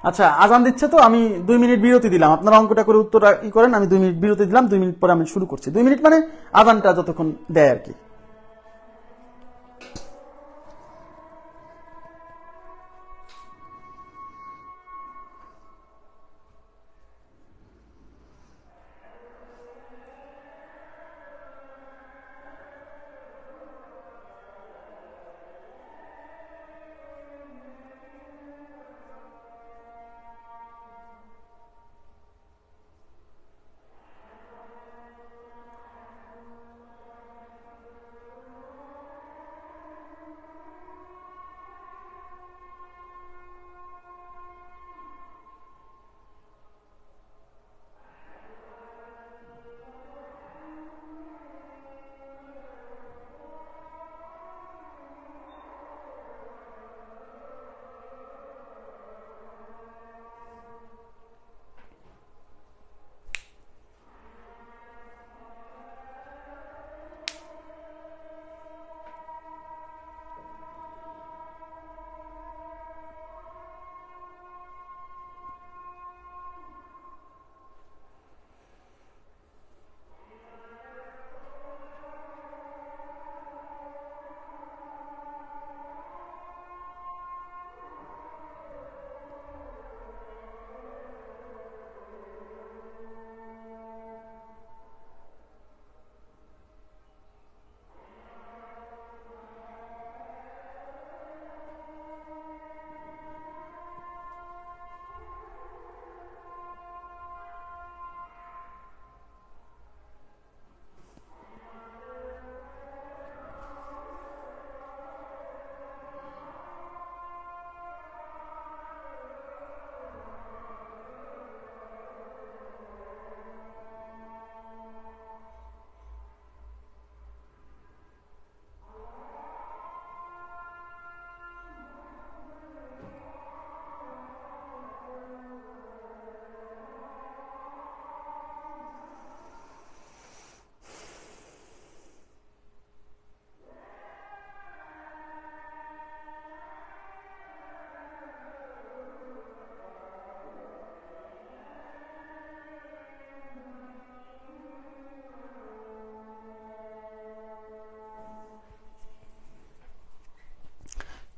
আচ্ছা, আজান দিচ্ছে তো, আমি 2 মিনিট বিরতি দিলাম। আপনারা অঙ্কটা করে উত্তরটা করেন, আমি 2 মিনিট বিরতি দিলাম, 2 মিনিট পরে আমি শুরু করছি। 2 মিনিট মানে আজানটা যতক্ষণ দেয় আর কি।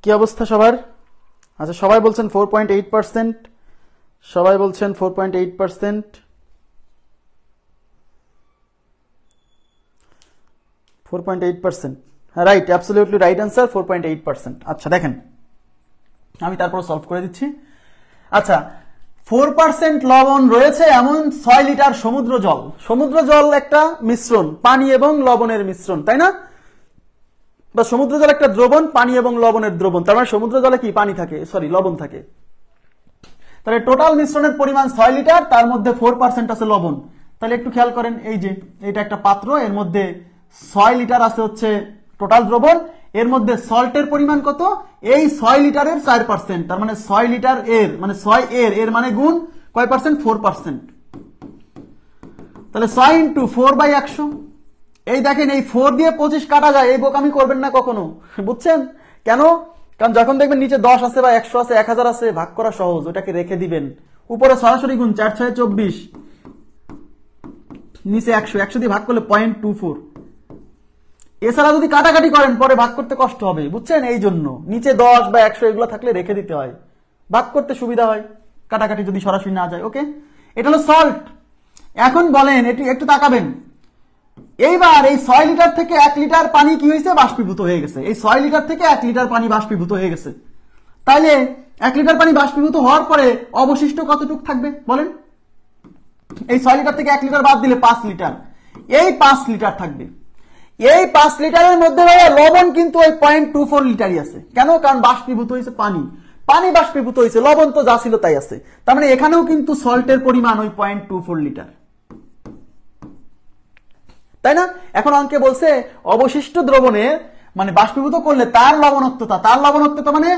কি অবস্থা সবার? আচ্ছা, সবাই বলছেন 4.8%, সবাই বলছেন 4.8%, 4.8%, হ্যাঁ রাইট, অ্যাবসলিউটলি রাইট অ্যান্সার 4.8%। আচ্ছা দেখেন, আমি তারপর সলভ করে দিচ্ছি। আচ্ছা, 4% লবণ রয়েছে এমন 6 লিটার সমুদ্র জল। সমুদ্র জল একটা মিশ্রণ, পানি এবং লবণের মিশ্রণ, তাই না? বা সমুদ্র জল একটা দ্রবণ, পানি এবং লবণের দ্রবণ, তার মানে সমুদ্র জলে কি পানি থাকে, সরি লবণ থাকে। তাহলে টোটাল মিশ্রণের পরিমাণ 6 লিটার, তার মধ্যে 4% আছে লবণ। তাহলে একটু খেয়াল করেন, এই যে এটা একটা পাত্র, এর মধ্যে 6 লিটার আছে হচ্ছে টোটাল দ্রবণ, এর মধ্যে সল্টের পরিমাণ কত? এই 6 লিটারের 4%, তার মানে 6 লিটার এর মানে 6 এর মানে গুণ কয় পার্সেন্ট? 4%। তাহলে 6 ইন্টু 4/100। এই দেখেন, এই 4 দিয়ে 25 কাটা যায়, এই বোকামি করবেন না কখনো, বুঝছেন কেন? কারণ যখন দেখবেন নিচে 10 আছে বা 100 আছে, 1000 আছে, ভাগ করা সহজ, ওটাকে রেখে দিবেন। উপরে সরাসরি গুণ, 4 6 24, নিচে 100, 100 দিয়ে ভাগ করলে 0.24। এছাড়া যদি কাটাকাটি করেন পরে ভাগ করতে কষ্ট হবে, বুঝছেন? এই জন্য নিচে 10 বা 100 এগুলো থাকলে রেখে দিতে হয়, ভাগ করতে সুবিধা হয়, কাটাকাটি যদি সরাসরি না যায়। ওকে, এটা হলো সল্ট। এখন বলেন, একটু তাকাবেন, এইবার এই 6 লিটার থেকে 1 লিটার পানি কি হয়েছে? বাষ্পীভূত হয়ে গেছে। এই 6 লিটার থেকে 1 লিটার পানি বাষ্পীভূত হয়ে গেছে। তাইলে 1 লিটার পানি বাষ্পীভূত হওয়ার পরে অবশিষ্ট কতটুকু থাকবে বলেন? এই 6 লিটার থেকে 1 লিটার বাদ দিলে 5 লিটার, এই 5 লিটার থাকবে। এই 5 লিটারের মধ্যে লবণ কিন্তু ওই 0.24 লিটারই আছে। কেন? কারণ বাষ্পীভূত হয়েছে পানি, পানি বাষ্পীভূত হয়েছে, লবণ তো যা ছিল তাই আছে। তার মানে এখানেও কিন্তু সল্টের পরিমাণ ওই 0.24 লিটার, তাই না? এখন অঙ্কে বলছে অবশিষ্ট দ্রবণে মানে বাষ্পীভূত করলে তার লবণাক্ততা মানে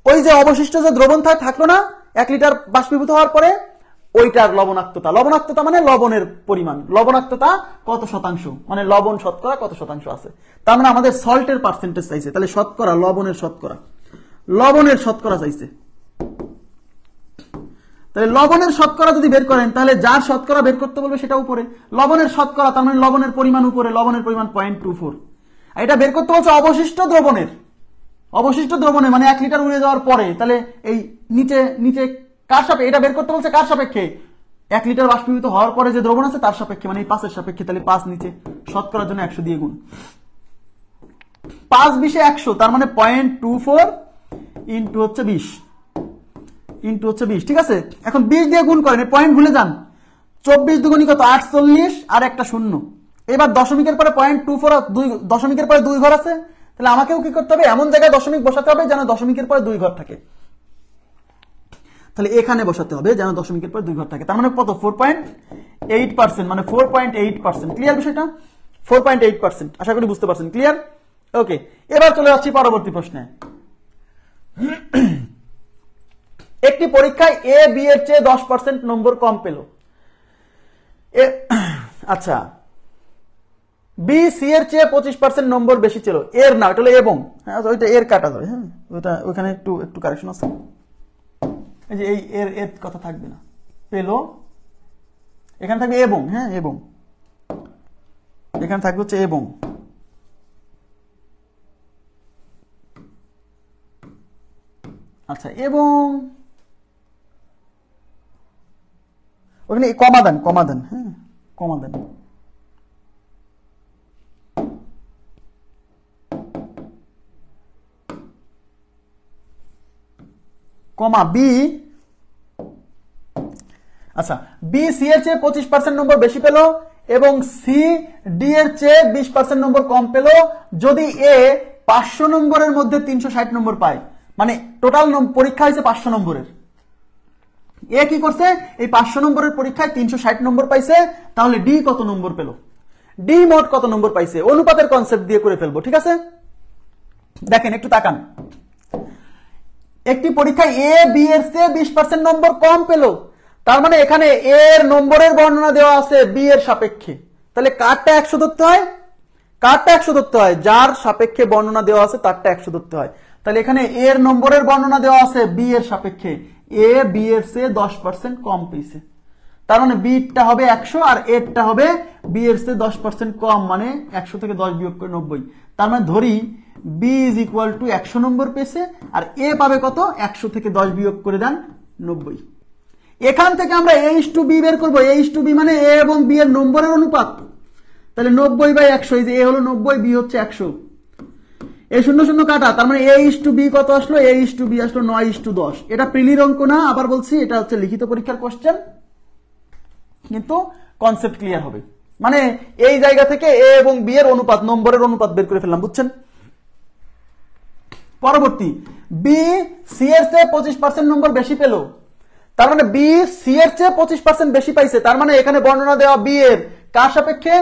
ওই যে অবশিষ্ট যে দ্রবণ থাকলো না 1 লিটার বাষ্পীভূত হওয়ার পরে, ওইটার লবণাক্ততা মানে লবণের পরিমাণ, লবণাক্ততা কত শতাংশ, মানে লবণ শতকরা কত শতাংশ আছে। তার মানে আমাদের সল্টের পার্সেন্টেজ চাইছে, তাহলে শতকরা, লবণের শতকরা চাইছে। তাহলে লবণের শতকরা যদি বের করেন তাহলে যার শতকরা বের করতে বলবে সেটা উপরে, লবণের শতকরা তার মানে লবণের পরিমাণ উপরে, লবণের পরিমাণ 0.24। এটা বের করতে বলছে অবশিষ্ট দ্রবণের, অবশিষ্ট দ্রবণে মানে 1 লিটার উড়ে যাওয়ার পরে, তাহলে এই নিচে নিচে কার সাপেক্ষে এটা বের করতে বলছে, কার সাপেক্ষে, 1 লিটার বাষ্পীভূত হওয়ার পরে যে দ্রবণ আছে তার সাপেক্ষে, মানে এই 5 এর সাপেক্ষে। তাহলে 5 নিচে, শতকরার জন্য 100 দিয়ে গুণ, 5 20 100, তার মানে 0.24 ইন্টু হচ্ছে 20 ইন্টু হচ্ছে 20, ঠিক আছে। এখন 20 দিয়ে গুণ করেন, পয়েন্ট ভুলে যান, 24 দুগুণী কত 48 আর একটা শূন্য। এবার দশমিকের পরে 0.24, দশমিকের পরে 2 ঘর আছে, তাহলে আমাকেও কি করতে হবে, এমন জায়গায় দশমিক বসাতে হবে যেন দশমিকের পরে 2 ঘর থাকে, তাহলে এখানে বসাতে হবে যেন দশমিকের পরে 2 ঘর থাকে। তার মানে কত 4.8%, মানে 4.8%। ক্লিয়ার বিষয়টা, 4.8%। আশা করি বুঝতে পারছেন, ক্লিয়ার। ওকে, এবার চলে যাচ্ছি পরবর্তী প্রশ্নে। একটি পরীক্ষায় এ বি এর চেয়ে 10% নম্বর কম পেল। আচ্ছা, বি সি এর চেয়ে 25% নম্বর বেশি ছিল। এর না, এটা হলো এবং, হ্যাঁ ওইটা এর কাটা যাবে, হ্যাঁ ওইটা ওখানে একটু একটু কারেকশন আছে, এই যে এই এর এর কথা থাকবে না, পেল, এখানে থাকবে এবং, হ্যাঁ এবং, এখানে থাকবে হচ্ছে এবং। আচ্ছা, এবং ওখানে কমা দেন, কমা দেন, হ্যাঁ কমা দেন, কমা বি। আচ্ছা, বি সি এর চেয়ে 25% নম্বর বেশি পেল এবং সি ডি এর চেয়ে 20% নম্বর কম পেল যদি এ 500 নম্বরের মধ্যে 360 নম্বর পায়। মানে টোটাল পরীক্ষা হয়েছে 500 নম্বরের, এ কি করছে, এই 500 নম্বরের পরীক্ষায় 360 নম্বর পাইছে, তাহলে ডি কত নম্বর পেল, ডি মোট কত নম্বর পাইছে, অনুপাতের কনসেপ্ট দিয়ে করে ফেলবো, ঠিক আছে। দেখেন একটু তাকান, একটি পরীক্ষায় এ বি এর চেয়ে 20% নম্বর কম পেল, তার মানে এখানে এ এর নম্বরের বর্ণনা দেওয়া আছে বি এর সাপেক্ষে, তাহলে কারটা 100 ধরতে হয়, কারটা 100 ধরতে হয়, যার সাপেক্ষে বর্ণনা দেওয়া আছে তারটা 100 ধরতে হয়। তাহলে এখানে এ এর নম্বরের বর্ণনা দেওয়া আছে বি এর সাপেক্ষে, এ বি এর চেয়ে 10% কম পেয়েছে, তার মানে বি টা হবে 100 আর এ টা হবে বি এর চেয়ে 10% কম, মানে 100 থেকে 10 বিয়োগ করে 90। তার মানে ধরি বি ইজ ইকুয়াল টু 100 নম্বর পেয়েছে আর এ পাবে কত, 100 থেকে 10 বিয়োগ করে দেন 90। এখান থেকে আমরা এ ইস টু বি বের করবো, এ ইস টু বি মানে এ এবং বি এর নম্বরের অনুপাত, তাহলে 90/100, এই যে এ হলো 90, বি হচ্ছে 100, এই শূন্য শূন্য কাটা, তার মানে এ ইস টু বি কত আসলো, এ ইস টু বি আসলো 9:10। এটা প্রিলির অঙ্ক না, আবার বলছি এটা হচ্ছে লিখিত পরীক্ষার কোশ্চেন, কিন্তু কনসেপ্ট ক্লিয়ার হবে। মানে এই জায়গা থেকে এ এবং বি এর অনুপাত, নম্বরের অনুপাত বের করে ফেললাম, বুঝছেন। পরবর্তী, বি সি এর চেয়ে 25% নম্বর বেশি পেল, তার মানে বি সি এর চেয়ে 25% বেশি পাইছে, তার মানে এখানে বর্ণনা দেওয়া বি এর কার সাপেক্ষে,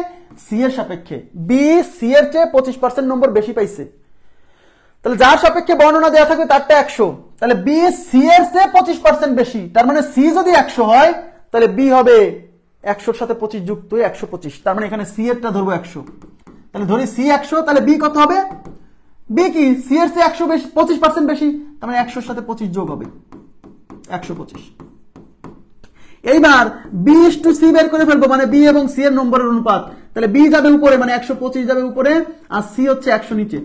সি এর সাপেক্ষে, বি সি এর চেয়ে 25% নম্বর বেশি পাইছে, তাহলে যার সাপেক্ষে বর্ণনা দেওয়া থাকবে তারটা 100, তাহলে বি সি এর চেয়ে 25% বেশি, তার মানে সি যদি 100 হয় তাহলে বি হবে 100 এর সাথে 25 যুক্ত 125, তার মানে এখানে সি এরটা ধরবো 100, তাহলে ধরি সি 100, তাহলে বি কত হবে, বি কি সি এর চেয়ে 100 বেশি, 25% বেশি, তার মানে 100 এর সাথে 25 যোগ হবে 125। এইবার বি ইস টু সি বের করে ফেলবো, মানে বি এবং সি এর নম্বরের অনুপাত, তাহলে বি যাবে উপরে মানে 125 যাবে উপরে আর সি হচ্ছে 100 নিচে,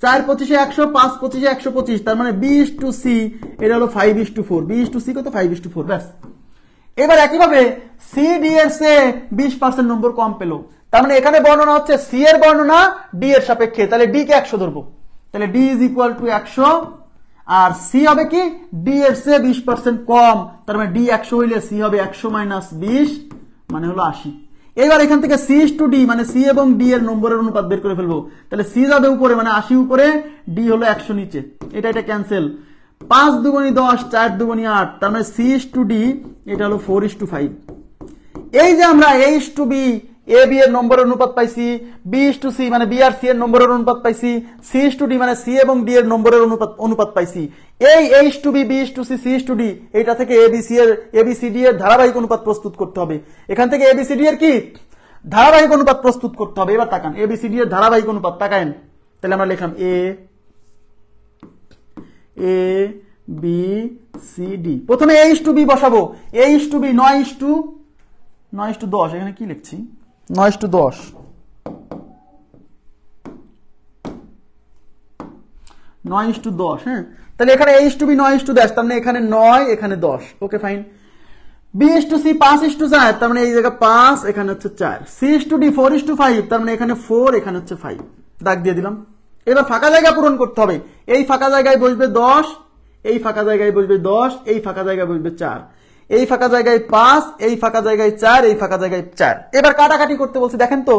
4×25 100, 5×25 125, তার মানে বি ইস টু সি এটা হলো 5:4, বি ইস টু সি কত 5:4, ব্যাস। এবার একইভাবে সি ডি এর চেয়ে 20% নম্বর কম পেল, তার মানে এখানে বর্ণনা হচ্ছে সি এর বর্ণনা ডি এর সাপেক্ষে, তাহলে ডি কে 100 ধরবো, তাহলে ডি ইজ ইকুয়াল টু 100 আর সি হবে কি ডি এর চেয়ে 20% কম, তার মানে ডি 100 হইলে সি হবে 100 - 20 মানে হলো 80। এবার এখান থেকে সি ইস টু ডি মানে সি এবং ডি এর নম্বরের অনুপাত বের করে ফেলবো, তাহলে সি যাবে উপরে মানে 80 উপরে, ডি হলো 100 নিচে, এটা এটা ক্যান্সেল, 5 দুগুণী 10, 4 দুগুণী 8, তার মানে সি ইস টু ডি এটা হলো 4:5। এই যে আমরা A is to B A B এর নম্বরের অনুপাত পাইছি, বি ইস টু সি মানে বি আর সি এর নম্বরের অনুপাত পাইছি, সি ইস টু ডি মানে সি এবং ডি এর নম্বরের অনুপাত পাইছি, এই A is to B B is to C C is to D এটা থেকে এবিসিডি এর ধারাবাহিক অনুপাত প্রস্তুত করতে হবে, এখান থেকে এবিসিডি এর কি ধারাবাহিক অনুপাত প্রস্তুত করতে হবে। এবার তাকান এবিসিডি এর ধারাবাহিক অনুপাত তাকায়েন, তাহলে আমরা লিখলাম এ বি সি ডি। প্রথমে A:B বসাবো, A:B 9:10, এখানে কি লিখছি 9:10, 9:10, হ্যাঁ। তাহলে এখানে A:B 9:10, তার মানে এখানে 9 এখানে 10, ওকে ফাইন। B:C 5:4, তার মানে এই জায়গায় 5 এখানে হচ্ছে 4। C:D 4:5, তার মানে এখানে 4 এখানে হচ্ছে 5, দাগ দিয়ে দিলাম। এবার ফাঁকা জায়গা পূরণ করতে হবে, এই ফাঁকা জায়গায় বসবে 10, এই ফাঁকা জায়গায় বসবে 10, এই ফাঁকা জায়গায় বসবে 4, এই ফাঁকা জায়গায় 5, এই ফাঁকা জায়গায় 4, এই ফাঁকা জায়গায় 4। এবার কাটাকাটি করতে বলছি, দেখেন তো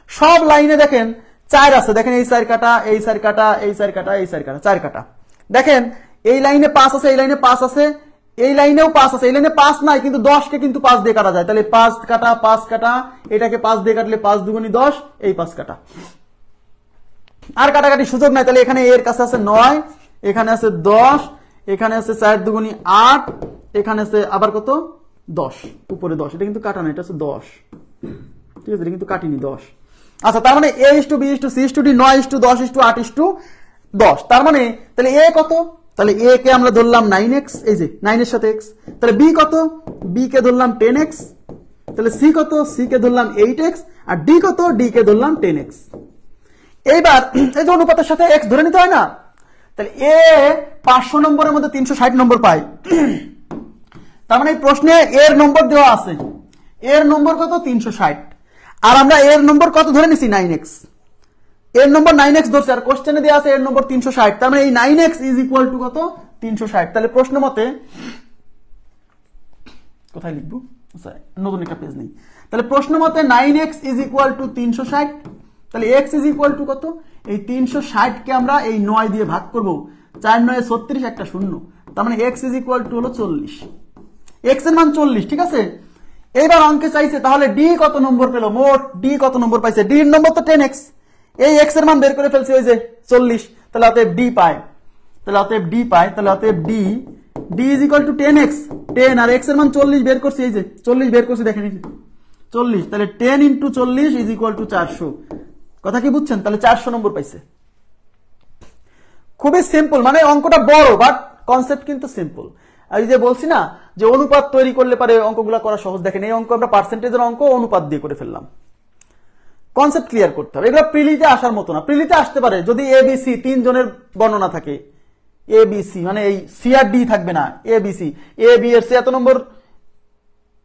সব লাইনে দেখেন 4 আছে, দেখেন এই 4 কাটা, এই 4 কাটা, এই 4 কাটা, এই 4 কাটা, 4 কাটা। দেখেন এই লাইনে 5 আছে, এই লাইনে 5 আছে, এই লাইনেও 5 আছে, এই লাইনে 5 নাই, কিন্তু 10 কে কিন্তু 5 দিয়ে কাটা যায়, তাহলে 5 কাটা 5 কাটা, এটাকে 5 দিয়ে কাটলে 5 দুগুণী 10, এই 5 কাটা। আর কাটাকাটি সুযোগ নাই, তাহলে এখানে এর কাছে আছে 9, এখানে আছে 10, এখানে আছে 4 দুগুণী 8, এখানে আছে আবার কত 10, উপরে 10, এটা কিন্তু কাটা না, এটা আছে 10, ঠিক আছে, এটা কিন্তু কাটিনি 10। আচ্ছা, তার মানে A:B:C:D 9:10:8:10, তার মানে তাহলে A কত, তাহলে A কে আমরা ধরলাম 9x, এই যে 9 এর সাথে x, তাহলে B কত, B কে ধরলাম 10x, তাহলে C কত, C কে ধরলাম 8x, আর D কত, D কে ধরলাম 10x। এইবার এই যে অনুপাতের সাথে x ধরে নিতে হয় না, তাহলে A 500 নম্বরের মধ্যে 360 নম্বর পায়, তার মানে এই প্রশ্নে এর নম্বর দেওয়া আছে, এর নম্বর কত 360, আর আমরা এর নম্বর কত ধরে নিছি 9x, এর নম্বর 9x ধরছে, আর কোশ্চেনে দেওয়া আছে এর নম্বর 360, তার মানে এই 9x ইজ ইকুয়াল টু কত 360। তাহলে প্রশ্ন মতে কোথায় লিখবো, নতুন একটা পেজ নেই, তাহলে প্রশ্ন মতে 9x ইজ ইকুয়াল টু 360, তাহলে x ইজ ইকুয়াল টু কত, এই 360 কে আমরা এই 9 দিয়ে ভাগ করব, 4 9 36, একটা শূন্য, তার মানে x ইজ ইকুয়াল টু হলো 40, x এর মান 40, ঠিক আছে। এইবার অঙ্কে চাইছে তাহলে d কত নম্বর পেল, মোট d কত নম্বর পাইছে, d এর নম্বর তো 10x, এই x এর মান বের করে ফেলছে ওই যে 40, তাহলে অতএব d পায়, তাহলে অতএব d পায়, তাহলে অতএব d is equal to 10x, 10, আর x এর মান 40 বের করছি, এই যে 40 বের করছি, দেখেন 40, তাহলে 10 × 40 ইজ ইকুয়াল টু 400, কথা কি বুঝছেন, তাহলে 400 নম্বর পাইছে। খুবই সিম্পল, মানে অঙ্কটা বড় বাট কনসেপ্ট কিন্তু সিম্পল। আর এই যে বলছি না যে অনুপাত তৈরি করলে পারে অঙ্কগুলো করা সহজ, দেখেন এই অঙ্ক আমরা পার্সেন্টেজের অঙ্ক অনুপাত দিয়ে করে ফেললাম। কনসেপ্ট ক্লিয়ার করতে হবে, এগুলো প্রিলিতে আসার মতো না, প্রিলিতে আসতে পারে যদি ABC 3 জনের বর্ণনা থাকে, ABC মানে এই সি আর ডি থাকবে না, ABC, এ বি এর সি এত নম্বর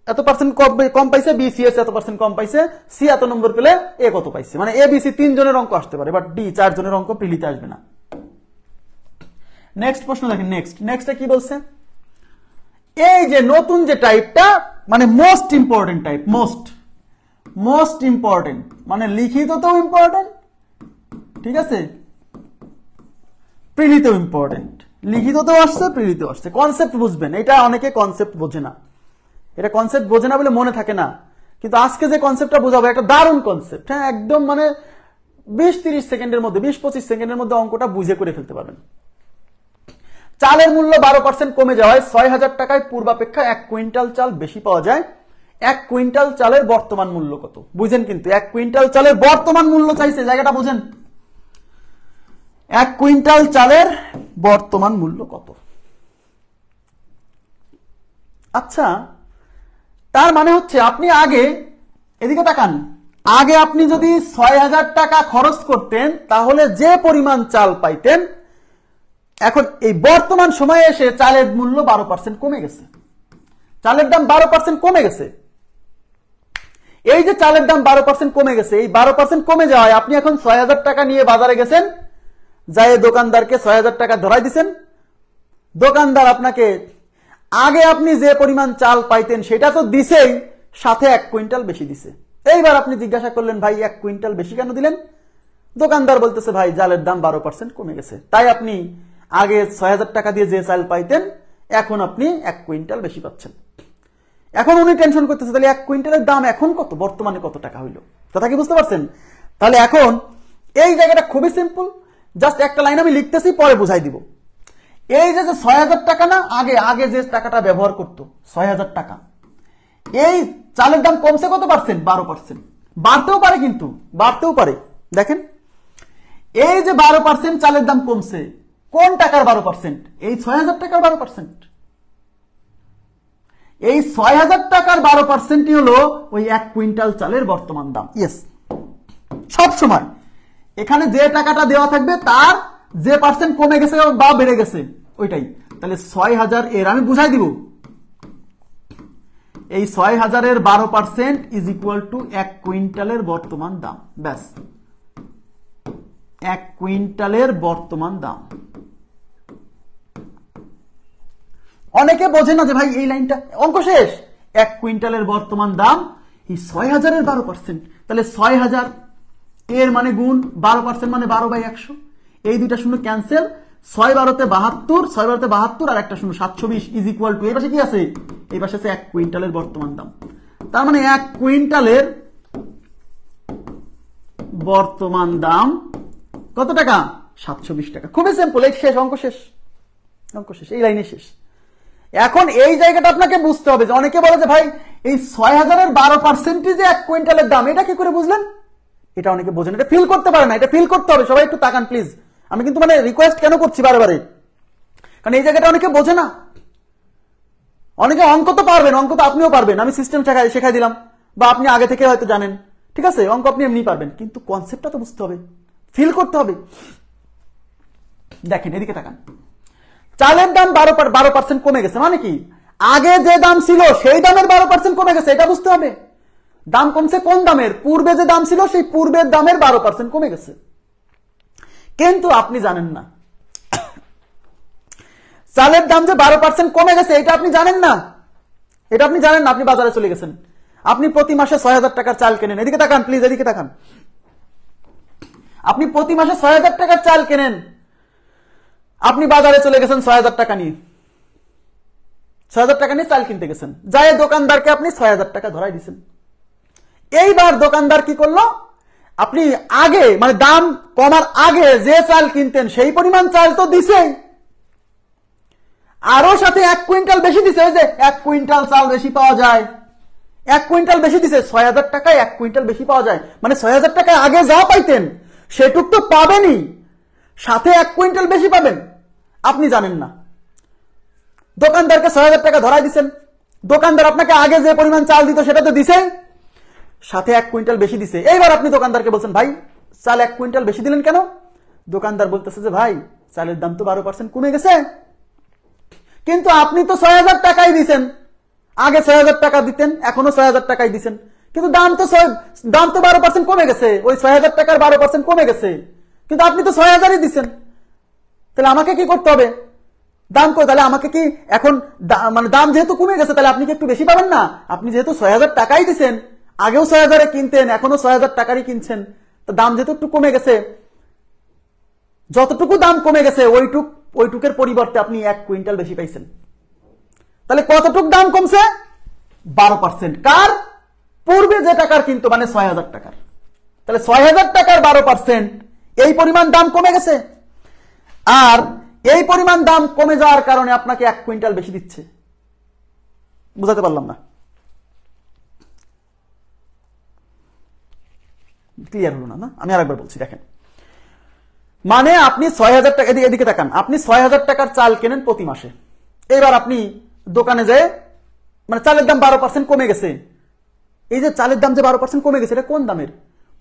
এত পার্সেন্ট কম পাইছে, বি সি এর এত পার্সেন্ট কম পাইছে, সি এত নম্বর পেলে এ কত পাইছে, মানে ABC 3 জনের অঙ্ক আসতে পারে, বাট ডি 4 জনের অঙ্ক প্রিলিতে আসবে না। নেক্সট প্রশ্ন দেখেন, নেক্সটে কি বলছে, এই যে নতুন যে টাইপটা মানে most important type, most important মানে লিখিত তো ইম্পর্টেন্ট, ঠিক আছে, প্রিলিতেও ইম্পর্টেন্ট, লিখিততেও আসছে প্রিলিতেও আসছে। কনসেপ্ট বুঝবেন, এটা অনেকে কনসেপ্ট বোঝে না, এটা কনসেপ্ট বোঝে না বলে মনে থাকে না, কিন্তু আজকে যে কনসেপ্টটা বোঝাবো একটা দারুণ কনসেপ্ট, হ্যাঁ একদম মানে 20-30 সেকেন্ডের মধ্যে, 20-25 সেকেন্ডের মধ্যে অঙ্কটা বুঝে করে ফেলতে পারবেন। চালের মূল্য 12% কমে যাওয়ায় 6000 টাকায় পূর্বাপেক্ষা 1 কুইন্টাল চাল বেশি পাওয়া যায়, 1 কুইন্টাল চালের বর্তমান মূল্য কত, বুঝেন কিন্তু 1 কুইন্টাল চালের বর্তমান মূল্য চাইছে, জায়গাটা বুঝেন, 1 কুইন্টাল চালের বর্তমান মূল্য কত। আচ্ছা, তার মানে হচ্ছে আপনি আগে এদিকে তাকান, আগে আপনি যদি 6000 টাকা খরচ করতেন তাহলে যে পরিমাণ চাল পাইতেন, এখন এই বর্তমান সময়ে এসে চালের মূল্য 12% কমে গেছে, চালের দাম 12% কমে গেছে। এই যে চালের দাম 12% কমে গেছে, এই 12% কমে যাওয়ায় আপনি এখন 6000 টাকা নিয়ে বাজারে গেছেন, যাই দোকানদারকে 6000 টাকা ধরাই দিছেন, দোকানদার আপনাকে আগে আপনি যে পরিমাণ চাল পাইতেন সেটা তো দিছেই, সাথে 1 কুইন্টাল বেশি দিছে। এইবার আপনি জিজ্ঞাসা করলেন ভাই 1 কুইন্টাল বেশি কেন দিলেন, দোকানদার বলতেছে ভাই চালের দাম 12% কমে গেছে, তাই আপনি আগে 6000 টাকা দিয়ে যে চাল পাইতেন এখন আপনি 1 কুইন্টাল বেশি পাচ্ছেন। এখন উনি টেনশন করতেছে তাহলে 1 কুইন্টালের দাম এখন কত, বর্তমানে কত টাকা হইল, কথা কি বুঝতে পারছেন। তাহলে এখন এই জায়গাটা খুবই সিম্পল, জাস্ট একটা লাইন আমি লিখতেছি পরে বুঝাই দিব। এই যে 6000 টাকা না, আগে যে টাকাটা ব্যবহার করতো 6000 টাকা, এই চালের দাম কমছে কত পার্সেন্ট, 12%, বাড়তেও পারে, কিন্তু বাড়তেও পারে। দেখেন এই যে 12% চালের দাম কমছে, কোন টাকার 12%? এই 6,000 টাকার 12%। এই 6,000 টাকার 12% হলো ওই 1 কুইন্টাল চালের বর্তমান দাম। ইয়েস, সব সময় এখানে যে টাকাটা দেওয়া থাকবে তার যে পার্সেন্ট কমে গেছে বা বেড়ে গেছে ওইটাই। তাহলে 6,000 এর আমি বুঝাই দিব, এই 6,000 এর 12% ইজ ইকুয়াল টু 1 কুইন্টালের বর্তমান দাম। ব্যাস, 1 কুইন্টালের বর্তমান দাম। অনেকে বোঝে না যে ভাই এই লাইনটা, অঙ্ক শেষ। 1 কুইন্টালের বর্তমান দাম এই 6,000 এর 12%। তাহলে 6,000 এর মানে গুণ 12% মানে 12/100। এই দুইটা শূন্য ক্যান্সেল, 6 12 72, 6 12 72 আর একটা শূন্য 720 ইজ ইকুয়াল টু এই পাশে কি আছে? এই পাশে আছে 1 কুইন্টালের বর্তমান দাম। তার মানে 1 কুইন্টালের বর্তমান দাম কত টাকা? 720 টাকা। খুবই সিম্পল, এই শেষ, অঙ্ক শেষ, অঙ্ক শেষ, এই লাইনে শেষ। এখন এই জায়গাটা আপনাকে বুঝতে হবে যে অনেকে বলে যে ভাই এই 6,000 এর 12% যে 1 কুইন্টালের দাম, এটা কি করে বুঝলেন? এটা অনেকে বোঝেন, এটা ফিল করতে পারে না, এটা ফিল করতে হবে। সবাই একটু তাকান প্লিজ। আমি কিন্তু মানে রিকোয়েস্ট কেন করছি বারে, কারণ এই জায়গাটা অনেকে বোঝে না। অনেকে অঙ্ক তো পারবেন, অঙ্ক তো আপনিও পারবেন, আমি সিস্টেম শেখাই দিলাম, বা আপনি আগে থেকে হয়তো জানেন, ঠিক আছে, অঙ্ক আপনি এমনি পারবেন, কিন্তু কনসেপ্টটা তো বুঝতে হবে, ফিল করতে হবে। দেখেন এদিকে তাকান, চালের দাম 12% কমে গেছে মানে কি? আগে যে দাম ছিল সেই দামের 12% কমে গেছে, এটা বুঝতে হবে। দাম কমছে কোন দামের? পূর্বে যে দাম ছিল সেই পূর্বের দামের 12% কমে গেছে। কিন্তু আপনি জানেন না চালের দাম যে 12% কমে গেছে, এটা আপনি জানেন না, এটা আপনি জানেন না। আপনি বাজারে চলে গেছেন, আপনি প্রতি মাসে 6,000 টাকার চাল কেনেন। এদিকে তাকান প্লিজ, এদিকে তাকান। আপনি প্রতি মাসে 6,000 টাকার চাল কেনেন, আপনি বাজারে চলে গেছেন 6,000 টাকা নিয়ে, 6,000 টাকা নিয়ে চাল কিনতে গেছেন, যাই দোকানদারকে আপনি 6,000 টাকা ধরাই দিচ্ছেন। এইবার দোকানদার কি করলো? আপনি আগে মানে দাম কমার আগে যে চাল কিনতেন সেই পরিমাণ চাল তো দিছে, আরো সাথে 1 কুইন্টাল বেশি দিছে। ওই যে 1 কুইন্টাল চাল বেশি পাওয়া যায়, 1 কুইন্টাল বেশি দিছে, 6,000 টাকায় 1 কুইন্টাল বেশি পাওয়া যায়, মানে 6,000 টাকায় আগে যা পাইতেন সেটুক তো পাবেনই, সাথে 1 কুইন্টাল বেশি পাবেন। আপনি জানেন না, দোকানদারকে 6,000 টাকা ধরাই দিচ্ছেন, দোকানদার আপনাকে আগে যে পরিমাণ চাল দিত সেটা তো দিছে, সাথে 1 কুইন্টাল বেশি দিছে। এইবার আপনি দোকানদারকে বলছেন ভাই চাল 1 কুইন্টাল বেশি দিলেন কেন? দোকানদার বলতেছে যে ভাই চালের দাম তো 12% কমে গেছে, কিন্তু আপনি তো 6,000 টাকাই দিচ্ছেন, আগে 6,000 টাকা দিতেন, এখনো 6,000 টাকাই দিচ্ছেন, কিন্তু দাম তো 12% কমে গেছে, ওই 6,000 টাকার 12% কমে গেছে, কিন্তু আপনি তো 6,000ই দিচ্ছেন। তাহলে আমাকে কি করতে হবে? দাম করে, তাহলে আমাকে কি এখন মানে দাম যেহেতু কমে গেছে তাহলে আপনি কি একটু বেশি পাবেন না? আপনি যেহেতু 6,000 টাকাই দিচ্ছেন, আগেও 6,000-এ কিনতেন, এখনো 6,000 টাকারই কিনছেন, তো দাম যেহেতু একটু কমে গেছে, যতটুকু দাম কমে গেছে ওইটুকের পরিবর্তে আপনি 1 কুইন্টাল বেশি পাইছেন। তাহলে কতটুক দাম কমছে? 12%। কার? পূর্বে যে টাকার কিন্তু, মানে 6,000 টাকার। তাহলে 6,000 টাকার 12% এই পরিমাণ দাম কমে গেছে, আর এই পরিমাণ দাম কমে যাওয়ার কারণে আপনাকে 1 কুইন্টাল বেশি দিচ্ছে। বুঝাতে পারলাম না? ক্লিয়ার হলো না? আমি আরেকবার বলছি, দেখেন, মানে আপনি 6,000 টাকা, এদিকে তাকান, আপনি 6,000 টাকার চাল কেনেন প্রতি মাসে। এবার আপনি দোকানে যেয়ে, মানে চালের দাম 12% কমে গেছে, এই যে চালের দাম যে 12% কমে গেছে, এটা কোন দামের?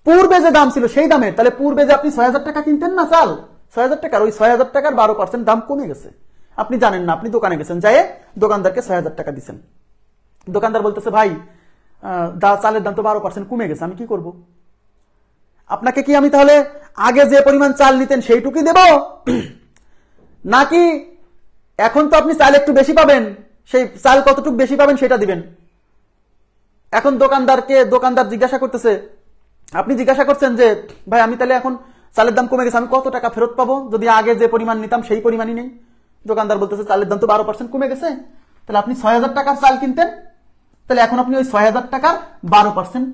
পূর্বে যে দাম ছিল সেই দামের। তাহলে পূর্বে যে আপনি 6,000 টাকা কিনতেন না চাল, 6,000 টাকার, ওই 6,000 টাকার 12% দাম কমে গেছে। আপনি জানেন না, আপনি দোকানে গেছেন, যাই দোকানদারকে 6,000 টাকা দিচ্ছেন। দোকানদার বলতেছে ভাই চালের দাম তো 12% কমে গেছে, আমি কি করব? আপনাকে কি আমি তাহলে আগে যে পরিমাণ চাল নিতেন সেইটুকুই দেব, নাকি এখন তো আপনি চাল একটু বেশি পাবেন, সেই চাল কতটুকু বেশি পাবেন সেটা দিবেন? এখন দোকানদার জিজ্ঞাসা করতেছে, আপনি জিজ্ঞাসা করছেন যে ভাই আমি তাহলে এখন চালের দাম কমে গেছে, আমি কত টাকা ফেরত পাবো যদি আগে যে পরিমাণ নিতাম সেই পরিমাণই নেই? দোকানদার বলতেছে চালের দাম তো 12% কমে গেছে, তাহলে আপনি 6,000 টাকার চাল কিনতেন, তাহলে এখন আপনি ওই 6,000 টাকার 12%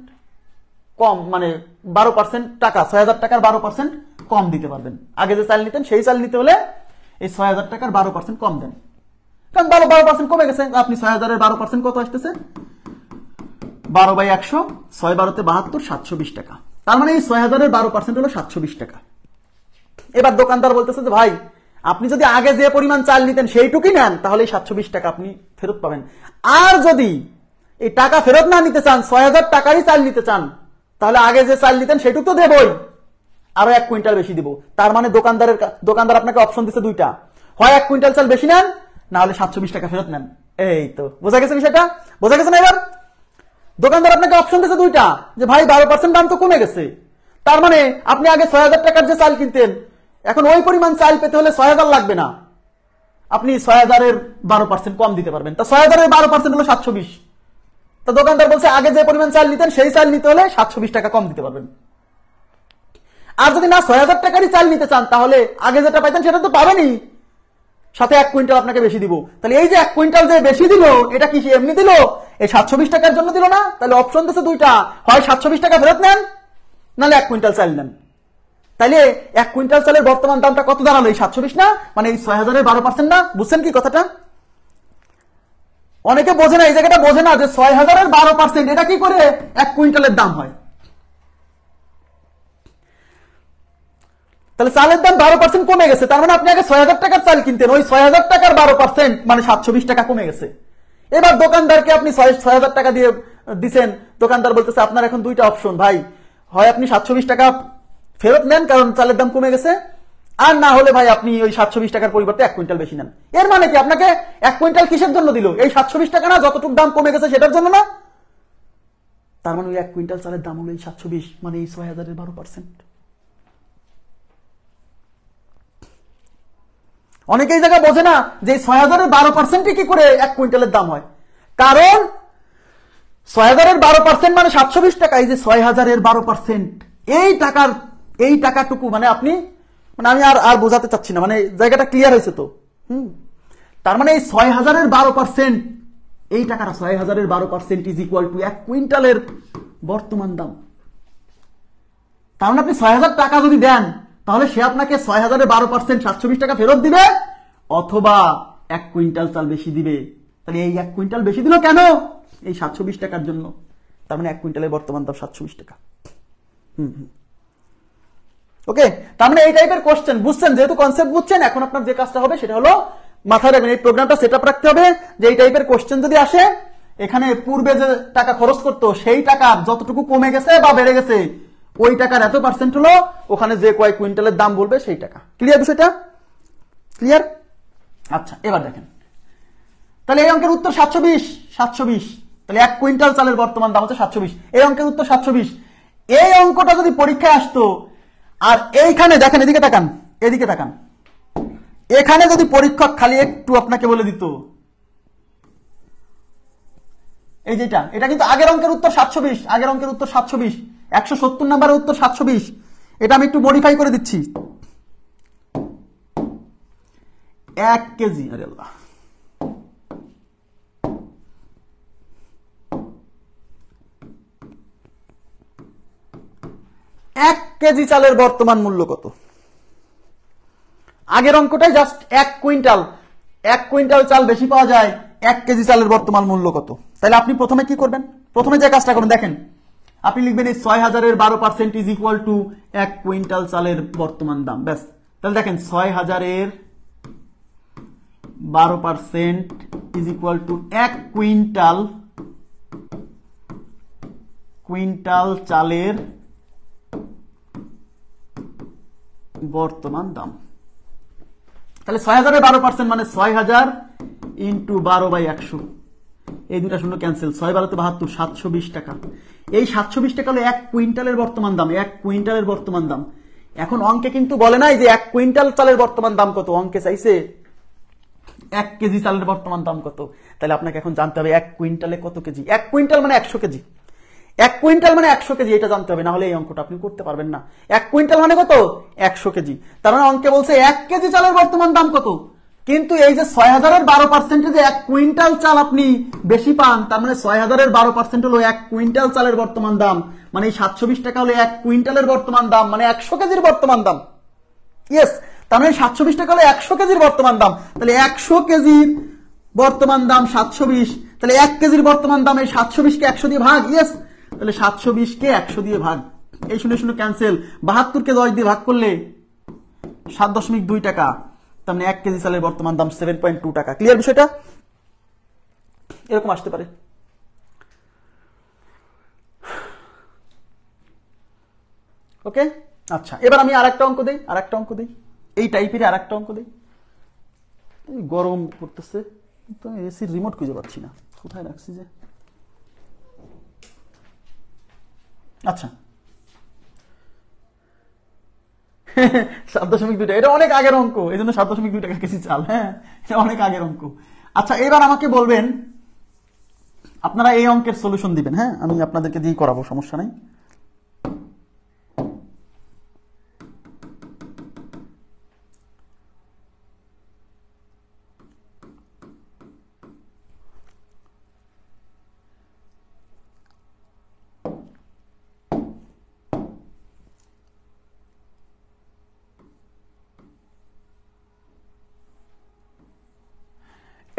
কম, মানে 12% টাকা, 6,000 টাকার 12% কম দিতে পারবেন। আগে যে চাল নিতেন সেই চাল নিতে হলে এই 6,000 টাকার 12% কম দেন, কারণ 12% কমে গেছে। আপনি 6,000 এর 12% কত আসতেছে? 12/100, 6 12 72, 720 টাকা। তার মানে এই 6,000 এর 12% হলো 720 টাকা। এবার দোকানদার বলতেছে যে ভাই আপনি যদি আগে যে পরিমাণ চাল নিতেন সেইটুকুই নেন তাহলে 720 টাকা আপনি ফেরত পাবেন। আর যদি এই টাকা ফেরত না নিতে চান, 6000 টাকারই চাল নিতে চান, তাহলে আগে যে চাল নিতেন সেটুকু তো দেবই, আরো 1 কুইন্টাল বেশি দিব। তার মানে দোকানদার আপনাকে অপশন দিচ্ছে দুইটা, হয় 1 কুইন্টাল চাল বেশি নেন, না হলে 720 টাকা ফেরত নেন। এই তো বোঝা গেছে বিষয়টা, বোঝা গেছে না? এবার দোকানদার আপনাকে অপশন দিচ্ছে দুইটা, যে ভাই 12% দাম তো কমে গেছে, তার মানে আপনি আগে 6000 টাকার যে চাল কিনতেন, এখন ওই পরিমাণ চাল পেতে হলে 6000 লাগবে না, আপনি 6000-এর 12% কম দিতে পারবেন। তা 6000-এর 12% হলো 720। তা দোকানদার বলছে আগে যে পরিমাণ চাল নিতেন সেই চাল নিতে হলে 720 টাকা কম দিতে পারবেন। আর যদি না 6000 টাকারই চাল নিতে চান, তাহলে আগে যেটা পাইতেন সেটা তো পাবেনই, সাথে 1 কুইন্টাল আপনাকে বেশি দিব। তাহলে এই যে 1 কুইন্টাল যে বেশি দিল, এটা কি এমনি দিল? এই 720 টাকার জন্য দিল না? তাহলে অপশন দিচ্ছে দুইটা, হয় 720 টাকা ফেরত নেন, নাহলে 1 কুইন্টাল চাল নেন। তাইলে 1 কুইন্টাল চালের বর্তমান দামটা কত দাঁড়ালো? এই 720 না, মানে এই 6000-এর 12% না? বুঝছেন কি কথাটা? অনেকে বোঝে না, এই জায়গাটা বোঝে না যে 6000-এর 12% এটা কি করে 1 কুইন্টালের দাম হয়। তাহলে চালের দাম 12% কমে গেছে, তার মানে আপনি আগে 6000 টাকার চাল কিনতেন, ওই 6000 টাকার 12% মানে 720 টাকা কমে গেছে। এবার দোকানদারকে আপনি 6000 টাকা দিয়ে দিচ্ছেন, দোকানদার বলতেছে আপনার এখন দুইটা অপশন ভাই, হয় আপনি 720 টাকা ফেরত নেন কারণ চালের দাম কমে গেছে, আর না হলে ভাই আপনি ওই 720 টাকার পরিবর্তে 1 কুইন্টাল বেশি নেন। এর মানে কি আপনাকে 1 কুইন্টাল কিসের জন্য দিল? এই 720 টাকা না, যতটুকু দাম কমে গেছে সেটার জন্য না? তার মানে ওই 1 কুইন্টাল চালের দাম হলো এই 720, মানে এই 6000-এর 12%। অনেকে এই জায়গায় বোঝে না যে 6000-এর 12% কি করে 1 কুইন্টালের দাম হয়। কারণ 6000-এর 12% মানে 720 টাকা, এই যে 6000-এর 12% এই টাকাটুকু মানে আপনি, মানে আমি আর বোঝাতে চাচ্ছি না, মানে জায়গাটা ক্লিয়ার হয়েছে তো? তার মানে এই 6000-এর 12%, এই টাকাটা 6000-এর 12% ইজ ইকুয়াল টু 1 কুইন্টালের বর্তমান দাম। তার মানে আপনি 6000 টাকা যদি দেন, তাহলে সে আপনাকে 6000-এর 12% 720 টাকা ফেরত দিবে, অথবা 1 কুইন্টাল চাল বেশি দিবে। তাহলে এই 1 কুইন্টাল বেশি দিল কেন? এই 720 টাকার জন্য। তার মানে 1 কুইন্টালের বর্তমান দাম 720 টাকা। ওকে, তার মানে এই টাইপের কোশ্চেন বুঝছেন, যেহেতু কনসেপ্ট বুঝছেন, এখন আপনার যে কাজটা হবে সেটা হলো মাথায় রাখবেন, এই প্রোগ্রামটা সেট আপ রাখতে হবে যে এই টাইপের কোশ্চেন যদি আসে, এখানে পূর্বে যে টাকা খরচ করতো সেই টাকা যতটুকু কমে গেছে বা বেড়ে গেছে, ওই টাকার এত পার্সেন্ট হলো ওখানে যে কয় কুইন্টালের দাম বলবে সেই টাকা। ক্লিয়ার বিষয়টা? ক্লিয়ার? আচ্ছা, এবার দেখেন, তাহলে এই অঙ্কের উত্তর 720। তাহলে 1 কুইন্টাল চালের বর্তমান দাম হচ্ছে 720, এই অঙ্কের উত্তর 720। এই অঙ্কটা যদি পরীক্ষায় আসতো, আর এইখানে দেখেন, এদিকে তাকান, এদিকে তাকান, এখানে যদি পরীক্ষক খালি একটু আপনাকে বলে দিত এই যেটা, এটা কিন্তু আগের অঙ্কের উত্তর 720, আগের অঙ্কের উত্তর 720, 170 নাম্বারের উত্তর 720, এটা আমি একটু মডিফাই করে দিচ্ছি। 1 কেজি, আরে আল্লাহ, 1 কেজি চালের বর্তমান মূল্য কত? আগের অঙ্কটাই জাস্ট 1 কুইন্টাল চাল বেশি পাওয়া যায়, 1 কেজি চালের বর্তমান মূল্য কত? তাহলে আপনি প্রথমে কি করবেন? প্রথমে যে কাজটা করুন, দেখেন, আপনি লিখবেন এই 6000-এর 12% ইজ ইকুয়াল টু 1 কুইন্টাল চালের বর্তমান দাম, ব্যাস। তাহলে দেখেন 6000-এর 12% ইজ ইকুয়াল টু 1 কুইন্টাল চালের বর্তমান দাম। তাহলে 6000-এর 12% মানে 6000 ইন্টু 12/100, এই দুটা শূন্য ক্যান্সেল, 6 × 12 = 72, 720 টাকা। এই 720 টাকা হলো 1 কুইন্টালের বর্তমান দাম, 1 কুইন্টালের বর্তমান দাম। এখন অঙ্কে কিন্তু বলে নাই যে 1 কুইন্টাল চালের বর্তমান দাম কত, অঙ্কে চাইছে 1 কেজি চালের বর্তমান দাম কত। তাহলে আপনাকে এখন জানতে হবে 1 কুইন্টালে কত কেজি। 1 কুইন্টাল মানে 100 কেজি, 1 কুইন্টাল মানে 100 কেজি, এটা জানতে হবে, না হলে এই অঙ্কটা আপনি করতে পারবেন না। 1 কুইন্টাল মানে কত? 100 কেজি। তার মানে অঙ্কে বলছে 1 কেজি চালের বর্তমান দাম কত, কিন্তু এই যে 6000-এর 12% যে 1 কুইন্টাল চাল আপনি বেশি পান, তার মানে 6000-এর 12% হলো 1 কুইন্টাল চালের বর্তমান দাম, মানে এই 720 টাকা হলো 1 কুইন্টালের বর্তমান দাম, মানে 100 কেজির বর্তমান দাম। ইয়েস, তার মানে 720 টাকা হলো 100 কেজির বর্তমান দাম। তাহলে 100 কেজির বর্তমান দাম 720, তাহলে 1 কেজির বর্তমান দাম এই 720-কে 100 দিয়ে ভাগ। ইয়েস, তাহলে 720-কে 100 দিয়ে ভাগ, এই শূন্য শূন্য ক্যান্সেল, 72-কে 10 দিয়ে ভাগ করলে 7.2 টাকা। তার মানে 1 কেজি চালের বর্তমান দাম 7.2 টাকা। ক্লিয়ার বিষয়টা? এরকম আসতে পারে। ওকে, আচ্ছা এবার আমি আরেকটা অঙ্ক দেই, এই টাইপের আরেকটা অঙ্ক দেই। গরম করতেছে তো এসির রিমোট খুঁজে পাচ্ছি না, কোথায় রাখছি যে। আচ্ছা 7.2 টাকা, এটা অনেক আগের অঙ্ক, এই জন্য 7.2 টাকা কেজি চাল। হ্যাঁ, এটা অনেক আগের অঙ্ক। আচ্ছা এবার আমাকে বলবেন, আপনারা এই অঙ্কের সলিউশন দিবেন। হ্যাঁ, আমি আপনাদেরকে দিয়ে করাবো, সমস্যা নাই।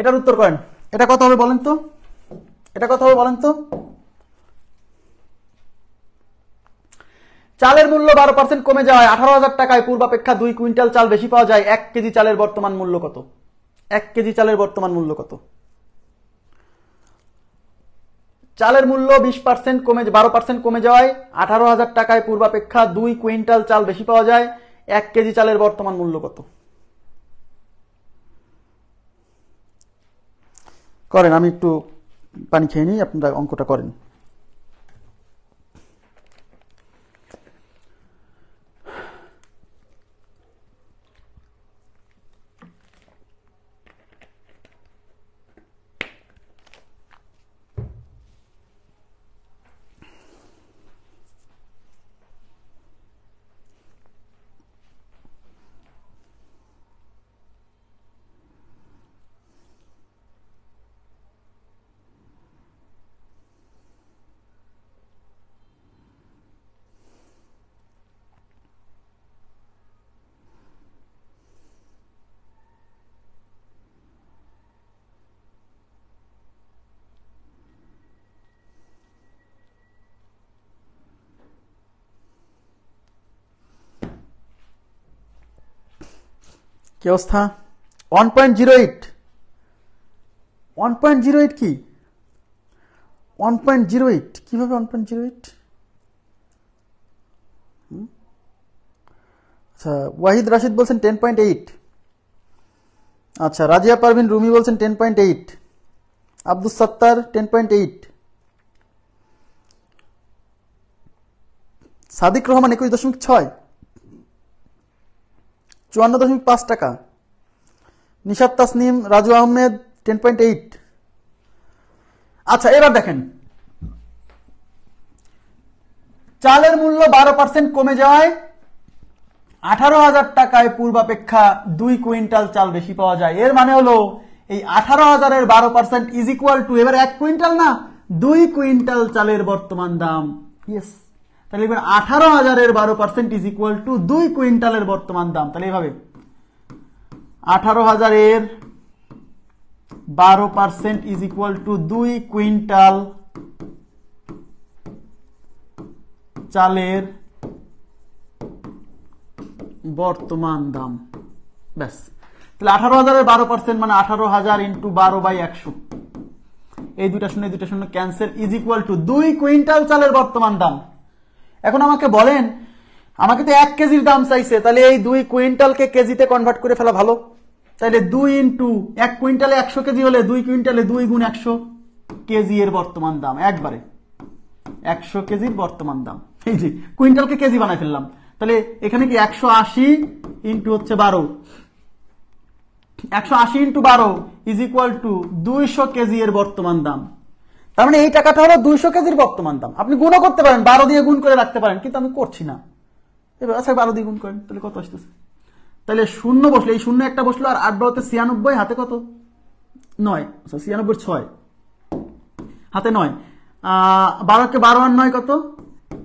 এটার উত্তর করেন। এটা কত হবে বলেন তো? চালের মূল্য 12% কমে যাওয়ায় 18,000 টাকায় পূর্বাপেক্ষা 2 কুইন্টাল চাল বেশি পাওয়া যায়। 1 কেজি চালের বর্তমান মূল্য কত? 1 কেজি চালের বর্তমান মূল্য কত? চালের মূল্য 12% কমে যাওয়ায় 18,000 টাকায় পূর্বাপেক্ষা 2 কুইন্টাল চাল বেশি পাওয়া যায়। 1 কেজি চালের বর্তমান মূল্য কত? করেন, আমি একটু পানি খেয়ে নিই, আপনারা অঙ্কটা করেন। কি অবস্থা? 1.08 কি 1.08 কিভাবে 1.08? আচ্ছা, ওয়াহিদ রাশিদ বলছেন 10.8। আচ্ছা, রাজিয়া পারভিন রুমি বলছেন 10.8, আব্দুস সত্তার 10.8, সাদিক রহমান 21.6, 54.5 টাকা, নিশাত তাসনিম, রাজু আহমেদ 10.8। আচ্ছা এবার দেখেন, চালের মূল্য 12% কমে যাওয়ায় 18,000 টাকায় পূর্বাপেক্ষা 2 কুইন্টাল চাল বেশি পাওয়া যায়। এর মানে হলো এই 18,000 এর 12% ইজ ইকুয়াল টু, এবার 1 কুইন্টাল না, 2 কুইন্টাল চালের বর্তমান দাম। ইয়েস, তাহলে এবার 18,000 এর 12% ইজ ইকুয়াল টু 2 কুইন্টালের বর্তমান দাম। তাহলে এইভাবে 18,000 এর 12% ইজ ইকুয়াল টু 2 কুইন্টাল চালের বর্তমান দাম। ব্যাস, তাহলে 18,000 এর 12% মানে 18,000 ইন্টু 12/100, এই দুটা শূন্য cancel, is equal two 2 quintal চালের বর্তমান দাম। এখন আমাকে বলেন, আমাকে তো 1 কেজির দাম চাইছে, তাহলে এই 2 কুইন্টালকে কেজিতে কনভার্ট করে ফেলা ভালো। তাহলে 2 ইন্টু 1 কুইন্টালে 100 কেজি হলে 2 কুইন্টালে 2 গুণ 100 কেজি এর বর্তমান দাম, একবারে 100 কেজির বর্তমান দাম। এই যে কুইন্টালকে কেজি বানাই ফেললাম। তাহলে এখানে কি 180 ইন্টু হচ্ছে 12, 180 into 12 is equal two 200 KG এর বর্তমান দাম। তার মানে এই টাকাটা হলো 200 কেজির বর্তমান দাম। আপনি গুণও করতে পারেন, 12 দিয়ে গুণ করে রাখতে পারেন, কিন্তু আমি করছি না। এবার আচ্ছা 12 দিয়ে গুণ করেন, তাহলে কত আসতেছে? তাহলে শূন্য বসলে, এই শূন্য একটা বসলো, আর 8 12 96, হাতে কত? 9, 96 6, হাতে 9, 12 কে 12 আর 9 কত?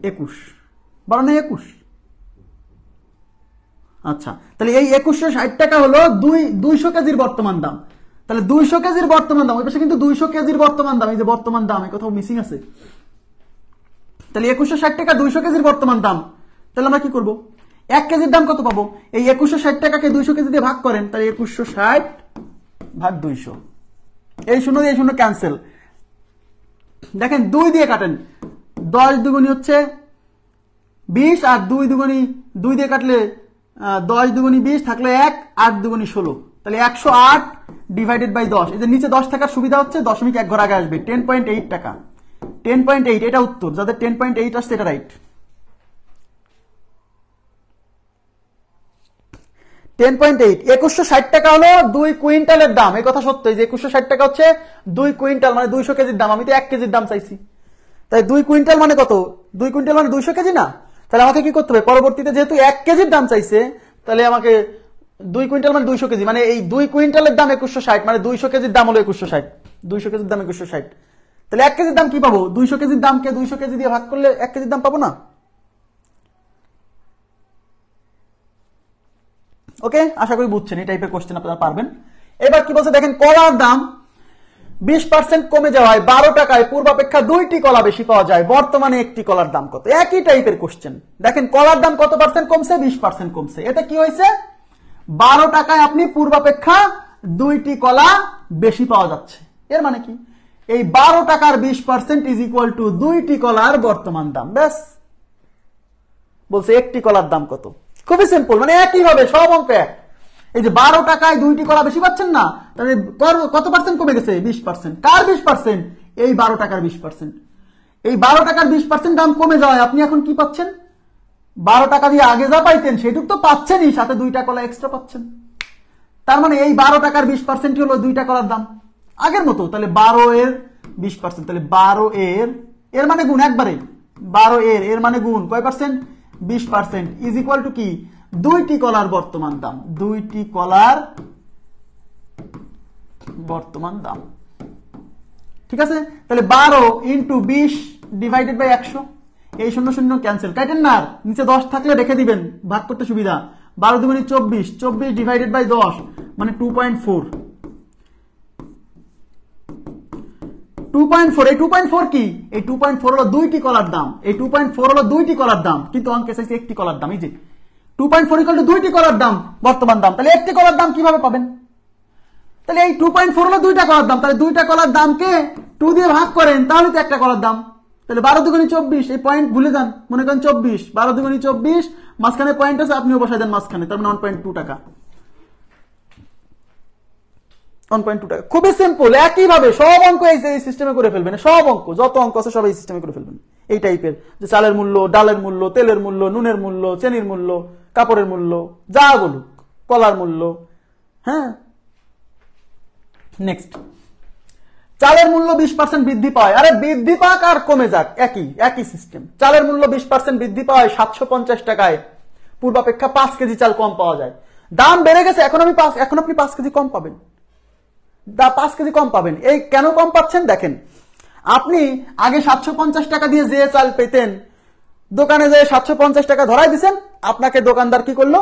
21, 12 9 21। আচ্ছা, তাহলে এই 2160 টাকা হলো 200 কেজির বর্তমান দাম। তাহলে 200 কেজির বর্তমান দাম, ওই পাশে কিন্তু 200 কেজির বর্তমান দাম, এই যে বর্তমান দাম, এই কোথাও মিসিং আছে। তাহলে 2160 টাকা 200 কেজির বর্তমান দাম। তাহলে আমরা কি করব? 1 কেজির দাম কত পাবো? এই 2160 টাকাকে 200 কেজি দিয়ে ভাগ করেন, তাহলে 2160 ভাগ 200, এই শূন্য দিয়ে শূন্য ক্যান্সেল। দেখেন 2 দিয়ে কাটেন, 10 দুগুণী হচ্ছে 20, আর 2 দুগুণী 2 দিয়ে কাটলে 10 দুগুণী 20 থাকলে 1, 8 দুগুণী 16, তাহলে 108 ডিভাইডেড বাই 10। এদের নিচে 10 থাকার সুবিধা হচ্ছে 0.1 ঘর আগে আসবে, 10.8 টাকা। 10.8 এটা উত্তর, যাদের 10.8 আসছে এটা রাইট। 10.8 2160 টাকা হলো 2 কুইন্টালের দাম, এই কথা সত্য। এই যে 2160 টাকা হচ্ছে 2 কুইন্টাল মানে 200 কেজির দাম, আমি তো 1 কেজির দাম চাইছি, তাই 2 কুইন্টাল মানে কত? 2 কুইন্টাল মানে 200 কেজি না? তাহলে আমাকে কি করতে হবে, পরবর্তীতে যেহেতু 1 কেজির দাম চাইছে, তাহলে আমাকে 2 কুইন্টাল মানে 200 কেজি, মানে এই 2 কুইন্টালের দাম 2160, মানে 200 কেজির দাম হলো 2160, 200 কেজির দাম 2160। তাহলে 1 কেজির দাম কি পাবো? 200 কেজির দামকে 200 কেজি দিয়ে ভাগ করলে 1 কেজির দাম পাবো না? ওকে, আশা করি বুঝছেন, এই টাইপের কোশ্চেন আপনারা পারবেন। এবার কি বলছে দেখেন, কলার দাম 20% কমে যাওয়ায় 12 টাকায় পূর্বাপেক্ষা 2টি কলা বেশি পাওয়া যায়, বর্তমানে একটি কলার দাম কত? একই টাইপের কোশ্চেন। দেখেন কলার দাম কত পার্সেন্ট কমছে? 20% কমছে। এটা কি হয়েছে? 12 টাকায় আপনি পূর্বাপেক্ষা 2টি কলা বেশি পাওয়া যাচ্ছে। এর মানে কি? এই 12 টাকার 20% ইজ ইকুয়াল টু 2টি কলার বর্তমান দাম। ব্যাস, বলছে একটি কলার দাম কত। খুবই সিম্পল, মানে একই হবে সব অঙ্ক এক। এই যে 12 টাকায় 2টি কলা বেশি পাচ্ছেন না, তাহলে কত পার্সেন্ট কমে গেছে? 20%। কার 20%? এই 12 টাকার 20%। এই 12 টাকার 20% দাম কমে যাওয়ায় আপনি এখন কি পাচ্ছেন? 12 টাকা দিয়ে আগে যা পাইতেন সেটুক তো পাচ্ছেনই, সাথে 2টা কলা এক্সট্রা পাচ্ছেন। তার মানে এই 12 টাকার 20% হলো 2টা কলার দাম আগের মতো। তাহলে 12 এর 20%, তাহলে 12 এর মানে গুণ একবারে, 12 এর মানে গুণ কয় পার্সেন্ট? 20% ইজ ইকুয়াল টু কি? 2টি কলার বর্তমান দাম, 2টি কলার বর্তমান দাম। ঠিক আছে, তাহলে 12 ইন্টু 20 ডিভাইডেড বাই 100, এই 0 0 ক্যান্সেল, কাটেন না, নিচে 10 থাকলে রেখে দিবেন, ভাগ করতে সুবিধা। 12 দুগুণে 24, 24 ডিভাইডেড বাই 10 মানে 2.4। 2.4, এই 2.4 কি? এই 2.4 হলো 2টি কলার দাম, এই 2.4 হলো 2টি কলার দাম, কিন্তু অঙ্কে চাইছে একটি কলার দাম। এই যে 2.4 ইকুয়াল টু 2টি কলার দাম বর্তমান দাম, তাহলে একটি কলার দাম কিভাবে পাবেন? তাহলে এই 2.4 হলো 2টা কলার দাম, তাহলে 2টা কলার দামকে 2 দিয়ে ভাগ করেন, তাহলে তো একটা কলার দাম। তাহলে 12 দুগুণে 24, এই পয়েন্ট ভুলে যান, মনে করেন 24, 12 দুগুণে 24, মাঝখানে পয়েন্ট আছে, আপনিও বসাই দেন মাঝখানে, তার মানে 1.2 টাকা। 1.2 টাকা। খুবই সিম্পল, একই ভাবে সব অঙ্ক এই সিস্টেমে করে ফেলবেন, সব অঙ্ক যত অঙ্ক আছে সব এই সিস্টেমে করে ফেলবেন। এই টাইপের যে চালের মূল্য, ডালের মূল্য, তেলের মূল্য, নুনের মূল্য, চেনির মূল্য, কাপড়ের মূল্য, যা বলুক, কলার মূল্য। হ্যাঁ, নেক্সট, চালের মূল্য 20% বৃদ্ধি পায়। আরে বৃদ্ধি পাক আর কমে যাক, একই সিস্টেম। চালের মূল্য 20% বৃদ্ধি পায় 750 টাকায়, পূর্বাপেক্ষা 5 কেজি চাল কম পাওয়া যায়। দাম বেড়ে গেছে, এখন আপনি 5 কেজি কম পাবেন, 5 কেজি কম পাবেন। এই কেন কম পাচ্ছেন দেখেন, আপনি আগে 750 টাকা দিয়ে যে চাল পেতেন, দোকানে যে 750 টাকা ধরাই দিচ্ছেন, আপনাকে দোকানদার কি করলো?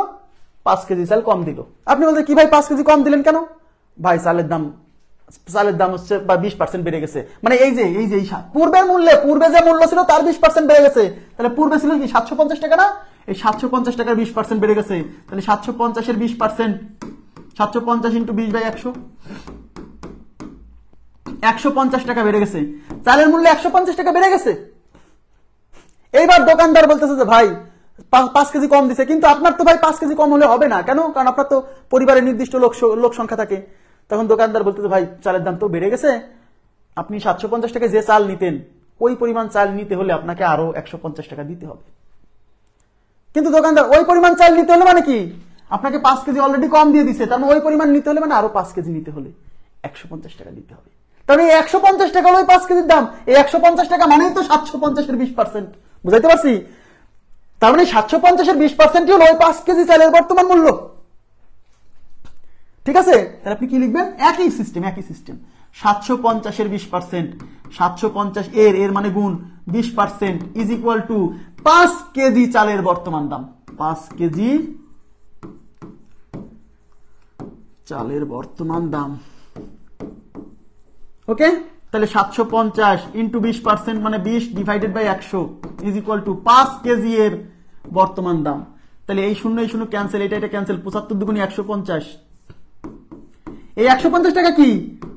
5 কেজি চাল কম দিল। আপনি বলতে কি ভাই 5 কেজি কম দিলেন কেন? ভাই চালের দাম হচ্ছে বা 20% বেড়ে গেছে। মানে এই যে পূর্বের মূল্যে, পূর্বে যে মূল্য ছিল তার 20% বেড়ে গেছে। তাহলে পূর্বে ছিল কি 750 টাকা না? এই 750 টাকার 20% বেড়ে গেছে। তাহলে 750 এর 20%, 750 ইন্টু 20 বাই 100, 150 টাকা বেড়ে গেছে। চালের মূল্য 150 টাকা বেড়ে গেছে। এইবার দোকানদার বলতেছে যে ভাই 5 কেজি কম দিছে, কিন্তু আপনার তো ভাই 5 কেজি কম হলে হবে না। কেন? কারণ আপনার তো পরিবারের নির্দিষ্ট লোক সংখ্যা থাকে। তখন দোকানদার বলতেছে ভাই চালের দাম তো বেড়ে গেছে, আপনি 750 টাকা যে চাল নিতেন ওই পরিমাণ চাল নিতে হলে আপনাকে আরো 150 টাকা দিতে হবে। কিন্তু দোকানদার ওই পরিমাণ চাল নিতে হলে মানে কি, আপনাকে 5 কেজি অলরেডি কম দিয়ে দিচ্ছে, তার মানে ওই পরিমাণ নিতে হলে মানে আরো 5 কেজি নিতে হলে 150 টাকা দিতে হবে। তাহলে 150 টাকা হলো 5 কেজির দাম। এই 150 টাকা মানেই তো 750 এর 20%। বুঝাইতে পারছি? তার মানে 750 এর 20% হলো ওই 5 কেজি চালের বর্তমান মূল্য। ঠিক আছে, তাহলে আপনি কি লিখবেন? একই সিস্টেম 750 এর 20%, 750 এর মানে গুণ 20% ইজ ইকুয়াল টু 5 কেজি চালের বর্তমান দাম, 5 কেজি চালের বর্তমান দাম। ওকে, তাহলে 750 ইন্টু 20% মানে 20 divided by 100 is equal to 5 KG এর বর্তমান দাম। তাহলে এই শূন্য ক্যান্সেল, এটা ক্যান্সেল, 75 দুগুণে 150। এই 150 টাকা কি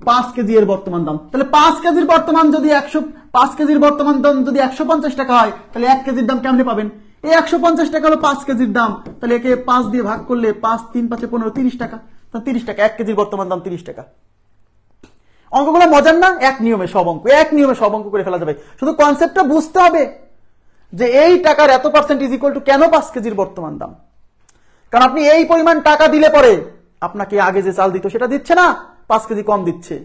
5 কেজি এর বর্তমান দাম। তাহলে 5 কেজির বর্তমান যদি 5 কেজির বর্তমান দাম যদি 150 টাকা হয়, তাহলে 1 কেজির দাম কেমনে পাবেন? এই 150 টাকা হলো 5 কেজির দাম, তাহলে একে 5 দিয়ে ভাগ করলে 5 3 5 15 30 টাকা। 30 টাকা 1 কেজির বর্তমান দাম 30 টাকা। অঙ্কগুলো মজার না? এক নিয়মে সব অঙ্ক করে ফেলা যাবে। শুধু কনসেপ্টটা বুঝতে হবে যে এই টাকার এত পার্সেন্ট ইজ ইকুয়াল টু কেন 5 কেজির বর্তমান দাম। কারণ আপনি এই পরিমাণ টাকা দিলে পরে আপনাকে আগে যে চাল দিত সেটা দিচ্ছে না, 5 কেজি কম দিচ্ছে।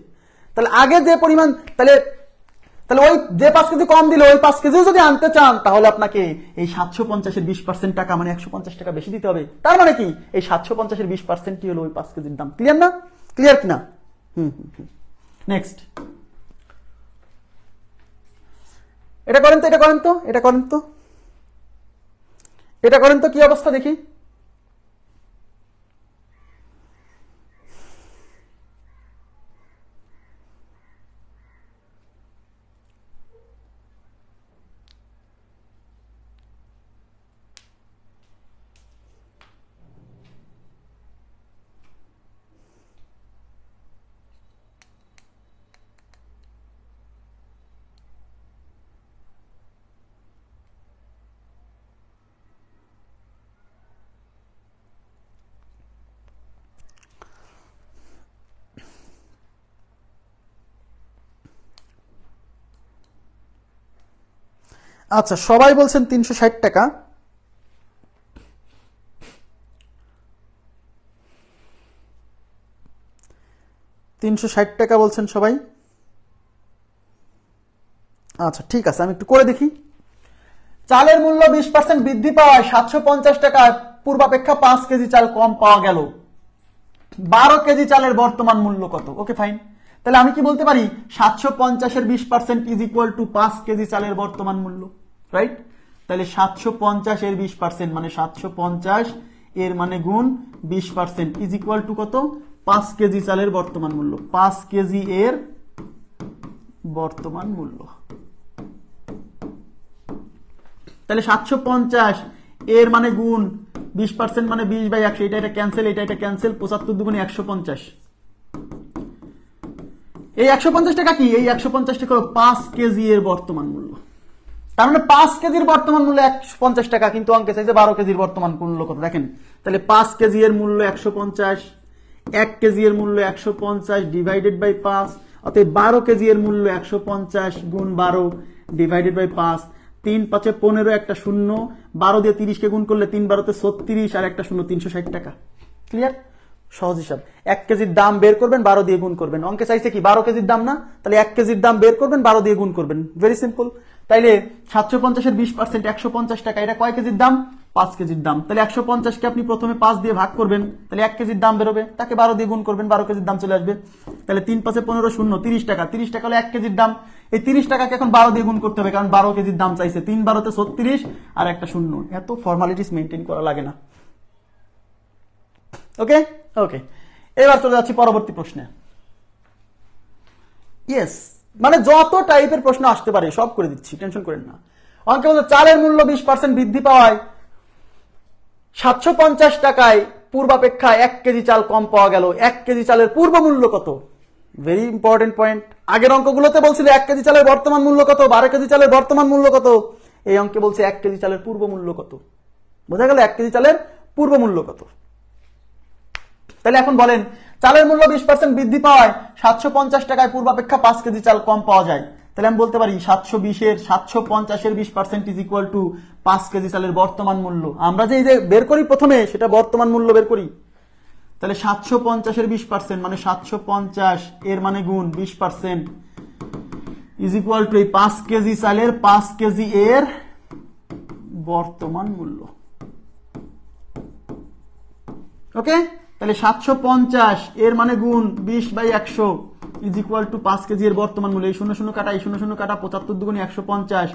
তাহলে আগে যে পরিমাণ, তাহলে ওই যে 5 কেজি কম দিল ওই 5 কেজি যদি আনতে চান, তাহলে আপনাকে এই 750 এর 20% টাকা মানে 150 টাকা বেশি দিতে হবে। তার মানে কি এই 750 এর 20% হলো ওই 5 কেজির দাম। ক্লিয়ার না? ক্লিয়ার কিনা? নেক্সট, এটা করেন তো কি অবস্থা দেখি। আচ্ছা, সবাই বলছেন 360 টাকা। বলছেন সবাই। আচ্ছা ঠিক আছে, আমি একটু করে দেখি। চালের মূল্য 20% বৃদ্ধি পাওয়ায় 750 টাকা পূর্বাপেক্ষা 5 কেজি চাল কম পাওয়া গেল। 12 কেজি চালের বর্তমান মূল্য কত? Okay fine. তাহলে আমি কি বলতে পারি 750 এর 20% ইজ ইকুয়াল টু 5 কেজি চালের বর্তমান মূল্য, রাইট? তাহলে 750 এর 20% মানে 750 এর মানে গুণ 20% ইজ ইকুয়াল টু কত? 5 কেজি চালের বর্তমান মূল্য। 5 কেজি এর বর্তমান মূল্য। তাহলে 750 এর মানে গুণ 20% মানে 20/100, এটা ক্যান্সেল, এটা ক্যান্সেল, 75 দুগুণে 150। এই 150 টাকা কি? এই 150 টাকা হলো 5 কেজি এর বর্তমান মূল্য। তার মানে 5 কেজির বর্তমান মূল্য 150 টাকা, কিন্তু অঙ্কে চাইছে 12 কেজির বর্তমান মূল্য কত। দেখেন, তাহলে 5 কেজি এর মূল্য 150, 1 কেজি এর মূল্য 150 ডিভাইডেড বাই 5, অতএব 12 কেজি এর মূল্য 150 গুণ 12 ডিভাইডেড বাই 5। 3 5 15, একটা শূন্য, 12 দিয়ে 30 কে গুণ করলে 3 12 36 আর একটা শূন্য, 360 টাকা। ক্লিয়ার? সহজ হিসাব। 1 কেজির দাম বের করবেন, 12 দিয়ে গুণ করবেন। অঙ্কে চাইছে কি 12 কেজির দাম না, তাহলে 1 কেজির দাম বের করবেন, 12 দিয়ে গুণ করবেন। Very simple. তাইলে 750 এর 20% 150 টাকা, এটা কয় কেজির দাম? 5 কেজির দাম। তাহলে 150 কে আপনি প্রথমে 5 দিয়ে ভাগ করবেন, তাহলে 1 কেজির দাম বেরোবে, তাকে 12 দিয়ে গুণ করবেন, 12 কেজির দাম চলে আসবে। তাহলে 3 5 15 শূন্য, 30 টাকা। 30 টাকা হলো 1 কেজির দাম। এই 30 টাকাকে এখন 12 দিয়ে গুণ করতে হবে, কারণ 12 কেজির দাম চাইছে। 3 12 36 আর একটা শূন্য। এত ফর্মালিটিস মেনটেন করা লাগে না। ওকে ওকে, এবার চলে যাচ্ছি পরবর্তী প্রশ্নে। ইয়েস, মানে যত টাইপের প্রশ্ন আসতে পারে সব করে দিচ্ছি, টেনশন করেন না। অঙ্কে বলতে চালের মূল্য 20% বৃদ্ধি পাওয়ায় 750 টাকায় পূর্বাপেক্ষা 1 কেজি চাল কম পাওয়া গেল। 1 কেজি চালের পূর্ব মূল্য কত? Very important point. আগের অঙ্কগুলোতে বলছিল 1 কেজি চালের বর্তমান মূল্য কত, 12 কেজি চালের বর্তমান মূল্য কত। এই অঙ্কে বলছে 1 কেজি চালের পূর্ব মূল্য কত। বোঝা গেল 1 কেজি চালের পূর্ব মূল্য কত। তাহলে এখন বলেন, চালের মূল্য 20% বৃদ্ধি পাওয়ায় 750 টাকায় পূর্বাপেক্ষা 5 কেজি চাল কম পাওয়া যায়। তাহলে আমি বলতে পারি 720 এর 750 এর 20% ইজ ইকুয়াল টু 5 কেজি চালের বর্তমান মূল্য। আমরা যে বের করি প্রথমে, সেটা বর্তমান মূল্য বের করি। তাহলে 750 এর 20% মানে 750 এর মানে গুণ 20% ইজ ইকুয়াল টু এই 5 কেজি চালের 5 কেজি এর বর্তমান মূল্য। ওকে, তাহলে 750 এর মানে গুণ 20/100 ইজ ইকুয়াল টু 5 কেজি এর বর্তমান মূল্য। এই 0 0 কাটা, এই 0 0 কাটা, 75 দুগুণে 150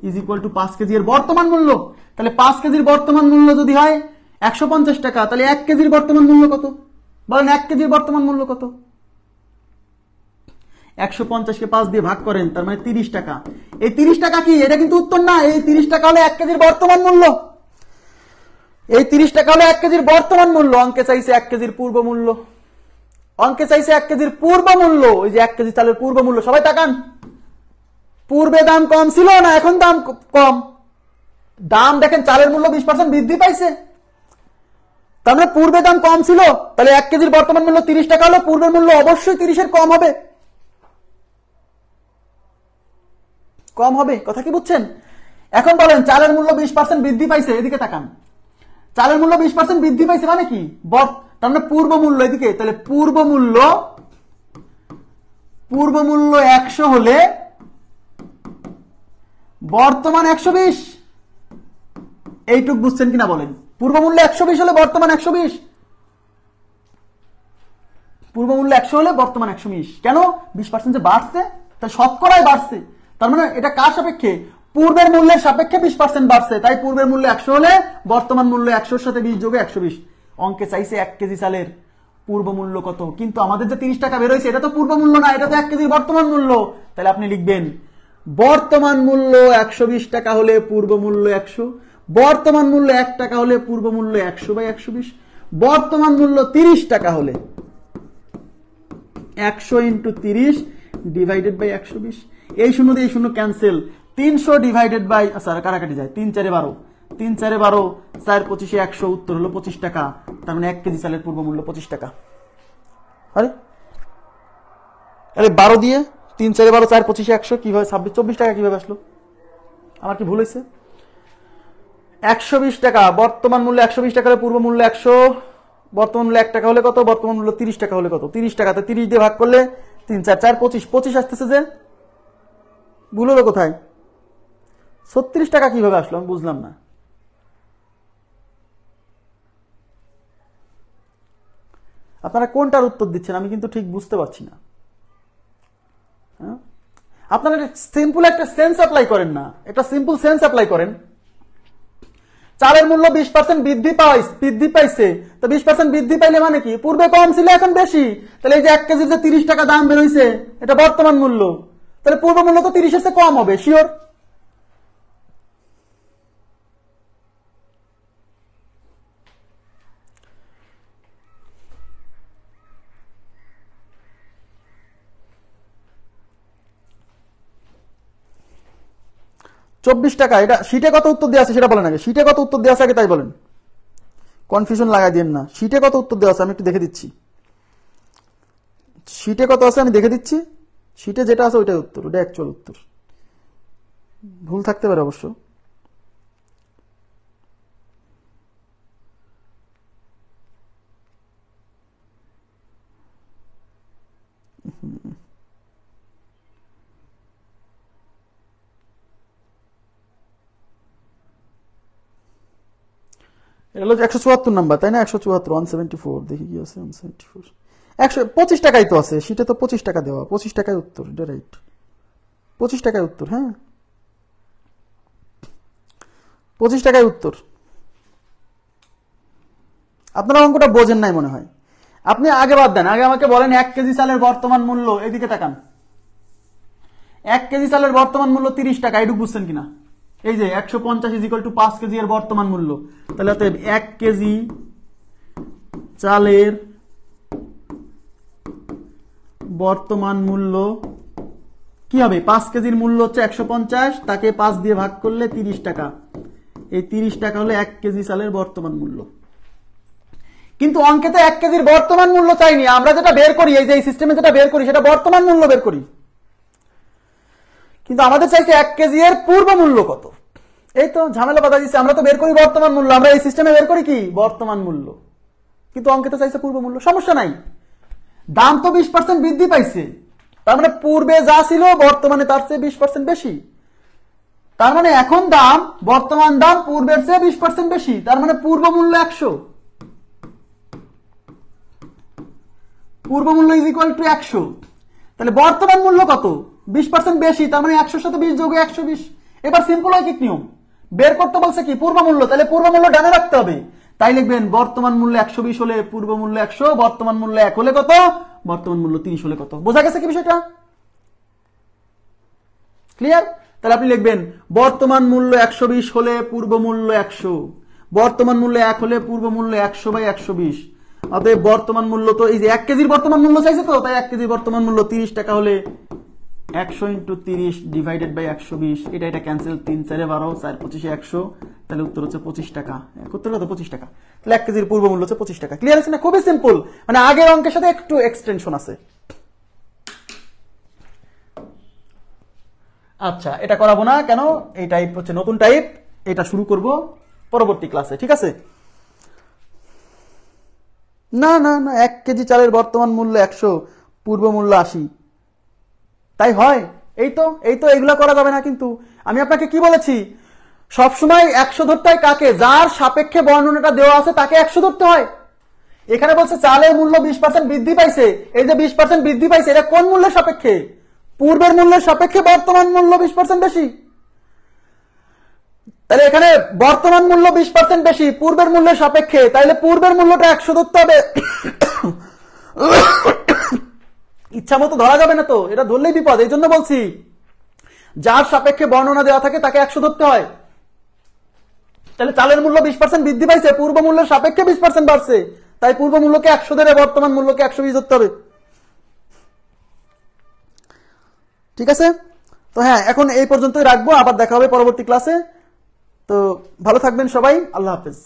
ইজ ইকুয়াল টু 5 কেজি এর বর্তমান মূল্য। তাহলে 5 কেজির বর্তমান মূল্য যদি হয় 150 টাকা, তাহলে 1 কেজির বর্তমান মূল্য কত? বলেন 1 কেজির বর্তমান মূল্য কত? 150 কে 5 দিয়ে ভাগ করেন, তার মানে 30 টাকা। এই 30 টাকা কি? এটা কিন্তু উত্তর না। এই 30 টাকা হলো 1 কেজির বর্তমান মূল্য। এই 30 টাকা হলো 1 কেজির বর্তমান মূল্য, অঙ্কে চাইছে 1 কেজির পূর্ব মূল্য, অঙ্কে চাইছে 1 কেজির পূর্ব মূল্য, ওই যে 1 কেজি চালের পূর্ব মূল্য। সবাই তাকান, পূর্বে দাম কম ছিল না এখন দাম কম? দাম দেখেন চালের মূল্য 20% বৃদ্ধি পাইছে, তার মানে পূর্বে দাম কম ছিল, তাহলে 1 কেজির বর্তমান মূল্য 30 টাকা হলো, পূর্বের মূল্য অবশ্যই 30-এর কম হবে, কম হবে। কথা কি বুঝছেন? এখন বলেন চালের মূল্য 20% বৃদ্ধি পাইছে, এদিকে তাকান, চালের মূল্য 20% বৃদ্ধি পাইছে মানে কি? তার মানে পূর্ব মূল্য এদিকে, তাহলে পূর্ব মূল্য 100 হলে বর্তমান 120, এইটুক বুঝছেন কিনা বলেন? পূর্ব মূল্য 120 হলে বর্তমান 120, পূর্ব মূল্য 100 হলে বর্তমান 120। কেন? 20% যে বাড়ছে, তাই শতকরাই বাড়ছে, তার মানে এটা কার সাপেক্ষে? পূর্বের মূল্যের সাপেক্ষে 20% বাড়ছে, তাই পূর্বের মূল্য 100 হলে বর্তমান মূল্য 100-র সাথে 20 যোগে 120। অঙ্কে চাইছে 1 কেজি চালের পূর্ব মূল্য কত, কিন্তু আমাদের যে 30 টাকা বের হয়েছে এটা তো পূর্ব মূল্য না, এটা তো 1 কেজির বর্তমান মূল্য। তাহলে আপনি লিখবেন বর্তমান মূল্য 120 টাকা হলে পূর্ব মূল্য 100, বর্তমান মূল্য 1 টাকা হলে পূর্ব মূল্য 100/120, বর্তমান মূল্য 30 টাকা হলে 100 × 30 ডিভাইডেড বাই 120। এই শূন্য দিয়ে এই শূন্য ক্যান্সেল, 300 ডিভাইডেড বাই, আচ্ছা কাটাকাটি যায়, 3 4 12, 3 4 12, 4 25 100, উত্তর হলো 25 টাকা। তার মানে 1 কেজি চালের পূর্ব মূল্য 25 টাকা। আরে 12 দিয়ে 3 4 12, 4 25 100 কিভাবে 24 টাকা কিভাবে আসলো? আমার কি ভুল হয়েছে? 120 টাকা বর্তমান মূল্য, 120 টাকা হলে পূর্ব মূল্য 100, বর্তমান মূল্য 1 টাকা হলে কত? বর্তমান মূল্য 30 টাকা হলে কত? 30 টাকা, তো 30 দিয়ে ভাগ করলে 3 4 4 25, 25 আসতেছে যে, ভুল হলো কোথায়? 36 টাকা কিভাবে আসলো আমি বুঝলাম না। আপনারা কোনটার উত্তর দিচ্ছেন আমি কিন্তু ঠিক বুঝতে পারছি না। আপনারা সিম্পল একটা সেন্স অ্যাপ্লাই করেন না, একটা সিম্পল সেন্স অ্যাপ্লাই করেন। চালের মূল্য 20% বৃদ্ধি পাইছে, তো 20% বৃদ্ধি পাইলে মানে কি? পূর্বে কম ছিল এখন বেশি, তাহলে এই যে 1 কেজির যে 30 টাকা দাম বের হইছে এটা বর্তমান মূল্য, তাহলে পূর্ব মূল্য তো 30-এর চেয়ে কম হবে শিওর। চব্বিশ টাকা, এটা শীটে কত উত্তর দেওয়া আছে সেটা বলেন আগে, শীটে কত উত্তর দেওয়া আছে আগে তাই বলেন, কনফিউশন লাগাই দিন না। শীটে কত উত্তর দেওয়া আছে আমি একটু দেখে দিচ্ছি, শীটে কত আছে আমি দেখে দিচ্ছি। শীটে যেটা আছে ওইটাই উত্তর, ওটা অ্যাকচুয়াল উত্তর, ভুল থাকতে পারে অবশ্য। এটা হলো 174 নাম্বার, তাই না? 174, 174, দেখি কি আছে 174, 125 টাকাই তো আছে, সেটা তো 25 টাকা দেওয়া, 25 টাকায় উত্তর, এটা রাইট, 25 টাকায় উত্তর। হ্যাঁ 25 টাকায় উত্তর। আপনারা অঙ্কটা বোঝেন নাই মনে হয়, আপনি আগে বাদ দেন, আগে আমাকে বলেন 1 কেজি চালের বর্তমান মূল্য, এদিকে তাকান, 1 কেজি চালের বর্তমান মূল্য 30 টাকা, এটুকু বুঝছেন কিনা? এই যে 150 = 5 কেজি এর বর্তমান মূল্য, তাহলে 1 কেজি চালের বর্তমান মূল্য কি হবে? 5 কেজির মূল্য হচ্ছে 150, তাকে 5 দিয়ে ভাগ করলে 30 টাকা, এই 30 টাকা হলো 1 কেজি চালের বর্তমান মূল্য। কিন্তু অঙ্কে তো 1 কেজির বর্তমান মূল্য চাইনি, আমরা যেটা বের করি, এই যে এই সিস্টেমে যেটা বের করি সেটা বর্তমান মূল্য বের করি, কিন্তু আমাদের চাইছে 1 কেজি এর পূর্ব মূল্য কত। এই তো ঝামেলা বাধা দিচ্ছে, আমরা তো বের করি বর্তমান মূল্য, আমরা এই সিস্টেমে বের করি কি? বর্তমান মূল্য, কিন্তু অঙ্কে তো চাইছে পূর্ব মূল্য। সমস্যা নাই, দাম তো 20% বৃদ্ধি পাইছে, তার মানে পূর্বে যা ছিল বর্তমানে তার চেয়ে 20% বেশি, তার মানে এখন দাম, বর্তমান দাম পূর্বের চেয়ে 20% বেশি, তার মানে পূর্ব মূল্য 100, পূর্ব মূল্য = 100, তাহলে বর্তমান মূল্য কত? 20% বেশি, তার মানে 100-র সাথে 20 যোগে 120। এবার সিম্পল লজিক নিয়ম বের করতে বলছে কি? পূর্ব মূল্য, তাহলে পূর্ব মূল্য ডানে রাখতে হবে, তাই লিখবেন বর্তমান মূল্য 120 হলে পূর্ব মূল্য 100, বর্তমান মূল্য 1 হলে কত? বর্তমান মূল্য 30 হলে কত? বোঝা গেছে কি বিষয়টা? ক্লিয়ার? তাহলে আপনি লিখবেন বর্তমান মূল্য 120 হলে পূর্ব মূল্য 100, বর্তমান মূল্য 1 হলে পূর্ব মূল্য 100/120। অতএব বর্তমান মূল্য তো এই যে 1 কেজির বর্তমান মূল্য চাইছে, তো তাই 1 কেজির বর্তমান মূল্য 30 টাকা হলে 100 × 30 /120, এটা ক্যান্সেল, 3 4 12, 4 25 100, তাহলে উত্তর হচ্ছে 25 টাকা। উত্তর কত? 25 টাকা। তাহলে 1 কেজির পূর্ব মূল্য হচ্ছে 25 টাকা। ক্লিয়ার আছে না? খুবই সিম্পল, মানে আগের অঙ্কের সাথে একটু এক্সটেনশন আছে। আচ্ছা, এটা করাবো না কেন? এই টাইপ হচ্ছে নতুন টাইপ, এটা শুরু করব পরবর্তী ক্লাসে, ঠিক আছে? না না না, 1 কেজি চালের বর্তমান মূল্য 100, পূর্ব মূল্য 80, তাই হয়? এই তো এগুলা করা যাবে না। কিন্তু আমি আপনাকে কি বলেছি, সবসময় 100 ধরতে হয় কাকে? যার সাপেক্ষে বর্ণনাটা দেওয়া আছে তাকে 100 ধরতে হয়। এখানে বলছে চালের মূল্য 20% বৃদ্ধি পাইছে। এই যে 20% বৃদ্ধি পাইছে, এটা কোন মূল্যের সাপেক্ষে? পূর্বের মূল্যের সাপেক্ষে বর্তমান মূল্য 20% বেশি। তাহলে এখানে বর্তমান মূল্য 20% বেশি পূর্বের মূল্যের সাপেক্ষে, তাহলে পূর্বের মূল্যটা 100 ধরতে হবে। ইচ্ছা মতো ধরা যাবে না তো, এটা ধরলেই বিপদ। এই জন্য বলছি যার সাপেক্ষে বর্ণনা দেওয়া থাকে তাকে 100 ধরতে হয়। তাহলে চালের মূল্য 20% বৃদ্ধি পাইছে, পূর্ব মূল্যের সাপেক্ষে 20% বাড়ছে, তাই পূর্ব মূল্যকে 100 ধরে বর্তমান মূল্যকে 120 ধরতে হবে। ঠিক আছে? তো হ্যাঁ, এখন এই পর্যন্তই রাখবো, আবার দেখা হবে পরবর্তী ক্লাসে। তো ভালো থাকবেন সবাই, আল্লাহ হাফেজ।